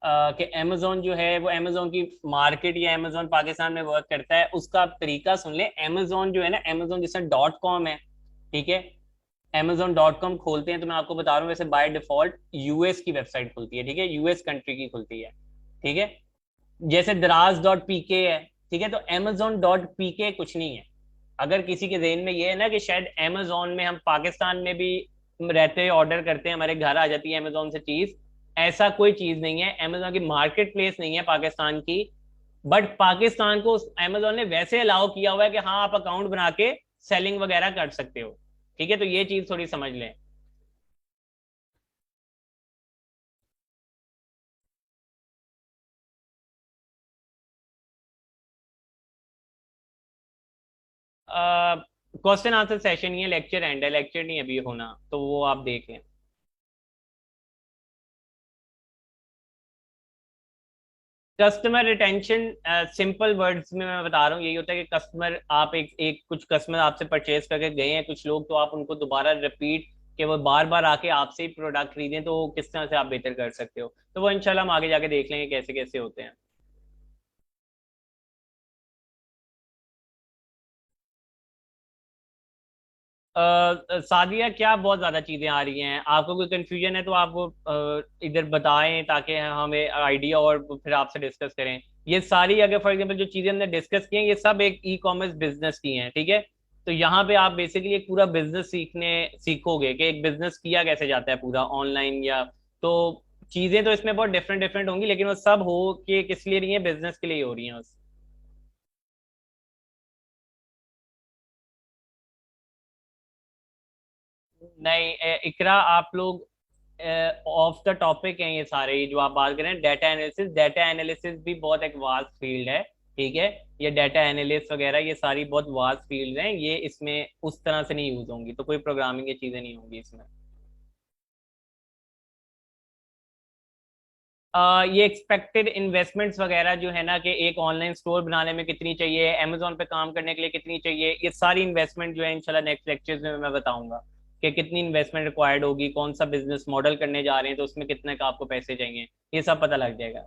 कि amazon जो है वो amazon की मार्केट या amazon पाकिस्तान में वर्क करता है, उसका आप तरीका सुन लें। amazon जो है ना, amazon जैसे डॉट कॉम है, ठीक है, amazon.com खोलते हैं तो मैं आपको बता रहा हूँ वैसे बाय डिफॉल्ट यूएस की वेबसाइट खुलती है, ठीक है, यूएस कंट्री की खुलती है। ठीक है, जैसे दराज.pk है, ठीक है, तो amazon.pk कुछ नहीं है। अगर किसी के जहन में ये है ना कि शायद amazon में हम पाकिस्तान में भी रहते हुए ऑर्डर करते हैं, हमारे घर आ जाती है amazon से चीज, ऐसा कोई चीज नहीं है। amazon की मार्केट प्लेस नहीं है पाकिस्तान की, बट पाकिस्तान को amazon ने वैसे अलाउ किया हुआ है कि हाँ आप अकाउंट बना के सेलिंग वगैरह कर सकते हो। ठीक है, तो ये चीज थोड़ी समझ लें। क्वेश्चन आंसर सेशन ही है, लेक्चर एंड है, लेक्चर नहीं अभी होना, तो वो आप देख लें। कस्टमर रिटेंशन, सिंपल वर्ड्स में मैं बता रहा हूँ, यही होता है कि कस्टमर, आप एक एक कुछ कस्टमर आपसे परचेज करके गए हैं कुछ लोग, तो आप उनको दोबारा रिपीट, कि वो बार बार आके आपसे ही प्रोडक्ट खरीदें, तो किस तरह से आप बेहतर कर सकते हो, तो वो इंशाल्लाह हम आगे जाके देख लेंगे कैसे कैसे होते हैं। सादिया, क्या बहुत ज्यादा चीजें आ रही हैं, आपको कोई कंफ्यूजन है तो आप वो इधर बताएं ताकि हमें आइडिया और फिर आपसे डिस्कस करें। ये सारी, अगर फॉर एग्जांपल जो चीजें हमने डिस्कस की हैं, ये सब एक ई कॉमर्स बिजनेस की हैं, ठीक है, तो यहाँ पे आप बेसिकली एक पूरा बिजनेस सीखोगे कि एक बिजनेस किया कैसे जाता है पूरा ऑनलाइन, या तो चीजें तो इसमें बहुत डिफरेंट डिफरेंट होंगी, लेकिन वो सब हो कि किस लिए नहीं है, बिजनेस के लिए ही हो रही हैं। नहीं इकरा, आप लोग ऑफ द टॉपिक हैं ये सारे, ये जो आप बात करें डेटा एनालिसिस, डेटा एनालिसिस भी बहुत एक वास्ट फील्ड है। ठीक है, ये डेटा एनालिस्ट वगैरह ये सारी बहुत वास्ट फील्ड हैं, ये इसमें उस तरह से नहीं यूज होंगी, तो कोई प्रोग्रामिंग की चीजें नहीं होंगी इसमें। ये एक्सपेक्टेड इन्वेस्टमेंट्स वगैरह जो है ना, कि एक ऑनलाइन स्टोर बनाने में कितनी चाहिए, अमेजोन पे काम करने के लिए कितनी चाहिए, ये सारी इन्वेस्टमेंट जो है इंशाल्लाह नेक्स्ट लेक्चर्स में मैं बताऊंगा कि कितनी इन्वेस्टमेंट रिक्वायर्ड होगी, कौन सा बिजनेस मॉडल करने जा रहे हैं तो उसमें कितने का आपको पैसे चाहिए, ये सब पता लग जाएगा।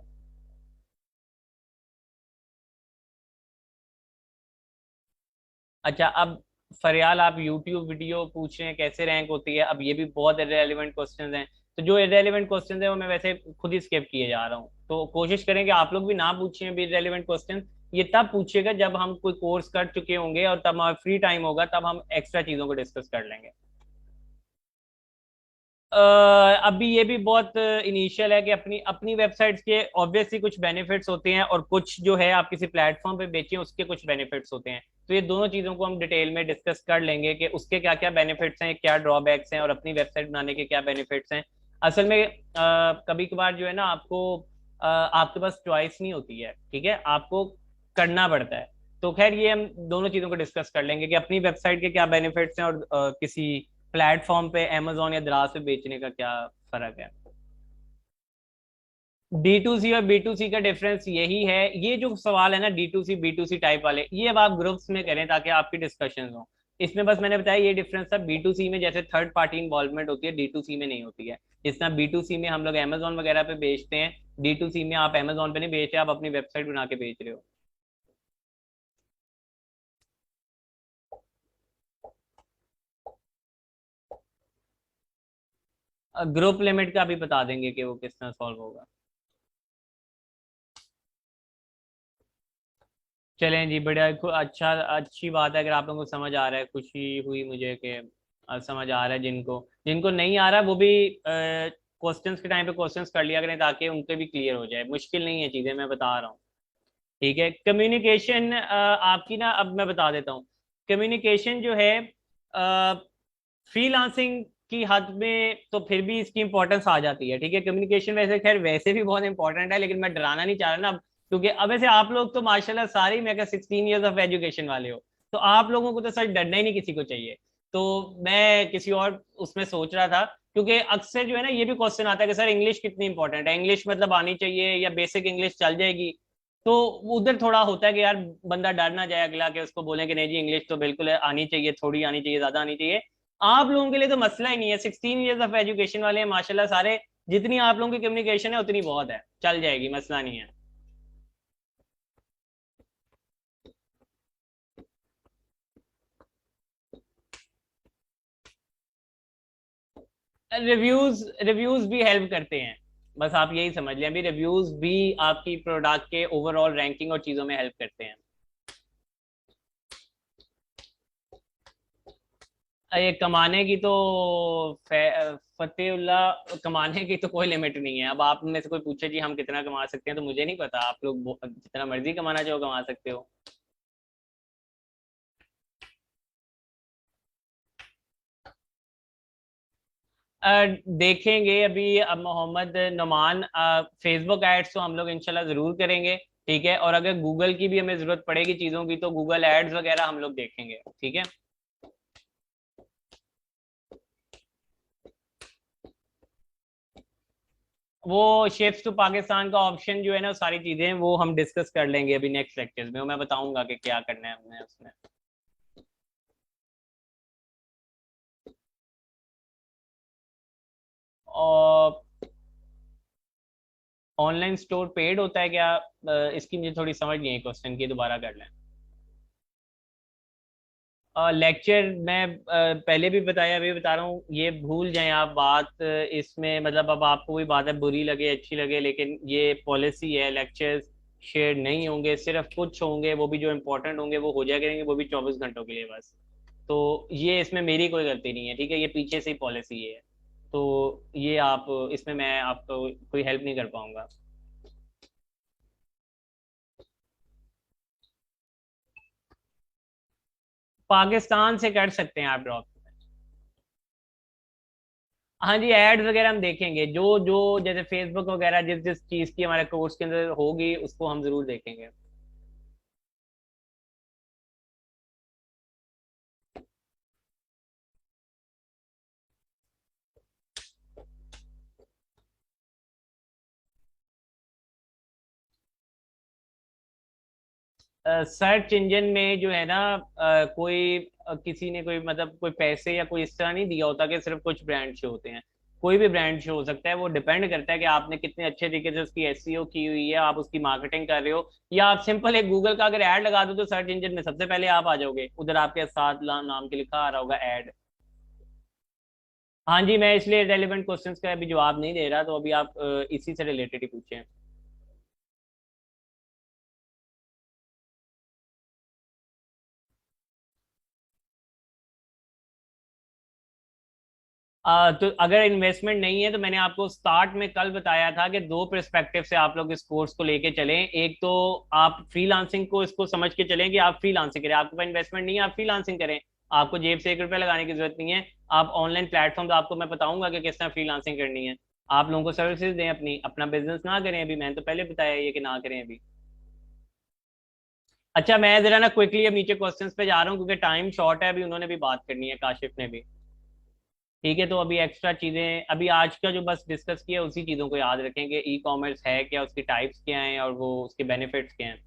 अच्छा, अब फरयाल, आप यूट्यूब वीडियो पूछ रहे हैं कैसे रैंक होती है, अब ये भी बहुत इररेलेवेंट क्वेश्चंस हैं, तो जो इररेलेवेंट क्वेश्चंस हैं वो मैं वैसे खुद ही स्किप किए जा रहा हूँ, तो कोशिश करें कि आप लोग भी ना पूछें भी इररेलेवेंट क्वेश्चंस, ये तब पूछिएगा जब हम कोई कोर्स कर चुके होंगे और तब हमारा फ्री टाइम होगा, तब हम एक्स्ट्रा चीजों को डिस्कस कर लेंगे। अ, अभी ये भी बहुत इनिशियल है कि अपनी अपनी वेबसाइट्स के ऑब्वियसली कुछ बेनिफिट्स होते हैं, और कुछ जो है आप किसी प्लेटफॉर्म पे बेचें उसके कुछ बेनिफिट्स होते हैं, तो ये दोनों चीजों को हम डिटेल में डिस्कस कर लेंगे कि उसके क्या क्या बेनिफिट्स हैं, क्या ड्रॉबैक्स हैं, और अपनी वेबसाइट बनाने के क्या बेनिफिट्स हैं। असल में कभी कभार जो है ना आपको, आपके पास चॉइस नहीं होती है, ठीक है, आपको करना पड़ता है, तो खैर ये हम दोनों चीजों को डिस्कस कर लेंगे कि अपनी वेबसाइट के क्या बेनिफिट्स हैं और किसी प्लेटफॉर्म पे अमेजोन या दराज पे बेचने का क्या फर्क है। डी टू सी और बी टू सी का डिफरेंस यही है, ये जो सवाल है ना D to C B to C type वाले, ये अब आप ग्रुप्स में करें ताकि आपकी डिस्कशन हो। इसमें बस मैंने बताया ये डिफरेंस था, बी टू सी में जैसे थर्ड पार्टी इन्वॉल्वमेंट होती है, डी टू सी में नहीं होती है। जिस तरह बी टू सी में हम लोग अमेजोन वगैरह पे बेचते हैं, डी टू सी में आप अमेजोन पे नहीं बेच रहे, आप अपनी वेबसाइट बना के बेच रहे हो। ग्रुप लिमिट का भी बता देंगे कि वो किस तरह सॉल्व होगा। चलें जी, बढ़िया, अच्छा, अच्छी बात है अगर आप लोगों को समझ आ रहा है, खुशी हुई मुझे कि समझ आ रहा है। जिनको जिनको नहीं आ रहा वो भी क्वेश्चंस के टाइम पे क्वेश्चंस कर लिया करें ताकि उनके भी क्लियर हो जाए, मुश्किल नहीं है चीज़ें, मैं बता रहा हूँ। ठीक है, कम्युनिकेशन आपकी ना, अब मैं बता देता हूँ। कम्युनिकेशन जो है फ्रीलांसिंग की हद में तो फिर भी इसकी इंपॉर्टेंस आ जाती है। ठीक है, कम्युनिकेशन वैसे खैर वैसे भी बहुत इंपॉर्टेंट है, लेकिन मैं डराना नहीं चाह रहा ना अब, क्योंकि अब वैसे आप लोग तो माशाल्लाह सारे ही मैं 16 ईयर्स ऑफ एजुकेशन वाले हो, तो आप लोगों को तो सच डरना ही नहीं किसी को चाहिए। तो मैं किसी और उसमें सोच रहा था, क्योंकि अक्सर जो है ना ये भी क्वेश्चन आता है कि सर इंग्लिश कितनी इंपॉर्टेंट है, इंग्लिश मतलब आनी चाहिए या बेसिक इंग्लिश चल जाएगी। तो उधर थोड़ा होता है कि यार बंदा डर ना जाए अगला, कि उसको बोले कि नहीं जी इंग्लिश तो बिल्कुल आनी चाहिए, थोड़ी आनी चाहिए, ज्यादा आनी चाहिए। आप लोगों के लिए तो मसला ही नहीं है, 16 ईयर्स ऑफ एजुकेशन वाले हैं माशाल्लाह सारे, जितनी आप लोगों की कम्युनिकेशन है उतनी बहुत है, चल जाएगी, मसला नहीं है। रिव्यूज रिव्यूज भी हेल्प करते हैं, बस आप यही समझ लें, अभी रिव्यूज भी आपकी प्रोडक्ट के ओवरऑल रैंकिंग और चीजों में हेल्प करते हैं। ये कमाने की तो फतेहुल्ला, कमाने की तो कोई लिमिट नहीं है। अब आप में से कोई पूछे जी हम कितना कमा सकते हैं, तो मुझे नहीं पता, आप लोग जितना मर्जी कमाना चाहो कमा सकते हो। देखेंगे अभी, अब मोहम्मद नोमान, फेसबुक एड्स तो हम लोग इंशाल्लाह जरूर करेंगे। ठीक है, और अगर गूगल की भी हमें जरूरत पड़ेगी चीजों की तो गूगल एड्स वगैरह हम लोग देखेंगे। ठीक है, वो शेप्स टू पाकिस्तान का ऑप्शन जो है ना, सारी चीजें वो हम डिस्कस कर लेंगे अभी नेक्स्ट लेक्चर्स में, मैं बताऊंगा कि क्या करना है हमने उसमें। और ऑनलाइन स्टोर पेड होता है क्या? इसकी मुझे थोड़ी समझ नहीं है क्वेश्चन की, दोबारा कर लें। लेक्चर मैं पहले भी बताया, अभी बता रहा हूँ, ये भूल जाएं आप बात इसमें, मतलब अब आपको कोई बात है बुरी लगे अच्छी लगे, लेकिन ये पॉलिसी है, लेक्चर्स शेयर नहीं होंगे, सिर्फ कुछ होंगे, वो भी जो इंपॉर्टेंट होंगे वो हो जाया करेंगे, वो भी 24 घंटों के लिए बस। तो ये इसमें मेरी कोई गलती नहीं है, ठीक है, ये पीछे से ही पॉलिसी है। तो ये आप, इसमें मैं आपको कोई हेल्प नहीं कर पाऊंगा। पाकिस्तान से कर सकते हैं आप ड्रॉप। हाँ जी, एड्स वगैरह हम देखेंगे, जो जो जैसे फेसबुक वगैरह जिस जिस चीज की हमारे कोर्स के अंदर होगी उसको हम जरूर देखेंगे। सर्च इंजन में जो है ना, कोई किसी ने कोई मतलब कोई पैसे या कोई इस तरह नहीं दिया होता कि सिर्फ कुछ ब्रांड शो होते हैं। कोई भी ब्रांड शो हो सकता है, वो डिपेंड करता है कि आपने कितने अच्छे तरीके से उसकी एसईओ की हुई है, आप उसकी मार्केटिंग कर रहे हो, या आप सिंपल एक गूगल का अगर ऐड लगा दो तो सर्च इंजन में सबसे पहले आप आ जाओगे, उधर आपके साथ नाम के लिखा आ रहा होगा ऐड। हाँ जी, मैं इसलिए रेलिवेंट क्वेश्चंस का अभी जवाब नहीं दे रहा, तो अभी आप इसी से रिलेटेड ही पूछें। तो अगर इन्वेस्टमेंट नहीं है तो मैंने आपको स्टार्ट में कल बताया था कि दो पर्सपेक्टिव से आप लोग इस कोर्स को लेके चलें। एक तो आप फ्रीलांसिंग को इसको समझ के चलें कि आप फ्रीलांसिंग करें, आपके पास इन्वेस्टमेंट नहीं है, आप फ्रीलांसिंग करें, आपको जेब से 1 रुपया लगाने की जरूरत नहीं है। आप ऑनलाइन प्लेटफॉर्म तो आपको मैं बताऊंगा कि किस तरह फ्रीलांसिंग करनी है। आप लोगों को सर्विसेज दें, अपनी अपना बिजनेस ना करें, अभी मैंने तो पहले बताया ये कि ना करें अभी। अच्छा, मैं जरा ना क्विकली अब नीचे क्वेश्चंस पे जा रहा हूँ क्योंकि टाइम शॉर्ट है, अभी उन्होंने भी बात करनी है, काशिफ ने भी। ठीक है, तो अभी एक्स्ट्रा चीजें अभी आज का जो बस डिस्कस किया उसी चीजों को याद रखेंगे, ई कॉमर्स है क्या, उसकी टाइप्स क्या हैं और वो उसके बेनिफिट्स क्या हैं।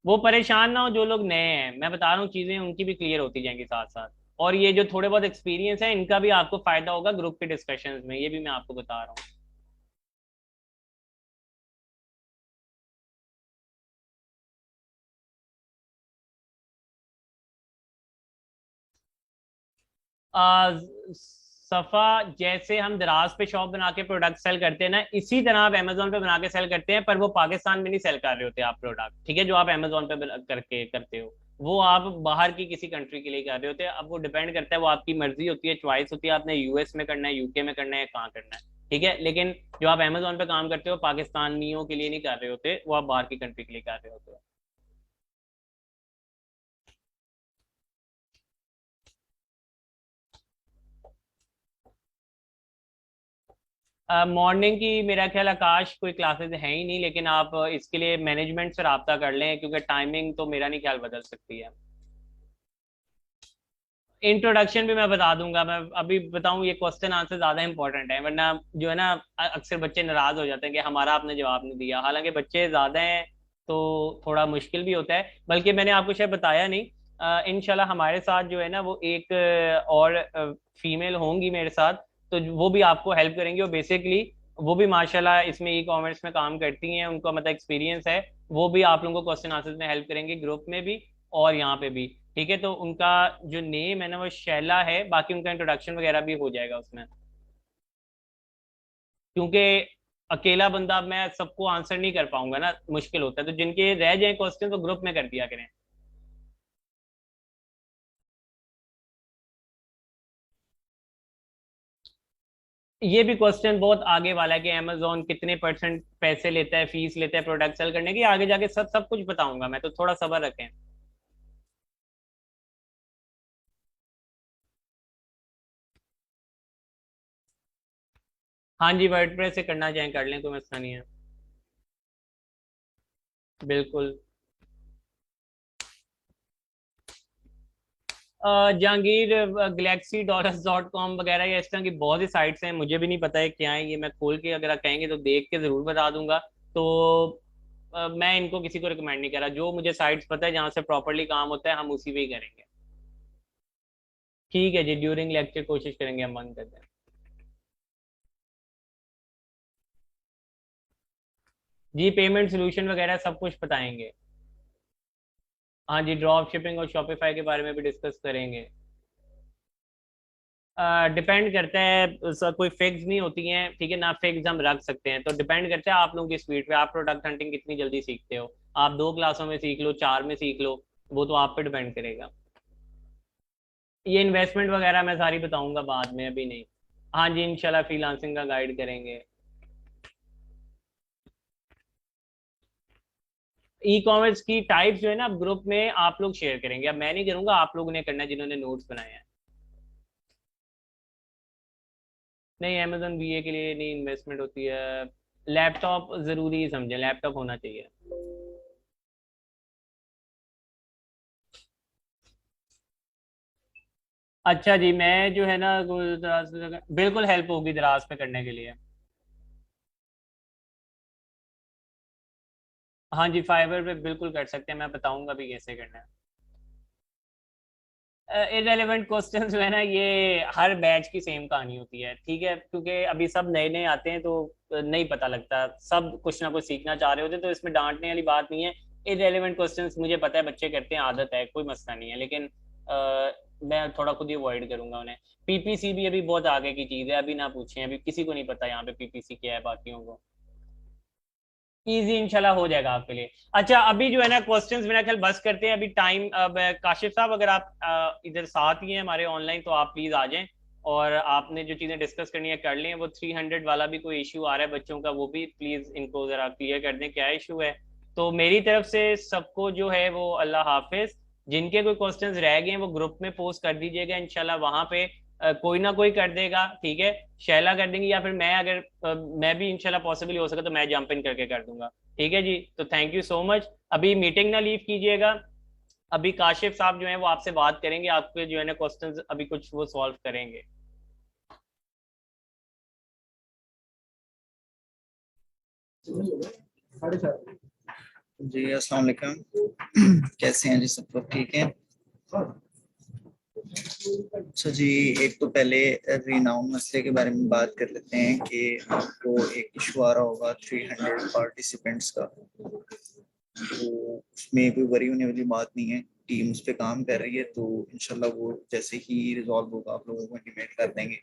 वो परेशान ना हो जो लोग नए हैं, मैं बता रहा हूँ चीजें उनकी भी क्लियर होती जाएंगी साथ साथ। और ये जो थोड़े बहुत एक्सपीरियंस है इनका भी आपको फायदा होगा ग्रुप के डिस्कशंस में, ये भी मैं आपको बता रहा हूँ। सफा, जैसे हम दराज पे शॉप बना के प्रोडक्ट सेल करते हैं ना, इसी तरह आप अमेजोन पे बना के सेल करते हैं, पर वो पाकिस्तान में नहीं सेल कर रहे होते आप प्रोडक्ट, ठीक है, जो आप अमेजोन पे करके करते हो, वो आप बाहर की किसी कंट्री के लिए कर रहे होते हैं। अब वो डिपेंड करता है, वो आपकी मर्जी होती है, चॉइस होती है, आपने यूएस में करना है, यूके में करना है, कहाँ करना है, ठीक है। लेकिन जो आप अमेजोन पे काम करते हो पाकिस्तानियों के लिए नहीं कर रहे होते, वो आप बाहर की कंट्री के लिए कर रहे होते हो। मॉर्निंग की मेरा ख्याल आकाश कोई क्लासेस है ही नहीं, लेकिन आप इसके लिए मैनेजमेंट से रब्ता कर लें, क्योंकि टाइमिंग तो मेरा नहीं ख्याल बदल सकती है। इंट्रोडक्शन भी मैं बता दूंगा, मैं अभी बताऊं, ये क्वेश्चन आंसर ज्यादा इंपॉर्टेंट है, वरना जो है ना अक्सर बच्चे नाराज हो जाते हैं कि हमारा आपने जवाब नहीं दिया, हालांकि बच्चे ज्यादा हैं तो थोड़ा मुश्किल भी होता है। बल्कि मैंने आपको शायद बताया नहीं, इंशाल्लाह हमारे साथ जो है ना वो एक और फीमेल होंगी मेरे साथ, तो वो भी आपको हेल्प करेंगी। और बेसिकली वो भी माशाल्लाह इसमें ई कॉमर्स में काम करती हैं, उनको मतलब एक्सपीरियंस है। वो भी आप लोगों को क्वेश्चन आंसर में हेल्प करेंगे, ग्रुप में भी और यहाँ पे भी, ठीक है। तो उनका जो नेम है ना वो शैला है, बाकी उनका इंट्रोडक्शन वगैरह भी हो जाएगा उसमें, क्योंकि अकेला बंदा मैं सबको आंसर नहीं कर पाऊंगा ना, मुश्किल होता है, तो जिनके रह जाए क्वेश्चन तो ग्रुप में कर दिया करें। ये भी क्वेश्चन बहुत आगे वाला है कि अमेजोन कितने परसेंट पैसे लेता है, फीस लेता है प्रोडक्ट सेल करने की, आगे जाके सब सब कुछ बताऊंगा मैं, तो थोड़ा सब्र रखें। हाँ जी, वर्डप्रेस से करना चाहें कर लें, कोई मसला नहीं है। बिल्कुल। Jahangir, Galaxy dollars dot com वगैरह या इस तरह की बहुत सी साइट्स हैं, मुझे भी नहीं पता है क्या है ये, मैं खोल के अगर आप कहेंगे तो देख के जरूर बता दूंगा। तो मैं इनको किसी को रिकमेंड नहीं कर रहा, जो मुझे साइट्स पता है जहाँ से प्रॉपरली काम होता है हम उसी पे ही करेंगे। ठीक है जी, ड्यूरिंग लेक्चर कोशिश करेंगे हम बंद करते हैं। जी, पेमेंट सोल्यूशन वगैरह सब कुछ बताएंगे। हाँ जी, ड्रॉप शिपिंग और शॉपिफाई के बारे में भी डिस्कस करेंगे। डिपेंड करता है सर, कोई फिक्स नहीं होती हैं, ठीक है ना, फिक्स हम रख सकते हैं, तो डिपेंड करता है आप लोगों की स्पीड पे, आप प्रोडक्ट हंटिंग कितनी जल्दी सीखते हो। आप 2 क्लासों में सीख लो, 4 में सीख लो, वो तो आप पे डिपेंड करेगा। ये इन्वेस्टमेंट वगैरह मैं सारी बताऊंगा बाद में, अभी नहीं। हाँ जी, इंशाल्लाह फ्रीलांसिंग का गाइड करेंगे। ई कॉमर्स की टाइप्स जो है ना अब ग्रुप में आप लोग शेयर करेंगे, अब मैं नहीं करूंगा, आप लोगों ने करना है जिन्होंने नोट्स बनाए हैं। नहीं, अमेजोन बीए के लिए नहीं इन्वेस्टमेंट होती है, लैपटॉप जरूरी समझे, लैपटॉप होना चाहिए। अच्छा जी, मैं जो है ना बिल्कुल हेल्प होगी दराज पे करने के लिए। हाँ जी, फाइबर पे बिल्कुल कर सकते हैं, मैं बताऊंगा भी कैसे करना है। इररेलेवेंट क्वेश्चन जो है ना ये हर बैच की सेम कहानी होती है, ठीक है, क्योंकि अभी सब नए नए आते हैं तो नहीं पता लगता, सब कुछ ना कुछ सीखना चाह रहे होते हैं, तो इसमें डांटने वाली बात नहीं है। इररेलेवेंट क्वेश्चंस मुझे पता है बच्चे करते हैं, आदत है, कोई मसला नहीं है, लेकिन मैं थोड़ा खुद ही अवॉइड करूंगा उन्हें। पीपीसी भी अभी बहुत आगे की चीज है, अभी ना पूछें, अभी किसी को नहीं पता यहाँ पे पीपीसी क्या है बाकियों को। इजी इंशाल्लाह हो जाएगा आपके लिए। अच्छा, अभी जो है ना क्वेश्चंस मेरा ख्याल बस करते हैं अभी, टाइम अब काशिफ साहब अगर आप इधर साथ ही हैं हमारे ऑनलाइन, तो आप प्लीज आ जाएं, और आपने जो चीजें डिस्कस करनी है कर लें। वो 300 वाला भी कोई इशू आ रहा है बच्चों का, वो भी प्लीज इनको जरा क्लियर कर दें क्या इशू है। तो मेरी तरफ से सबको जो है वो अल्लाह हाफिज। जिनके कोई क्वेश्चंस रह गए हैं वो ग्रुप में पोस्ट कर दीजिएगा, इंशाल्लाह वहां पे कोई ना कोई कर देगा, ठीक है। शैला कर देंगी या फिर मैं, अगर मैं भी इंशाल्लाह पॉसिबल हो सका तो मैं जंप इन करके कर दूंगा। ठीक है जी, तो थैंक यू सो मच। अभी मीटिंग ना लीव कीजिएगा, अभी काशिफ साहब जो है वो आपसे बात करेंगे, आपके जो है ना क्वेश्चंस अभी कुछ वो सॉल्व करेंगे। साढ़े 7। जी अस्सलाम वालेकुम। कैसे हैं जी, सब लोग ठीक हैं? अच्छा जी, एक तो पहले रिनाउंड मसले के बारे में बात कर लेते हैं कि आपको एक इशू आ रहा होगा 300 पार्टिसिपेंट्स का। तो उसमें कोई वरी होने वाली बात नहीं है, टीम उस पर काम कर रही है, तो इंशाल्लाह वो जैसे ही रिजॉल्व होगा आप लोगों को इंटीमेट कर देंगे।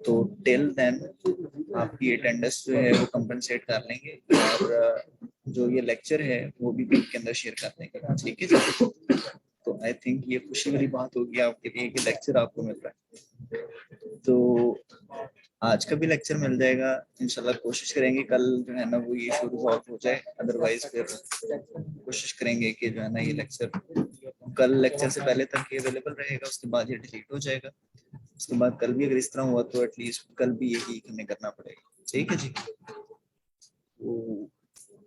तो टिल देन आपकी अटेंडेंस जो है वो कंपनसेट कर लेंगे, और जो ये लेक्चर है वो भी ग्रुप के अंदर शेयर कर देंगे, ठीक है जी। तो आई थिंक ये खुशी वाली बात होगी आपके लिए कि लेक्चर आपको मिल रहा है। तो आज का भी लेक्चर मिल जाएगा इंशाल्लाह। कोशिश करेंगे कल जो है ना वो ये इशू रिजॉल्व हो जाए, अदरवाइज फिर कोशिश करेंगे कि जो है ना ये लेक्चर कल लेक्चर से पहले तक ये अवेलेबल रहेगा, उसके बाद ये डिलीट हो जाएगा। उसके बाद कल भी अगर इस तरह हुआ तो एटलीस्ट कल भी यही हमें करना पड़ेगा, ठीक है जी। तो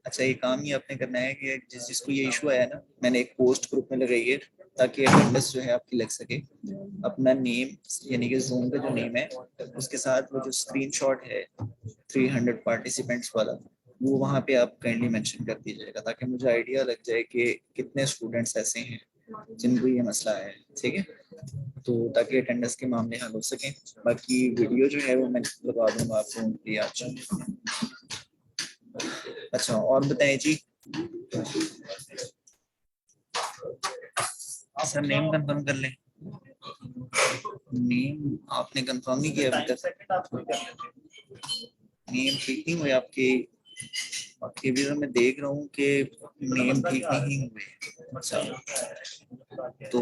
अच्छा, ये काम ही आपने करना है कि जिसको ये इशू आया ना, मैंने एक पोस्ट ग्रुप में लगाई है ताकि अटेंडेंस जो है आपकी लग सके। अपना नेम यानी कि जूम का जो नेम है उसके साथ वो जो स्क्रीनशॉट है 300 पार्टिसिपेंट्स वाला, वो वहाँ पे आप काइंडली मेंशन कर दीजिएगा ताकि मुझे आइडिया लग जाए कि कितने स्टूडेंट्स ऐसे हैं जिनको ये मसला है, ठीक है। तो ताकि अटेंडेंस के मामले हल हो सकें। बाकी वीडियो जो है वो मैं लगा दूंगा आपको आज। अच्छा, और बताएं जी। सर नेम कंफर्म कर लें। नेम आपने कंफर्म नहीं किया अभी तक? नेम ठीक नहीं हुए आपके? आपके भी मैं देख रहा हूँ कि नेम ठीक नहीं हुए। अच्छा, तो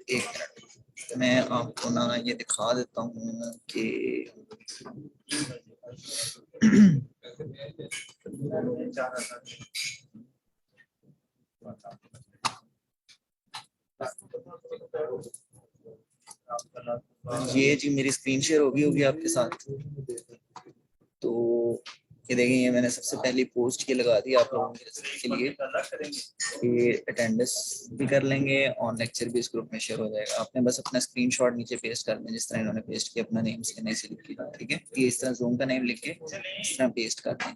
एक मिनट मैं आपको ना ये दिखा देता हूँ कि ये जी मेरी स्क्रीन शेयर होगी आपके साथ। तो ये देखें, ये मैंने सबसे पहली पोस्ट ये लगा दी आप लोगों के लिए कि अटेंडेंस भी कर लेंगे और लेक्चर भी इस ग्रुप में शेयर हो जाएगा। आपने बस अपना स्क्रीनशॉट नीचे पेस्ट कर दें जिस तरह इन्होंने पेस्ट किया, अपना नेम से नहीं से लिख के, ठीक है। ये इस तरह जूम का नेम लिख के इस तरह पेस्ट कर दें।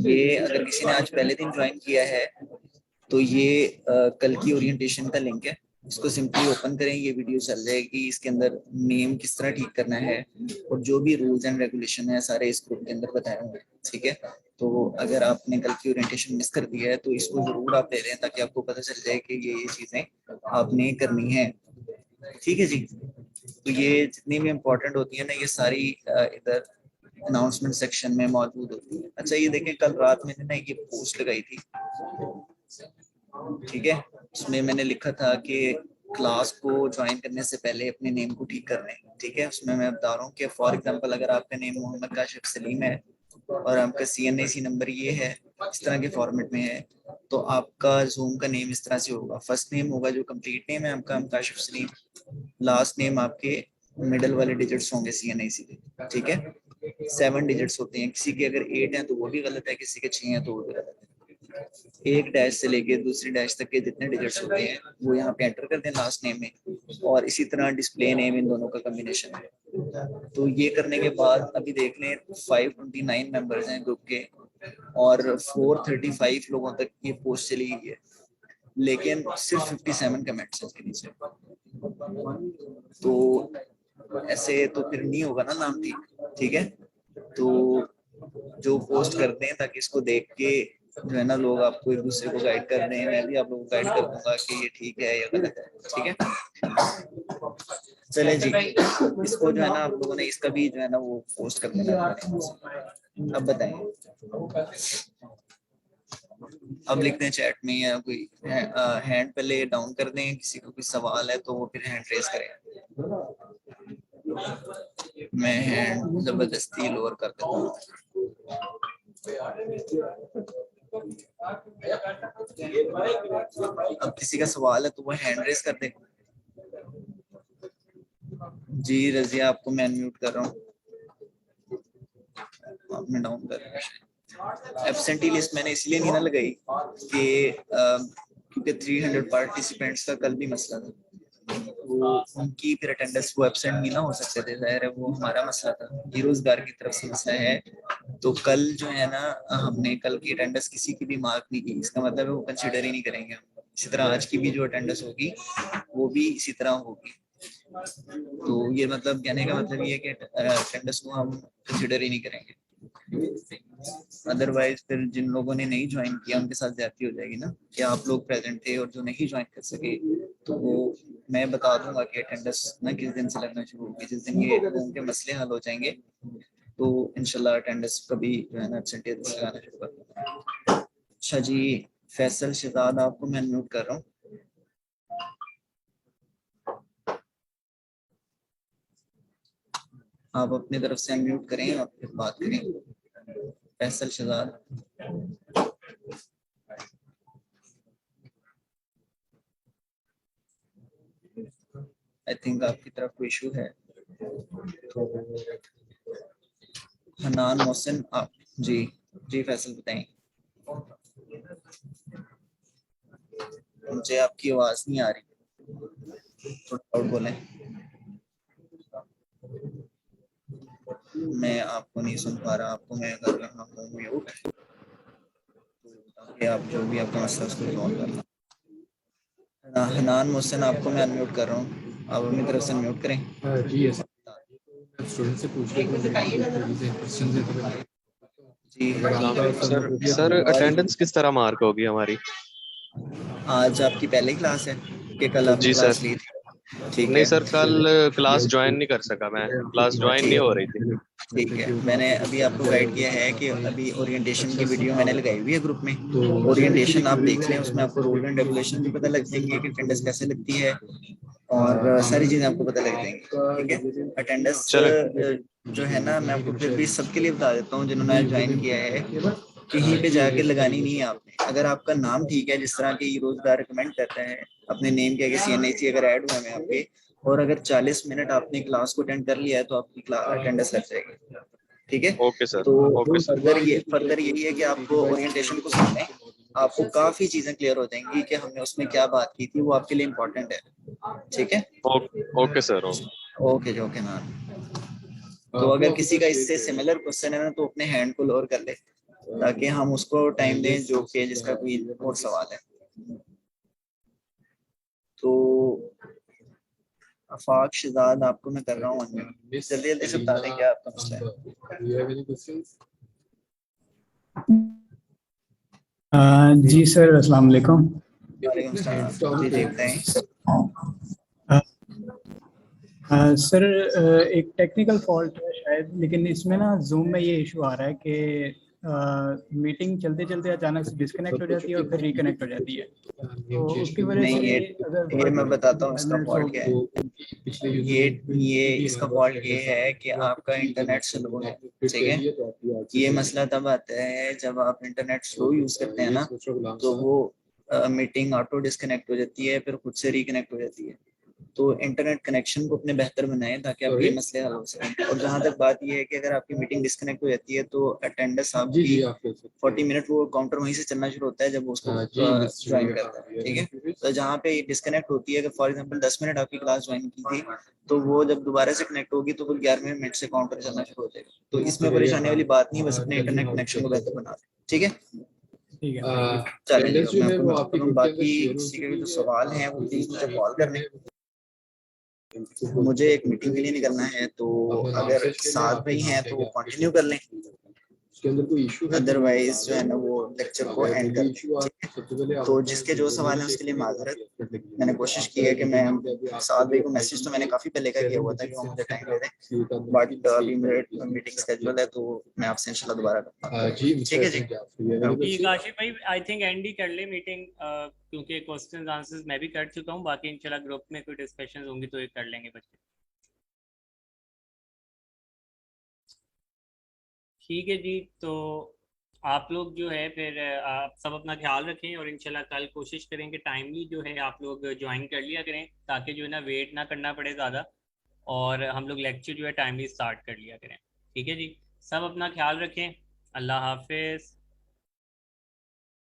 ये अगर किसी ने आज पहले दिन ज्वाइन किया है तो ये कल की ओरिएंटेशन का लिंक है, इसको सिंपली ओपन करें, ये वीडियो चल जाएगी। इसके अंदर नेम किस तरह ठीक करना है और जो भी रूल्स एंड रेगुलेशन है सारे इस ग्रुप के अंदर बताए हुए हैं, ठीक है। तो अगर आपने कल की ओरिएंटेशन मिस कर दिया है तो इसको जरूर आप ले लें ताकि आपको पता चल जाए कि ये चीजें आपने करनी है, ठीक है जी। तो ये जितनी भी इम्पोर्टेंट होती है ना ये सारी इधर अनाउंसमेंट सेक्शन में मौजूद होती है। अच्छा, ये देखें कल रात मैंने ना ये पोस्ट लगाई थी, ठीक है। उसमें मैंने लिखा था कि क्लास को ज्वाइन करने से पहले अपने नेम को ठीक कर लें, ठीक है। उसमें मैं बता रहा हूँ कि फॉर एग्जांपल अगर आपका नेम मोहम्मद काशिफ सलीम है और आपका CNIC नंबर ये है, इस तरह के फॉर्मेट में है, तो आपका जूम का नेम इस तरह से होगा। फर्स्ट नेम होगा जो कंप्लीट नेम है आपका काशिफ सलीम, लास्ट नेम आपके मिडल वाले डिजिट्स होंगे CNIC के, ठीक है। 7 डिजिट्स होते हैं, किसी के अगर 8 हैं तो वो भी गलत है, किसी के 6 हैं तो वो भी गलत है। एक डैश से लेके दूसरी डैश तक के जितने डिजिट्स होते हैं वो यहाँ पे एंटर कर दें लास्ट नेम में, और इसी तरह डिस्प्ले नेम इन दोनों का कॉम्बिनेशन है। तो ये करने के बाद अभी देख लें 529 मेंबर्स हैं ग्रुप के और 435 लोगों तक ये पोस्ट चली गई है, लेकिन सिर्फ 57 कमेंट्स हैं इसके नीचे। तो ऐसे तो फिर नहीं होगा ना नाम ठीक है। तो जो पोस्ट करते हैं ताकि इसको देख के जो है ना लोग आपको एक दूसरे को गाइड कर रहे हैं, मैं भी आप लोगों को गाइड कर दूंगा कि ये ठीक है या गलत है, ठीक है। चले जी, इसको जो है ना आप लोगों ने इसका भी जो है ना वो पोस्ट कर देना। अब बताएं, अब लिखते हैं चैट में या कोई हैंड पहले डाउन कर दें, किसी को कोई सवाल है तो वो फिर हैंड रेज करें। मैं हैंड जबरदस्ती लोअर कर देता हूँ। अब किसी का सवाल है तो वो हैंड रेज कर दे। जी रजिया, आपको मैं अनम्यूट कर रहा हूँ, आपने डाउन कर रहा। एब्सेंटी लिस्ट मैंने इसलिए नहीं ना लगाई कि क्योंकि 300 पार्टिसिपेंट्स का कल भी मसला था, तो उनकी फिर अटेंडेंस वो एब्सेंट भी ना हो सकते थे, जाहिर है वो हमारा मसला था, बेरोजगार की तरफ से मसला है। तो कल जो है ना, हमने कल की अटेंडेंस किसी की भी मार्क नहीं की, इसका मतलब है वो कंसिडर ही नहीं करेंगे हम। इसी तरह आज की भी जो अटेंडेंस होगी वो भी इसी तरह होगी। तो ये मतलब कहने का मतलब ये है कि अटेंडेंस को हम कंसिडर ही नहीं करेंगे। अदरवाइज फिर जिन लोगों ने नहीं ज्वाइन किया उनके साथ ज्यादती हो जाएगी ना, कि आप लोग प्रेजेंट थे और जो नहीं ज्वाइन कर सके, तो वो मैं बता दूंगा कि अटेंडेंस ना किस दिन से लगना शुरू होगी, जिस दिन ये लोगों के मसले हल हो जाएंगे तो इंशाल्लाह अटेंडेंस कभी जो है ना परसेंटेज लगाना शुरू कर दूंगा। अच्छा जी, फैसल शहजाद आपको मैं अनम्यूट कर रहा हूँ, आप अपनी तरफ से अनम्यूट करें और फिर बात करें। फैसल शहजाद, आई थिंक आपकी तरफ कोई इशू है। तो हनान मोहसिन आप, जी जी फैसल बताएं। मुझे आपकी आवाज नहीं आ रही, थोड़ा और बोलें। मैं आपको नहीं सुन पा रहा, आपको मैं कर रहा हूँ म्यूट, ताकि आप जो भी आपका मसला उसको रिजॉल्व करना। हनान मोहसिन आपको मैं अनम्यूट कर रहा हूँ, आप अपनी तरफ से अनम्यूट करें। जी यस, स्टूडेंट से पूछ जी सर सर अटेंडेंस किस तरह मार्क होगी हमारी? आज आपकी पहली क्लास है कि कल आपने जी क्लास सर। ली थी? ठीक नहीं है, सर, कल क्लास ज्वाइन नहीं कर सका मैं, क्लास ज्वाइन नहीं हो रही थी। ठीक है। मैंने अभी आपको गाइड किया है कि अभी ओरिएंटेशन की वीडियो मैंने लगाई हुई है ग्रुप में, ओरिएंटेशन आप देख लें, उसमें आपको रूल एंड रेगुलेशन भी पता लग जाएंगे कि अटेंडेंस कैसे लगती है, और सारी चीजें आपको पता लग जाएंगी। ठीक है, अटेंडेंस चले। जो है ना, मैं आपको फिर भी सबके लिए बता देता हूँ जिन्होंने ज्वाइन किया है, कहीं पे जाके लगानी नहीं है आपने। अगर आपका नाम ठीक है, जिस तरह के ये रोजगार रिकमेंड करते हैं, अपने नेम के आगे CNIC अगर ऐड हुआ है आपके, और अगर 40 मिनट आपने क्लास को अटेंड कर लिया है तो आपकी अटेंडेंस लग जाएगी। ठीक है, ओके सर, तो ओके सर। फर्दर यही है कि आपको ओरिएंटेशन को सुनना, आपको काफी चीजें क्लियर हो जाएंगी कि हमने उसमें क्या बात की थी, वो आपके लिए इम्पोर्टेंट है। ठीक है, ओके सर, ओके। ओके जी, ओके ना। तो अगर किसी का इससे सिमिलर क्वेश्चन है ना, तो अपने हैंड को लोअर कर ले, ताकि हम उसको टाइम दें जो कि जिसका कोई और सवाल है। तो आफाक शहजाद आपको मैं कर रहा हूँ जल्दी जल्दी से बता दें क्या आपका मसला है। जी सर, अस्सलाम वालेकुम। वालेकुम सलाम, जी जी बताएं। सर एक टेक्निकल फॉल्ट है शायद, लेकिन इसमें ना जूम में ये इशू आ रहा है कि मीटिंग चलते चलते अचानक से डिस्कनेक्ट हो जाती है और फिर रिकनेक्ट हो जाती है, तो उसकी वजह नहीं, से ये अगर मैं बताता हूँ इसका 5 मिनट फॉल्ट क्या है। ये इसका फॉल्ट ये है कि आपका इंटरनेट स्लो है। ठीक है, ये मसला तब आता है जब आप इंटरनेट स्लो यूज करते हैं ना, तो वो मीटिंग ऑटो डिस्कनेक्ट हो जाती है, फिर खुद से रिकनेक्ट हो जाती है। तो इंटरनेट कनेक्शन को अपने बेहतर बनाएं ताकि आपके मसले हल हो सकें। और जहां तक बात ये है कि अगर आपकी मीटिंग डिस्कनेक्ट हो जाती है तो अटेंडेंस आपकी 40 मिनट वो काउंटर वहीं से चलना शुरू होता है जब उसको ज्वाइन करता है। ठीक है, तो जहाँ पे डिस्कनेक्ट होती है, अगर फॉर एग्जांपल 10 मिनट आपकी क्लास ज्वाइन की थी, तो वो जब दोबारा से कनेक्ट होगी तो वो 11वें मिनट से काउंटर चलना शुरू हो जाएगा। तो इसमें परेशानी वाली बात नहीं, बस अपने इंटरनेट कनेक्शन को बेहतर बना दें। ठीक है, ठीक है। चलिए मैं आपको बाकी किसी के भी जो सवाल हैं वो प्लीज मुझे कॉल करने। मुझे एक मीटिंग के लिए निकलना है, तो अगर साथ भाई हैं तो वो कंटिन्यू कर लें, उसके अंदर कोई इशू है, अदरवाइज जो है ना वो लेक्चर को एंड कर दें। तो जिसके जो सवाल है उसके लिए माजरत, मैंने कोशिश की है कि मैं साथ भाई को मैसेज तो मैंने काफी पहले का किया हुआ था कि वो मुझे टाइम दे दें, बट अभी मेरे मीटिंग स्केड्यूल है, तो मैं आपसे इंशाल्लाह दोबारा करता हूँ। ठीक है जी, ठीक आशिफ भाई, आई थिंक एंड ही कर ले मीटिंग, क्योंकि क्वेश्चंस आंसर्स मैं भी कर चुका हूँ, बाकी इंशाल्लाह ग्रुप में कोई डिस्कशंस होंगी तो ये कर लेंगे बच्चे। ठीक है जी, तो आप लोग जो है फिर आप सब अपना ख्याल रखें, और इंशाल्लाह कल कोशिश करें कि टाइमली जो है आप लोग ज्वाइन कर लिया करें, ताकि जो है ना वेट ना करना पड़े ज़्यादा, और हम लोग लेक्चर जो है टाइमली स्टार्ट कर लिया करें। ठीक है जी, सब अपना ख्याल रखें। अल्लाह हाफिज़।